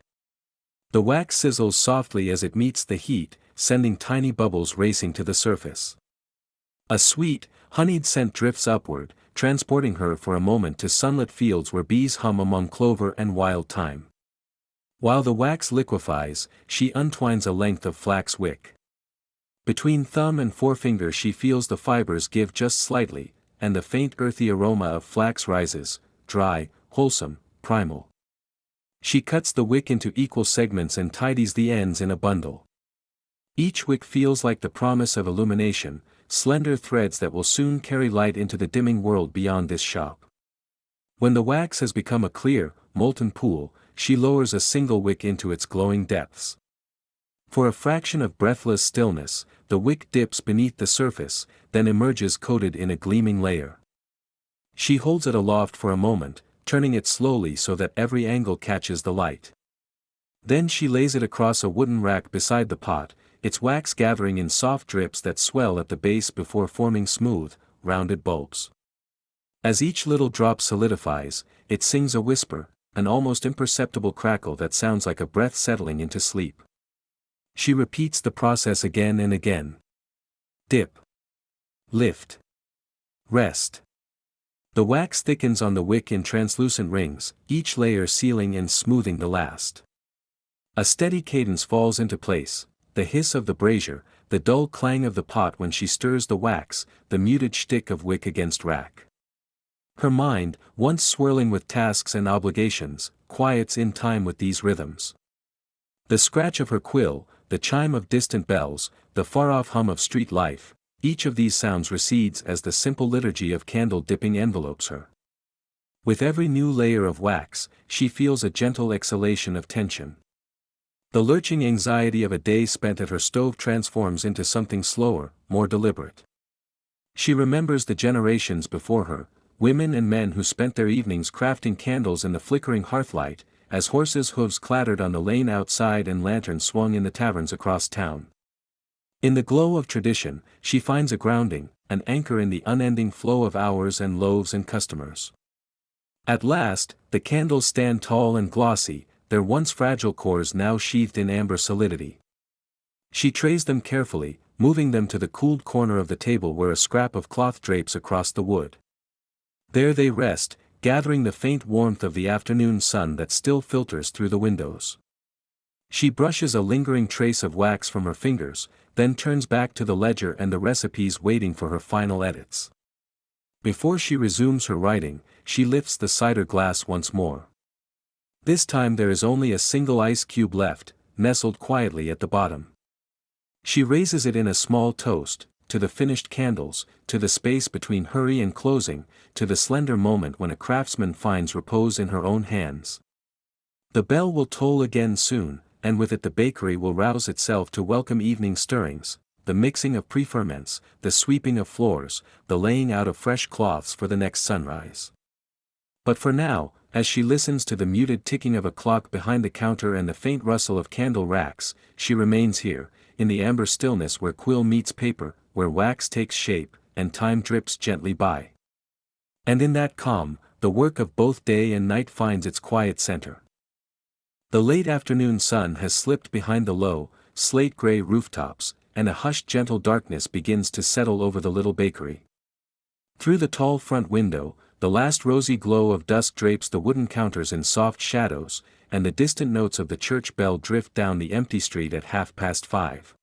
The wax sizzles softly as it meets the heat, sending tiny bubbles racing to the surface. A sweet, honeyed scent drifts upward, transporting her for a moment to sunlit fields where bees hum among clover and wild thyme. While the wax liquefies, she untwines a length of flax wick. Between thumb and forefinger she feels the fibers give just slightly, and the faint earthy aroma of flax rises, dry, wholesome, primal. She cuts the wick into equal segments and tidies the ends in a bundle. Each wick feels like the promise of illumination, slender threads that will soon carry light into the dimming world beyond this shop. When the wax has become a clear, molten pool, she lowers a single wick into its glowing depths. For a fraction of breathless stillness, the wick dips beneath the surface, then emerges coated in a gleaming layer. She holds it aloft for a moment, turning it slowly so that every angle catches the light. Then she lays it across a wooden rack beside the pot, its wax gathering in soft drips that swell at the base before forming smooth, rounded bulbs. As each little drop solidifies, it sings a whisper, an almost imperceptible crackle that sounds like a breath settling into sleep. She repeats the process again and again. Dip. Lift. Rest. The wax thickens on the wick in translucent rings, each layer sealing and smoothing the last. A steady cadence falls into place, the hiss of the brazier, the dull clang of the pot when she stirs the wax, the muted shtick of wick against rack. Her mind, once swirling with tasks and obligations, quiets in time with these rhythms. The scratch of her quill, the chime of distant bells, the far-off hum of street life, each of these sounds recedes as the simple liturgy of candle-dipping envelopes her. With every new layer of wax, she feels a gentle exhalation of tension. The lurching anxiety of a day spent at her stove transforms into something slower, more deliberate. She remembers the generations before her, women and men who spent their evenings crafting candles in the flickering hearthlight, as horses' hooves clattered on the lane outside and lanterns swung in the taverns across town. In the glow of tradition, she finds a grounding, an anchor in the unending flow of hours and loaves and customers. At last, the candles stand tall and glossy, their once fragile cores now sheathed in amber solidity. She trays them carefully, moving them to the cooled corner of the table where a scrap of cloth drapes across the wood. There they rest, gathering the faint warmth of the afternoon sun that still filters through the windows. She brushes a lingering trace of wax from her fingers, then turns back to the ledger and the recipes waiting for her final edits. Before she resumes her writing, she lifts the cider glass once more. This time there is only a single ice cube left, nestled quietly at the bottom. She raises it in a small toast, to the finished candles, to the space between hurry and closing, to the slender moment when a craftsman finds repose in her own hands. The bell will toll again soon, and with it the bakery will rouse itself to welcome evening stirrings, the mixing of preferments, the sweeping of floors, the laying out of fresh cloths for the next sunrise. But for now, as she listens to the muted ticking of a clock behind the counter and the faint rustle of candle racks, she remains here, in the amber stillness where quill meets paper, where wax takes shape, and time drips gently by. And in that calm, the work of both day and night finds its quiet center. The late afternoon sun has slipped behind the low, slate-gray rooftops, and a hushed gentle darkness begins to settle over the little bakery. Through the tall front window, the last rosy glow of dusk drapes the wooden counters in soft shadows, and the distant notes of the church bell drift down the empty street at 5:30.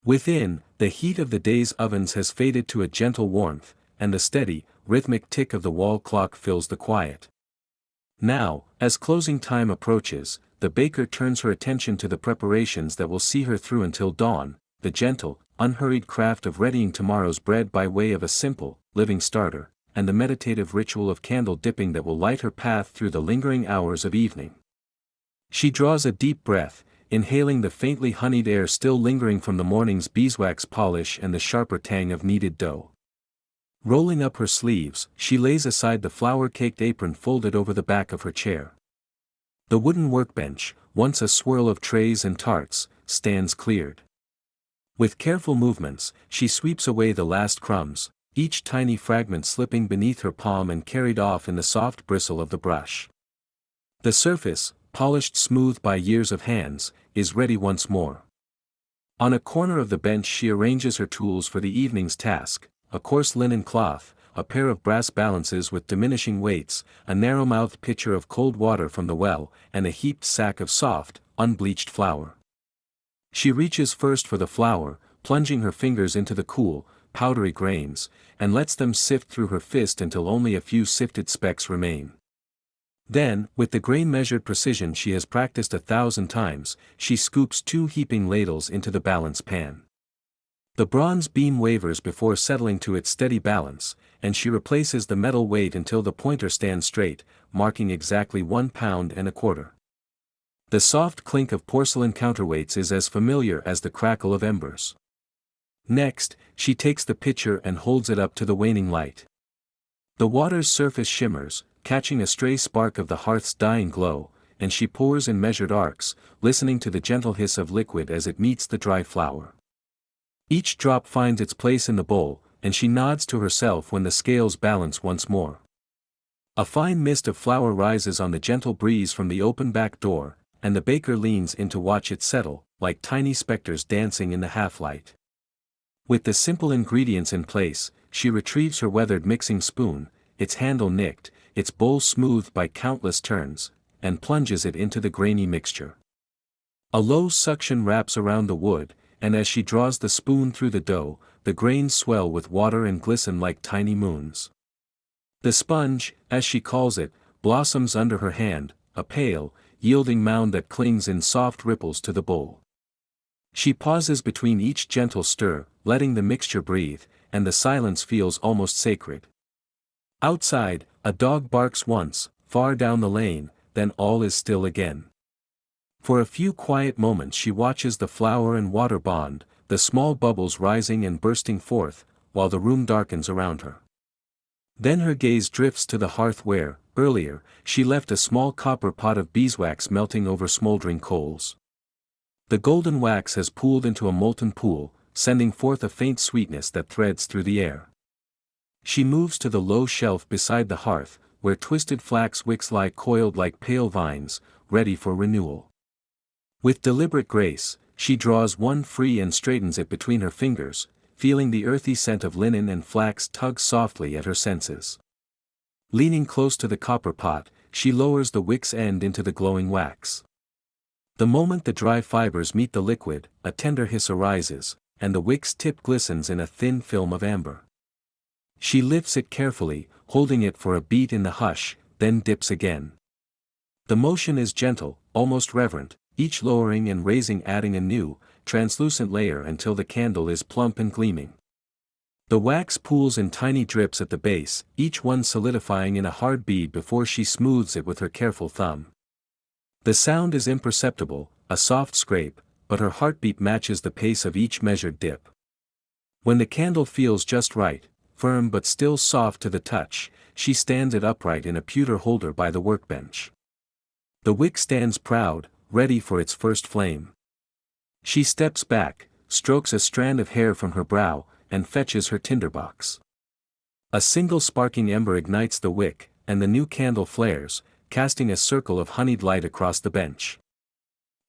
Within, the heat of the day's ovens has faded to a gentle warmth, and the steady, rhythmic tick of the wall clock fills the quiet. Now, as closing time approaches, the baker turns her attention to the preparations that will see her through until dawn, the gentle, unhurried craft of readying tomorrow's bread by way of a simple, living starter, and the meditative ritual of candle dipping that will light her path through the lingering hours of evening. She draws a deep breath, inhaling the faintly honeyed air still lingering from the morning's beeswax polish and the sharper tang of kneaded dough. Rolling up her sleeves, she lays aside the flour-caked apron folded over the back of her chair. The wooden workbench, once a swirl of trays and tarts, stands cleared. With careful movements, she sweeps away the last crumbs, each tiny fragment slipping beneath her palm and carried off in the soft bristle of the brush. The surface, polished smooth by years of hands, is ready once more. On a corner of the bench she arranges her tools for the evening's task: a coarse linen cloth, a pair of brass balances with diminishing weights, a narrow-mouthed pitcher of cold water from the well, and a heaped sack of soft, unbleached flour. She reaches first for the flour, plunging her fingers into the cool, powdery grains, and lets them sift through her fist until only a few sifted specks remain. Then, with the grain-measured precision she has practiced 1,000 times, she scoops 2 heaping ladles into the balance pan. The bronze beam wavers before settling to its steady balance, and she replaces the metal weight until the pointer stands straight, marking exactly 1 pound and a quarter. The soft clink of porcelain counterweights is as familiar as the crackle of embers. Next, she takes the pitcher and holds it up to the waning light. The water's surface shimmers, catching a stray spark of the hearth's dying glow, and she pours in measured arcs, listening to the gentle hiss of liquid as it meets the dry flour. Each drop finds its place in the bowl, and she nods to herself when the scales balance once more. A fine mist of flour rises on the gentle breeze from the open back door, and the baker leans in to watch it settle, like tiny specters dancing in the half-light. With the simple ingredients in place, she retrieves her weathered mixing spoon, its handle nicked, its bowl smoothed by countless turns, and plunges it into the grainy mixture. A low suction wraps around the wood, and as she draws the spoon through the dough, the grains swell with water and glisten like tiny moons. The sponge, as she calls it, blossoms under her hand, a pale, yielding mound that clings in soft ripples to the bowl. She pauses between each gentle stir, letting the mixture breathe, and the silence feels almost sacred. Outside, a dog barks once, far down the lane, then all is still again. For a few quiet moments she watches the flour and water bond, the small bubbles rising and bursting forth, while the room darkens around her. Then her gaze drifts to the hearth where, earlier, she left a small copper pot of beeswax melting over smoldering coals. The golden wax has pooled into a molten pool, sending forth a faint sweetness that threads through the air. She moves to the low shelf beside the hearth, where twisted flax wicks lie coiled like pale vines, ready for renewal. With deliberate grace, she draws one free and straightens it between her fingers, feeling the earthy scent of linen and flax tug softly at her senses. Leaning close to the copper pot, she lowers the wick's end into the glowing wax. The moment the dry fibers meet the liquid, a tender hiss arises, and the wick's tip glistens in a thin film of amber. She lifts it carefully, holding it for a beat in the hush, then dips again. The motion is gentle, almost reverent, each lowering and raising adding a new, translucent layer until the candle is plump and gleaming. The wax pools in tiny drips at the base, each one solidifying in a hard bead before she smooths it with her careful thumb. The sound is imperceptible, a soft scrape, but her heartbeat matches the pace of each measured dip. When the candle feels just right, firm but still soft to the touch, she stands it upright in a pewter holder by the workbench. The wick stands proud, ready for its first flame. She steps back, strokes a strand of hair from her brow, and fetches her tinderbox. A single sparking ember ignites the wick, and the new candle flares, casting a circle of honeyed light across the bench.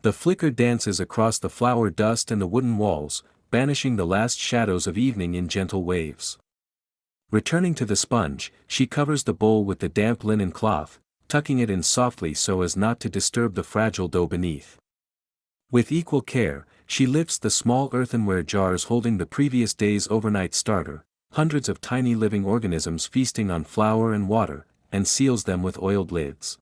The flicker dances across the flour dust and the wooden walls, banishing the last shadows of evening in gentle waves. Returning to the sponge, she covers the bowl with the damp linen cloth, tucking it in softly so as not to disturb the fragile dough beneath. With equal care, she lifts the small earthenware jars holding the previous day's overnight starter, hundreds of tiny living organisms feasting on flour and water, and seals them with oiled lids.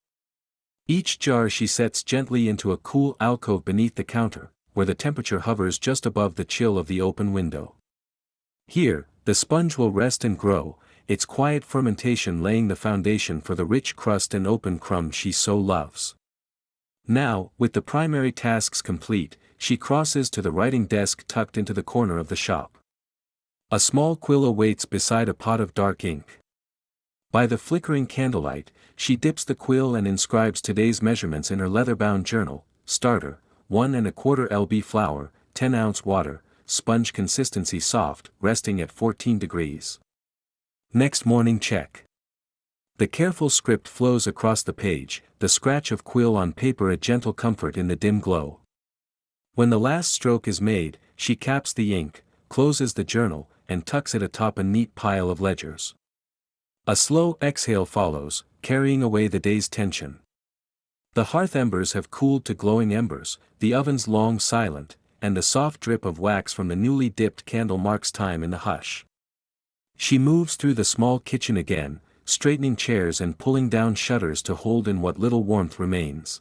Each jar she sets gently into a cool alcove beneath the counter, where the temperature hovers just above the chill of the open window. Here, the sponge will rest and grow, its quiet fermentation laying the foundation for the rich crust and open crumbs she so loves. Now, with the primary tasks complete, she crosses to the writing desk tucked into the corner of the shop. A small quill awaits beside a pot of dark ink. By the flickering candlelight, she dips the quill and inscribes today's measurements in her leather-bound journal: starter, 1¼ lb flour, 10-ounce water, sponge consistency soft, resting at 14 degrees. Next morning check. The careful script flows across the page, the scratch of quill on paper a gentle comfort in the dim glow. When the last stroke is made, she caps the ink, closes the journal, and tucks it atop a neat pile of ledgers. A slow exhale follows, carrying away the day's tension. The hearth embers have cooled to glowing embers, the oven's long silent, and the soft drip of wax from the newly dipped candle marks time in the hush. She moves through the small kitchen again, straightening chairs and pulling down shutters to hold in what little warmth remains.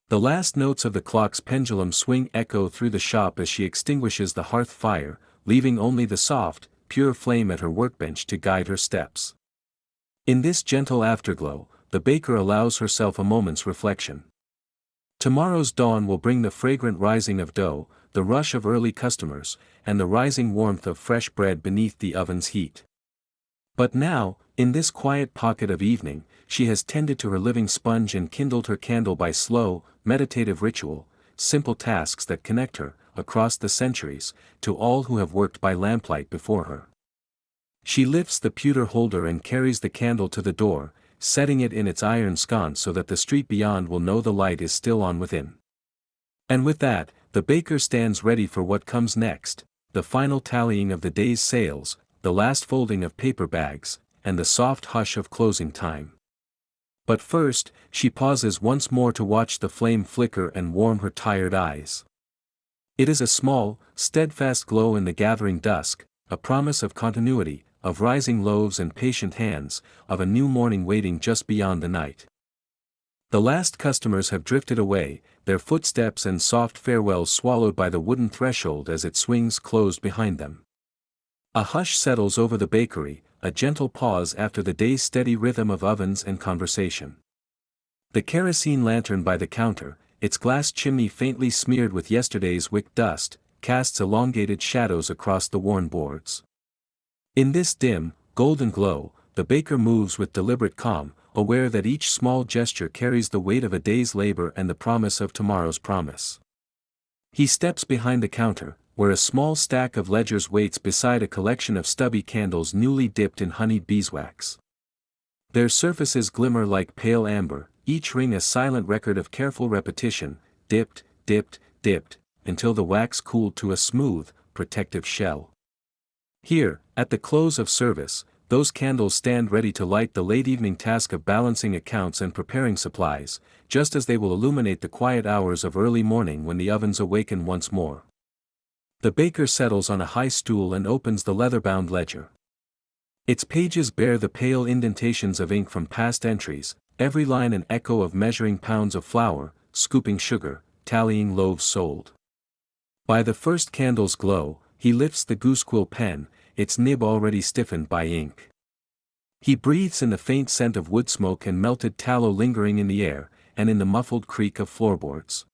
The last notes of the clock's pendulum swing echo through the shop as she extinguishes the hearth fire, leaving only the soft, pure flame at her workbench to guide her steps. In this gentle afterglow, the baker allows herself a moment's reflection. Tomorrow's dawn will bring the fragrant rising of dough, the rush of early customers, and the rising warmth of fresh bread beneath the oven's heat. But now, in this quiet pocket of evening, she has tended to her living sponge and kindled her candle by slow, meditative ritual, simple tasks that connect her, across the centuries, to all who have worked by lamplight before her. She lifts the pewter holder and carries the candle to the door, setting it in its iron sconce so that the street beyond will know the light is still on within. And with that, the baker stands ready for what comes next, the final tallying of the day's sales, the last folding of paper bags, and the soft hush of closing time. But first, she pauses once more to watch the flame flicker and warm her tired eyes. It is a small, steadfast glow in the gathering dusk, a promise of continuity, of rising loaves and patient hands, of a new morning waiting just beyond the night. The last customers have drifted away, their footsteps and soft farewells swallowed by the wooden threshold as it swings closed behind them. A hush settles over the bakery, a gentle pause after the day's steady rhythm of ovens and conversation. The kerosene lantern by the counter, its glass chimney faintly smeared with yesterday's wick dust, casts elongated shadows across the worn boards. In this dim, golden glow, the baker moves with deliberate calm, aware that each small gesture carries the weight of a day's labor and the promise of tomorrow's promise. He steps behind the counter, where a small stack of ledgers waits beside a collection of stubby candles newly dipped in honeyed beeswax. Their surfaces glimmer like pale amber, each ring a silent record of careful repetition, dipped, dipped, dipped, until the wax cooled to a smooth, protective shell. Here, at the close of service, those candles stand ready to light the late evening task of balancing accounts and preparing supplies, just as they will illuminate the quiet hours of early morning when the ovens awaken once more. The baker settles on a high stool and opens the leather-bound ledger. Its pages bear the pale indentations of ink from past entries, every line an echo of measuring pounds of flour, scooping sugar, tallying loaves sold. By the first candle's glow, he lifts the goosequill pen, its nib already stiffened by ink. He breathes in the faint scent of wood smoke and melted tallow lingering in the air, and in the muffled creak of floorboards.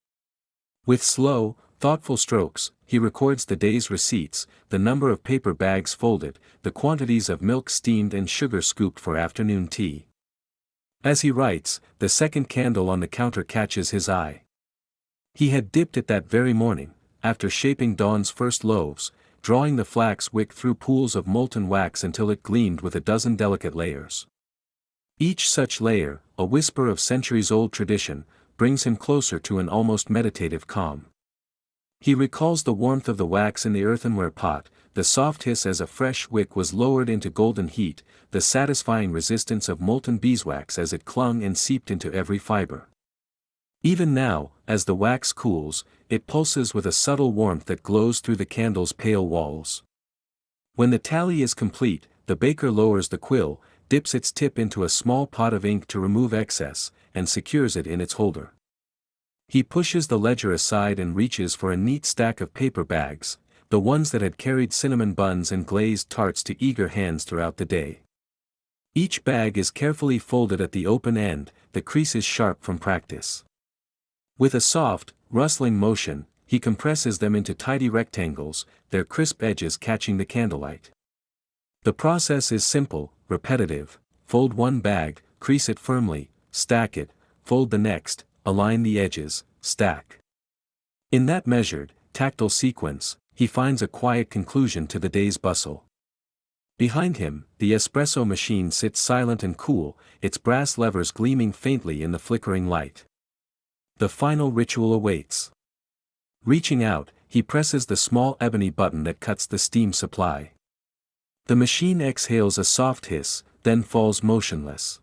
With slow, thoughtful strokes, he records the day's receipts, the number of paper bags folded, the quantities of milk steamed and sugar scooped for afternoon tea. As he writes, the second candle on the counter catches his eye. He had dipped it that very morning, after shaping dawn's first loaves, drawing the flax wick through pools of molten wax until it gleamed with a dozen delicate layers. Each such layer, a whisper of centuries-old tradition, brings him closer to an almost meditative calm. He recalls the warmth of the wax in the earthenware pot, the soft hiss as a fresh wick was lowered into golden heat, the satisfying resistance of molten beeswax as it clung and seeped into every fiber. Even now, as the wax cools, it pulses with a subtle warmth that glows through the candle's pale walls. When the tally is complete, the baker lowers the quill, dips its tip into a small pot of ink to remove excess, and secures it in its holder. He pushes the ledger aside and reaches for a neat stack of paper bags, the ones that had carried cinnamon buns and glazed tarts to eager hands throughout the day. Each bag is carefully folded at the open end, the creases sharp from practice. With a soft, rustling motion, he compresses them into tidy rectangles, their crisp edges catching the candlelight. The process is simple, repetitive: fold one bag, crease it firmly, stack it, fold the next, align the edges, stack. In that measured, tactile sequence, he finds a quiet conclusion to the day's bustle. Behind him, the espresso machine sits silent and cool, its brass levers gleaming faintly in the flickering light. The final ritual awaits. Reaching out, he presses the small ebony button that cuts the steam supply. The machine exhales a soft hiss, then falls motionless.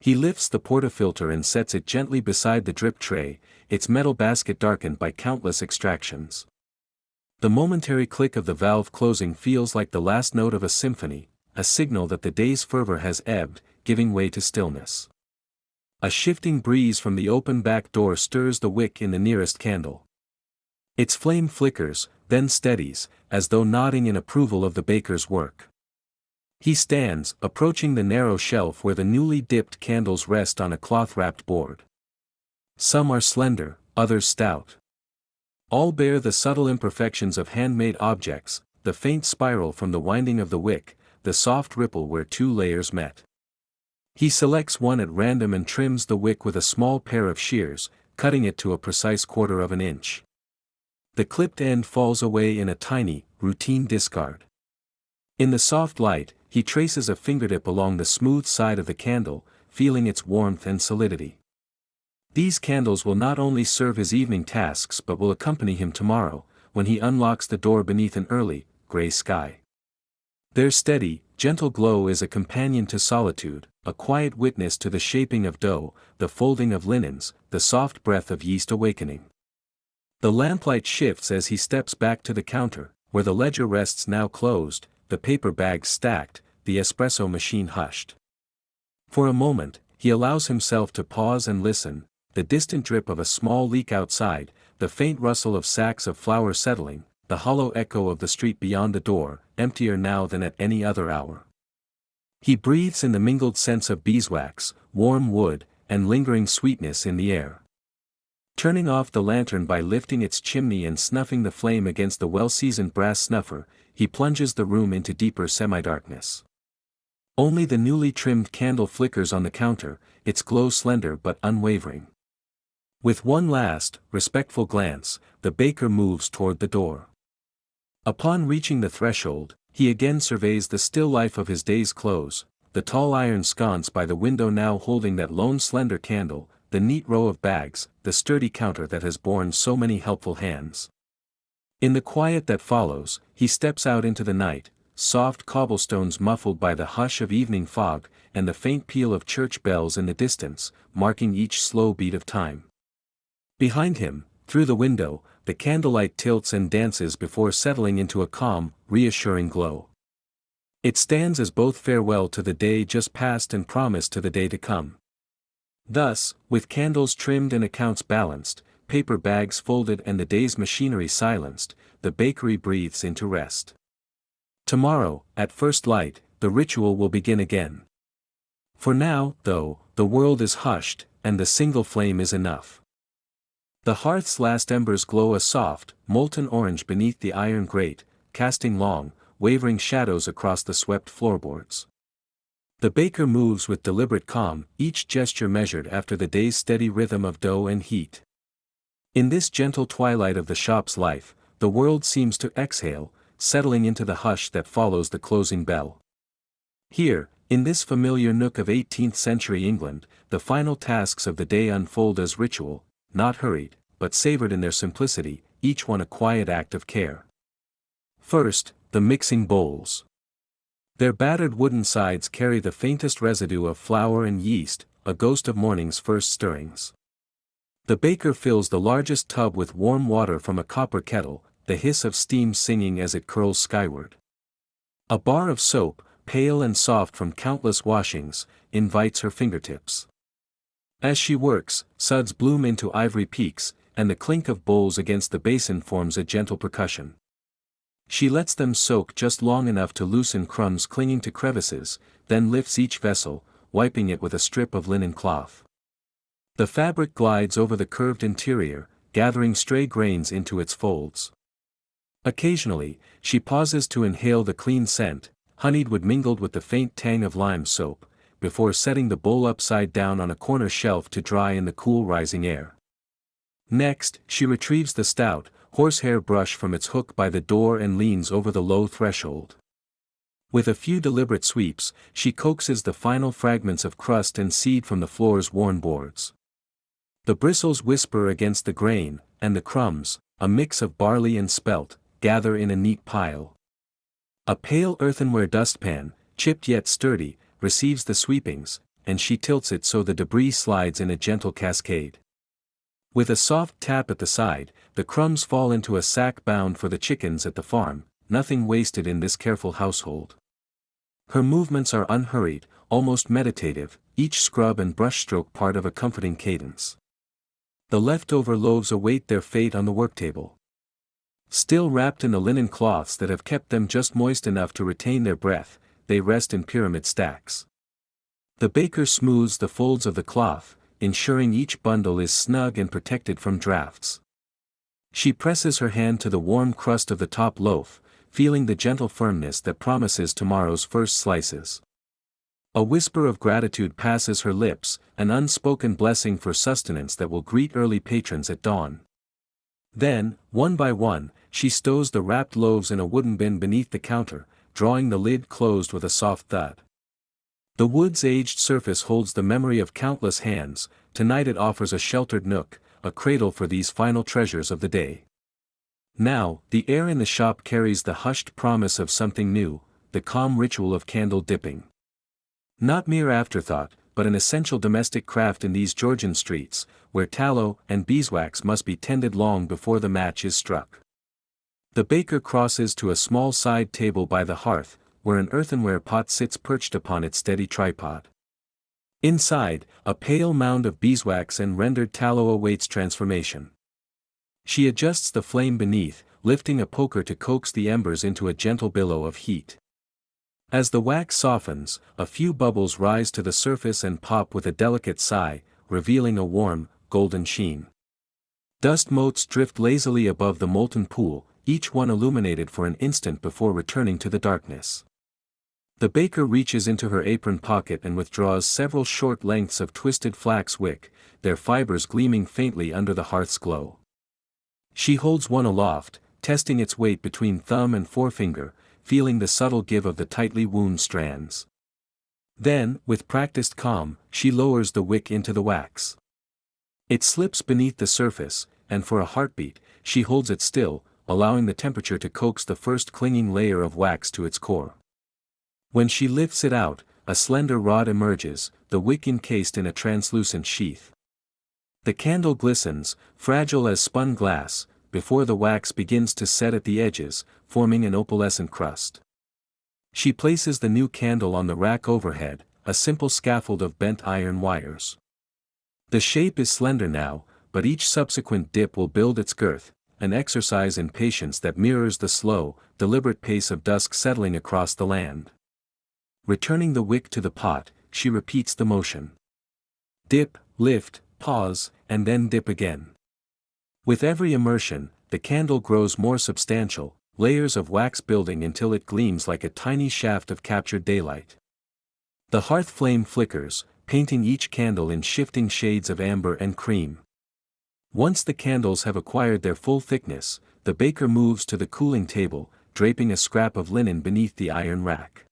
He lifts the portafilter and sets it gently beside the drip tray, its metal basket darkened by countless extractions. The momentary click of the valve closing feels like the last note of a symphony, a signal that the day's fervor has ebbed, giving way to stillness. A shifting breeze from the open back door stirs the wick in the nearest candle. Its flame flickers, then steadies, as though nodding in approval of the baker's work. He stands, approaching the narrow shelf where the newly dipped candles rest on a cloth-wrapped board. Some are slender, others stout. All bear the subtle imperfections of handmade objects, the faint spiral from the winding of the wick, the soft ripple where two layers met. He selects one at random and trims the wick with a small pair of shears, cutting it to a precise 1/4 of an inch. The clipped end falls away in a tiny, routine discard. In the soft light, he traces a fingertip along the smooth side of the candle, feeling its warmth and solidity. These candles will not only serve his evening tasks but will accompany him tomorrow, when he unlocks the door beneath an early, gray sky. Their steady, gentle glow is a companion to solitude, a quiet witness to the shaping of dough, the folding of linens, the soft breath of yeast awakening. The lamplight shifts as he steps back to the counter, where the ledger rests now closed, the paper bags stacked, the espresso machine hushed. For a moment, he allows himself to pause and listen, the distant drip of a small leak outside, the faint rustle of sacks of flour settling, the hollow echo of the street beyond the door, emptier now than at any other hour. He breathes in the mingled scents of beeswax, warm wood, and lingering sweetness in the air. Turning off the lantern by lifting its chimney and snuffing the flame against the well-seasoned brass snuffer, he plunges the room into deeper semi-darkness. Only the newly trimmed candle flickers on the counter, its glow slender but unwavering. With one last, respectful glance, the baker moves toward the door. Upon reaching the threshold, he again surveys the still life of his day's close, the tall iron sconce by the window now holding that lone slender candle, the neat row of bags, the sturdy counter that has borne so many helpful hands. In the quiet that follows, he steps out into the night, soft cobblestones muffled by the hush of evening fog, and the faint peal of church bells in the distance, marking each slow beat of time. Behind him, through the window, the candlelight tilts and dances before settling into a calm, reassuring glow. It stands as both farewell to the day just past and promise to the day to come. Thus, with candles trimmed and accounts balanced, paper bags folded and the day's machinery silenced, the bakery breathes into rest. Tomorrow, at first light, the ritual will begin again. For now, though, the world is hushed, and the single flame is enough. The hearth's last embers glow a soft, molten orange beneath the iron grate, casting long, wavering shadows across the swept floorboards. The baker moves with deliberate calm, each gesture measured after the day's steady rhythm of dough and heat. In this gentle twilight of the shop's life, the world seems to exhale, settling into the hush that follows the closing bell. Here, in this familiar nook of 18th century England, the final tasks of the day unfold as ritual, not hurried, but savored in their simplicity, each one a quiet act of care. First, the mixing bowls. Their battered wooden sides carry the faintest residue of flour and yeast, a ghost of morning's first stirrings. The baker fills the largest tub with warm water from a copper kettle, the hiss of steam singing as it curls skyward. A bar of soap, pale and soft from countless washings, invites her fingertips. As she works, suds bloom into ivory peaks, and the clink of bowls against the basin forms a gentle percussion. She lets them soak just long enough to loosen crumbs clinging to crevices, then lifts each vessel, wiping it with a strip of linen cloth. The fabric glides over the curved interior, gathering stray grains into its folds. Occasionally, she pauses to inhale the clean scent, honeyed mingled with the faint tang of lime soap, before setting the bowl upside down on a corner shelf to dry in the cool rising air. Next, she retrieves the stout, horsehair brush from its hook by the door and leans over the low threshold. With a few deliberate sweeps, she coaxes the final fragments of crust and seed from the floor's worn boards. The bristles whisper against the grain, and the crumbs, a mix of barley and spelt, gather in a neat pile. A pale earthenware dustpan, chipped yet sturdy, receives the sweepings, and she tilts it so the debris slides in a gentle cascade. With a soft tap at the side, the crumbs fall into a sack bound for the chickens at the farm, nothing wasted in this careful household. Her movements are unhurried, almost meditative, each scrub and brushstroke part of a comforting cadence. The leftover loaves await their fate on the worktable. Still wrapped in the linen cloths that have kept them just moist enough to retain their breath, they rest in pyramid stacks. The baker smooths the folds of the cloth, ensuring each bundle is snug and protected from drafts. She presses her hand to the warm crust of the top loaf, feeling the gentle firmness that promises tomorrow's first slices. A whisper of gratitude passes her lips, an unspoken blessing for sustenance that will greet early patrons at dawn. Then, one by one, she stows the wrapped loaves in a wooden bin beneath the counter, drawing the lid closed with a soft thud. The wood's aged surface holds the memory of countless hands, tonight it offers a sheltered nook, a cradle for these final treasures of the day. Now, the air in the shop carries the hushed promise of something new, the calm ritual of candle dipping. Not mere afterthought, but an essential domestic craft in these Georgian streets, where tallow and beeswax must be tended long before the match is struck. The baker crosses to a small side table by the hearth, where an earthenware pot sits perched upon its steady tripod. Inside, a pale mound of beeswax and rendered tallow awaits transformation. She adjusts the flame beneath, lifting a poker to coax the embers into a gentle billow of heat. As the wax softens, a few bubbles rise to the surface and pop with a delicate sigh, revealing a warm, golden sheen. Dust motes drift lazily above the molten pool, each one illuminated for an instant before returning to the darkness. The baker reaches into her apron pocket and withdraws several short lengths of twisted flax wick, their fibers gleaming faintly under the hearth's glow. She holds one aloft, testing its weight between thumb and forefinger, feeling the subtle give of the tightly wound strands. Then, with practiced calm, she lowers the wick into the wax. It slips beneath the surface, and for a heartbeat, she holds it still, allowing the temperature to coax the first clinging layer of wax to its core. When she lifts it out, a slender rod emerges, the wick encased in a translucent sheath. The candle glistens, fragile as spun glass, before the wax begins to set at the edges, forming an opalescent crust. She places the new candle on the rack overhead, a simple scaffold of bent iron wires. The shape is slender now, but each subsequent dip will build its girth, an exercise in patience that mirrors the slow, deliberate pace of dusk settling across the land. Returning the wick to the pot, she repeats the motion. Dip, lift, pause, and then dip again. With every immersion, the candle grows more substantial, layers of wax building until it gleams like a tiny shaft of captured daylight. The hearth flame flickers, painting each candle in shifting shades of amber and cream. Once the candles have acquired their full thickness, the baker moves to the cooling table, draping a scrap of linen beneath the iron rack.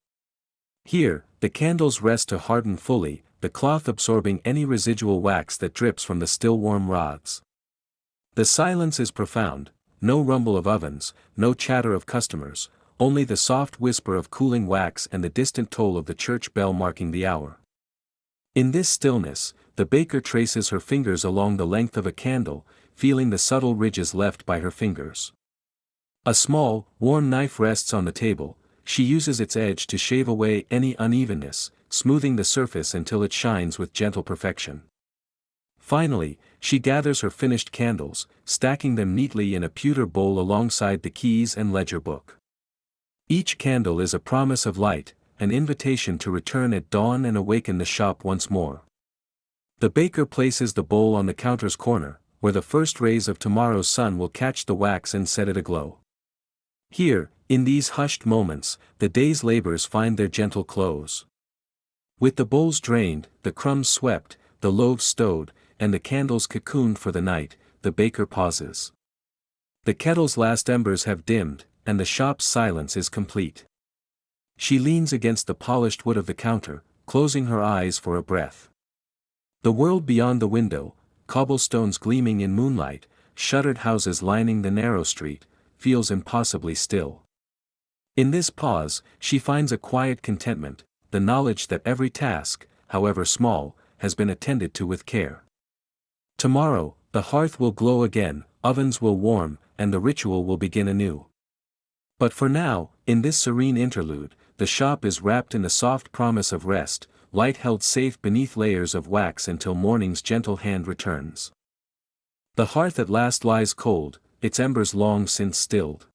Here, the candles rest to harden fully, the cloth absorbing any residual wax that drips from the still warm rods. The silence is profound, no rumble of ovens, no chatter of customers, only the soft whisper of cooling wax and the distant toll of the church bell marking the hour. In this stillness, the baker traces her fingers along the length of a candle, feeling the subtle ridges left by her fingers. A small, worn knife rests on the table. She uses its edge to shave away any unevenness, smoothing the surface until it shines with gentle perfection. Finally, she gathers her finished candles, stacking them neatly in a pewter bowl alongside the keys and ledger book. Each candle is a promise of light, an invitation to return at dawn and awaken the shop once more. The baker places the bowl on the counter's corner, where the first rays of tomorrow's sun will catch the wax and set it aglow. Here, in these hushed moments, the day's labors find their gentle close. With the bowls drained, the crumbs swept, the loaves stowed, and the candles cocooned for the night, the baker pauses. The kettle's last embers have dimmed, and the shop's silence is complete. She leans against the polished wood of the counter, closing her eyes for a breath. The world beyond the window, cobblestones gleaming in moonlight, shuttered houses lining the narrow street, feels impossibly still. In this pause, she finds a quiet contentment, the knowledge that every task, however small, has been attended to with care. Tomorrow, the hearth will glow again, ovens will warm, and the ritual will begin anew. But for now, in this serene interlude, the shop is wrapped in the soft promise of rest, light held safe beneath layers of wax until morning's gentle hand returns. The hearth at last lies cold, its embers long since stilled.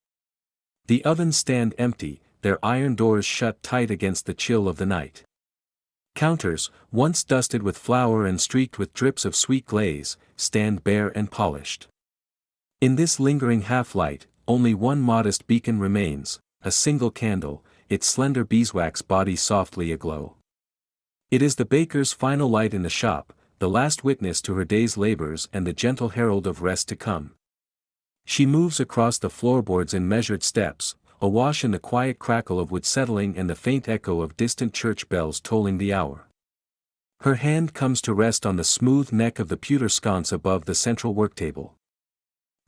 The ovens stand empty, their iron doors shut tight against the chill of the night. Counters, once dusted with flour and streaked with drips of sweet glaze, stand bare and polished. In this lingering half-light, only one modest beacon remains, a single candle, its slender beeswax body softly aglow. It is the baker's final light in the shop, the last witness to her day's labors and the gentle herald of rest to come. She moves across the floorboards in measured steps, awash in the quiet crackle of wood settling and the faint echo of distant church bells tolling the hour. Her hand comes to rest on the smooth neck of the pewter sconce above the central worktable.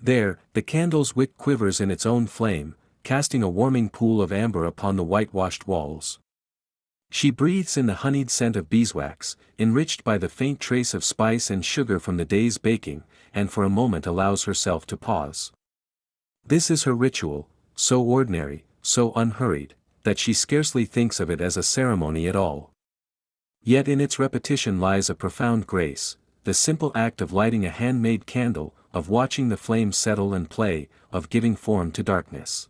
There, the candle's wick quivers in its own flame, casting a warming pool of amber upon the whitewashed walls. She breathes in the honeyed scent of beeswax, enriched by the faint trace of spice and sugar from the day's baking, and for a moment allows herself to pause. This is her ritual, so ordinary, so unhurried, that she scarcely thinks of it as a ceremony at all. Yet in its repetition lies a profound grace, the simple act of lighting a handmade candle, of watching the flames settle and play, of giving form to darkness.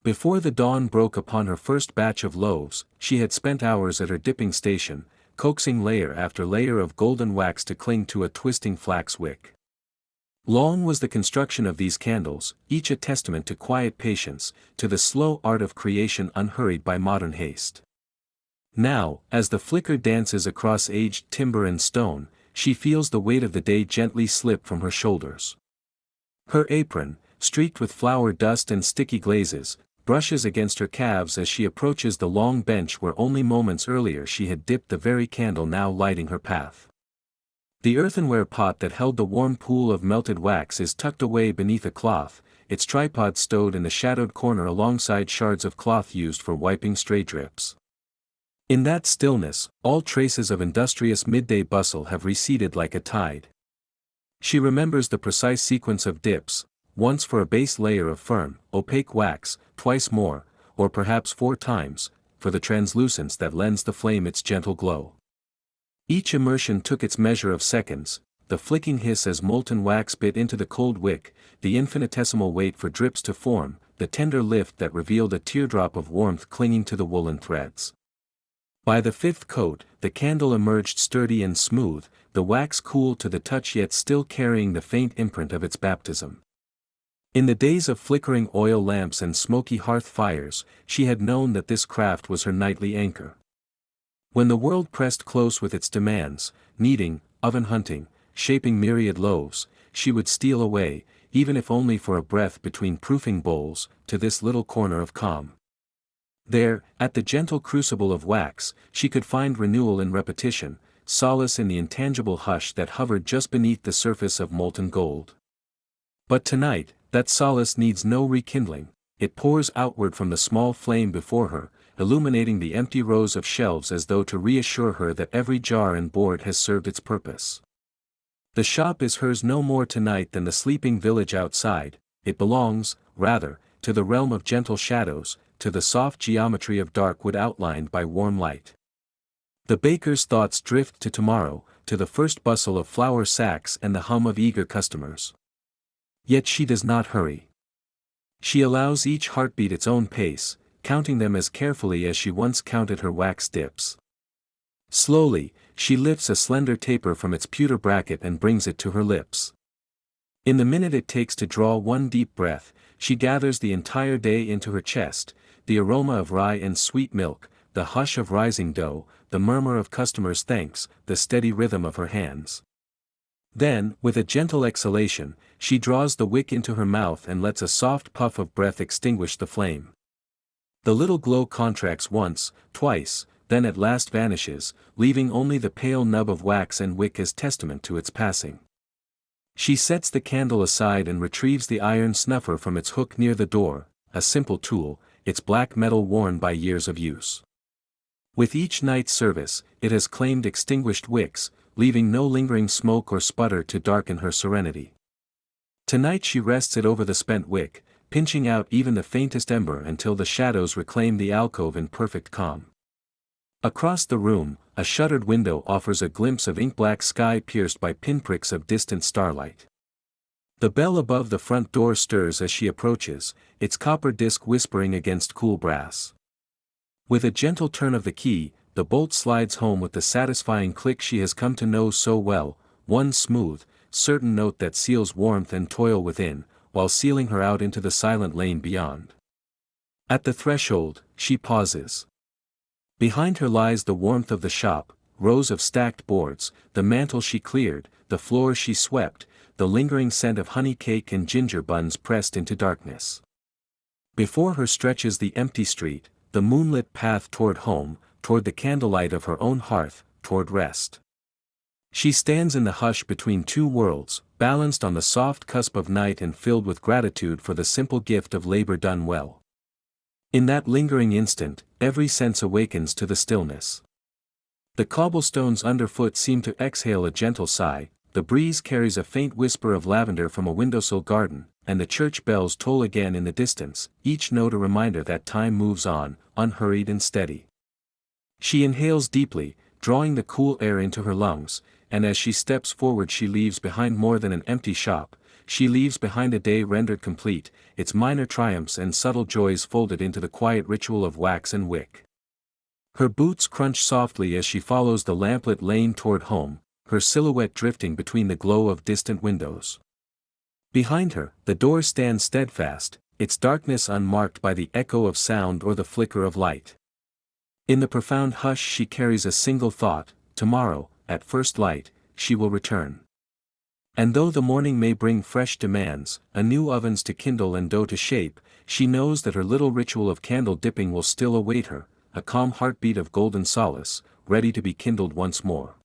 Before the dawn broke upon her first batch of loaves, she had spent hours at her dipping station, coaxing layer after layer of golden wax to cling to a twisting flax wick. Long was the construction of these candles, each a testament to quiet patience, to the slow art of creation unhurried by modern haste. Now, as the flicker dances across aged timber and stone, she feels the weight of the day gently slip from her shoulders. Her apron, streaked with flour dust and sticky glazes, brushes against her calves as she approaches the long bench where only moments earlier she had dipped the very candle now lighting her path. The earthenware pot that held the warm pool of melted wax is tucked away beneath a cloth, its tripod stowed in the shadowed corner alongside shards of cloth used for wiping stray drips. In that stillness, all traces of industrious midday bustle have receded like a tide. She remembers the precise sequence of dips, once for a base layer of firm, opaque wax, twice more, or perhaps 4 times, for the translucence that lends the flame its gentle glow. Each immersion took its measure of seconds, the flicking hiss as molten wax bit into the cold wick, the infinitesimal wait for drips to form, the tender lift that revealed a teardrop of warmth clinging to the woolen threads. By the 5th coat, the candle emerged sturdy and smooth, the wax cool to the touch yet still carrying the faint imprint of its baptism. In the days of flickering oil lamps and smoky hearth fires, she had known that this craft was her nightly anchor. When the world pressed close with its demands, kneading, oven hunting, shaping myriad loaves, she would steal away, even if only for a breath between proofing bowls, to this little corner of calm. There, at the gentle crucible of wax, she could find renewal in repetition, solace in the intangible hush that hovered just beneath the surface of molten gold. But tonight, that solace needs no rekindling, it pours outward from the small flame before her, illuminating the empty rows of shelves as though to reassure her that every jar and board has served its purpose. The shop is hers no more tonight than the sleeping village outside, it belongs, rather, to the realm of gentle shadows, to the soft geometry of dark wood outlined by warm light. The baker's thoughts drift to tomorrow, to the first bustle of flour sacks and the hum of eager customers. Yet she does not hurry. She allows each heartbeat its own pace, counting them as carefully as she once counted her wax dips. Slowly, she lifts a slender taper from its pewter bracket and brings it to her lips. In the minute it takes to draw one deep breath, she gathers the entire day into her chest, the aroma of rye and sweet milk, the hush of rising dough, the murmur of customers' thanks, the steady rhythm of her hands. Then, with a gentle exhalation, she draws the wick into her mouth and lets a soft puff of breath extinguish the flame. The little glow contracts once, twice, then at last vanishes, leaving only the pale nub of wax and wick as testament to its passing. She sets the candle aside and retrieves the iron snuffer from its hook near the door, a simple tool, its black metal worn by years of use. With each night's service, it has claimed extinguished wicks, leaving no lingering smoke or sputter to darken her serenity. Tonight she rests it over the spent wick, pinching out even the faintest ember until the shadows reclaim the alcove in perfect calm. Across the room, a shuttered window offers a glimpse of ink-black sky pierced by pinpricks of distant starlight. The bell above the front door stirs as she approaches, its copper disc whispering against cool brass. With a gentle turn of the key, the bolt slides home with the satisfying click she has come to know so well, one smooth, certain note that seals warmth and toil within, while sealing her out into the silent lane beyond. At the threshold, she pauses. Behind her lies the warmth of the shop, rows of stacked boards, the mantel she cleared, the floor she swept, the lingering scent of honey cake and ginger buns pressed into darkness. Before her stretches the empty street, the moonlit path toward home, toward the candlelight of her own hearth, toward rest. She stands in the hush between two worlds, balanced on the soft cusp of night and filled with gratitude for the simple gift of labor done well. In that lingering instant, every sense awakens to the stillness. The cobblestones underfoot seem to exhale a gentle sigh, the breeze carries a faint whisper of lavender from a windowsill garden, and the church bells toll again in the distance, each note a reminder that time moves on, unhurried and steady. She inhales deeply, drawing the cool air into her lungs, and as she steps forward she leaves behind more than an empty shop, she leaves behind a day rendered complete, its minor triumphs and subtle joys folded into the quiet ritual of wax and wick. Her boots crunch softly as she follows the lamplit lane toward home, her silhouette drifting between the glow of distant windows. Behind her, the door stands steadfast, its darkness unmarked by the echo of sound or the flicker of light. In the profound hush she carries a single thought: tomorrow, at first light, she will return. And though the morning may bring fresh demands, anew ovens to kindle and dough to shape, she knows that her little ritual of candle dipping will still await her, a calm heartbeat of golden solace, ready to be kindled once more.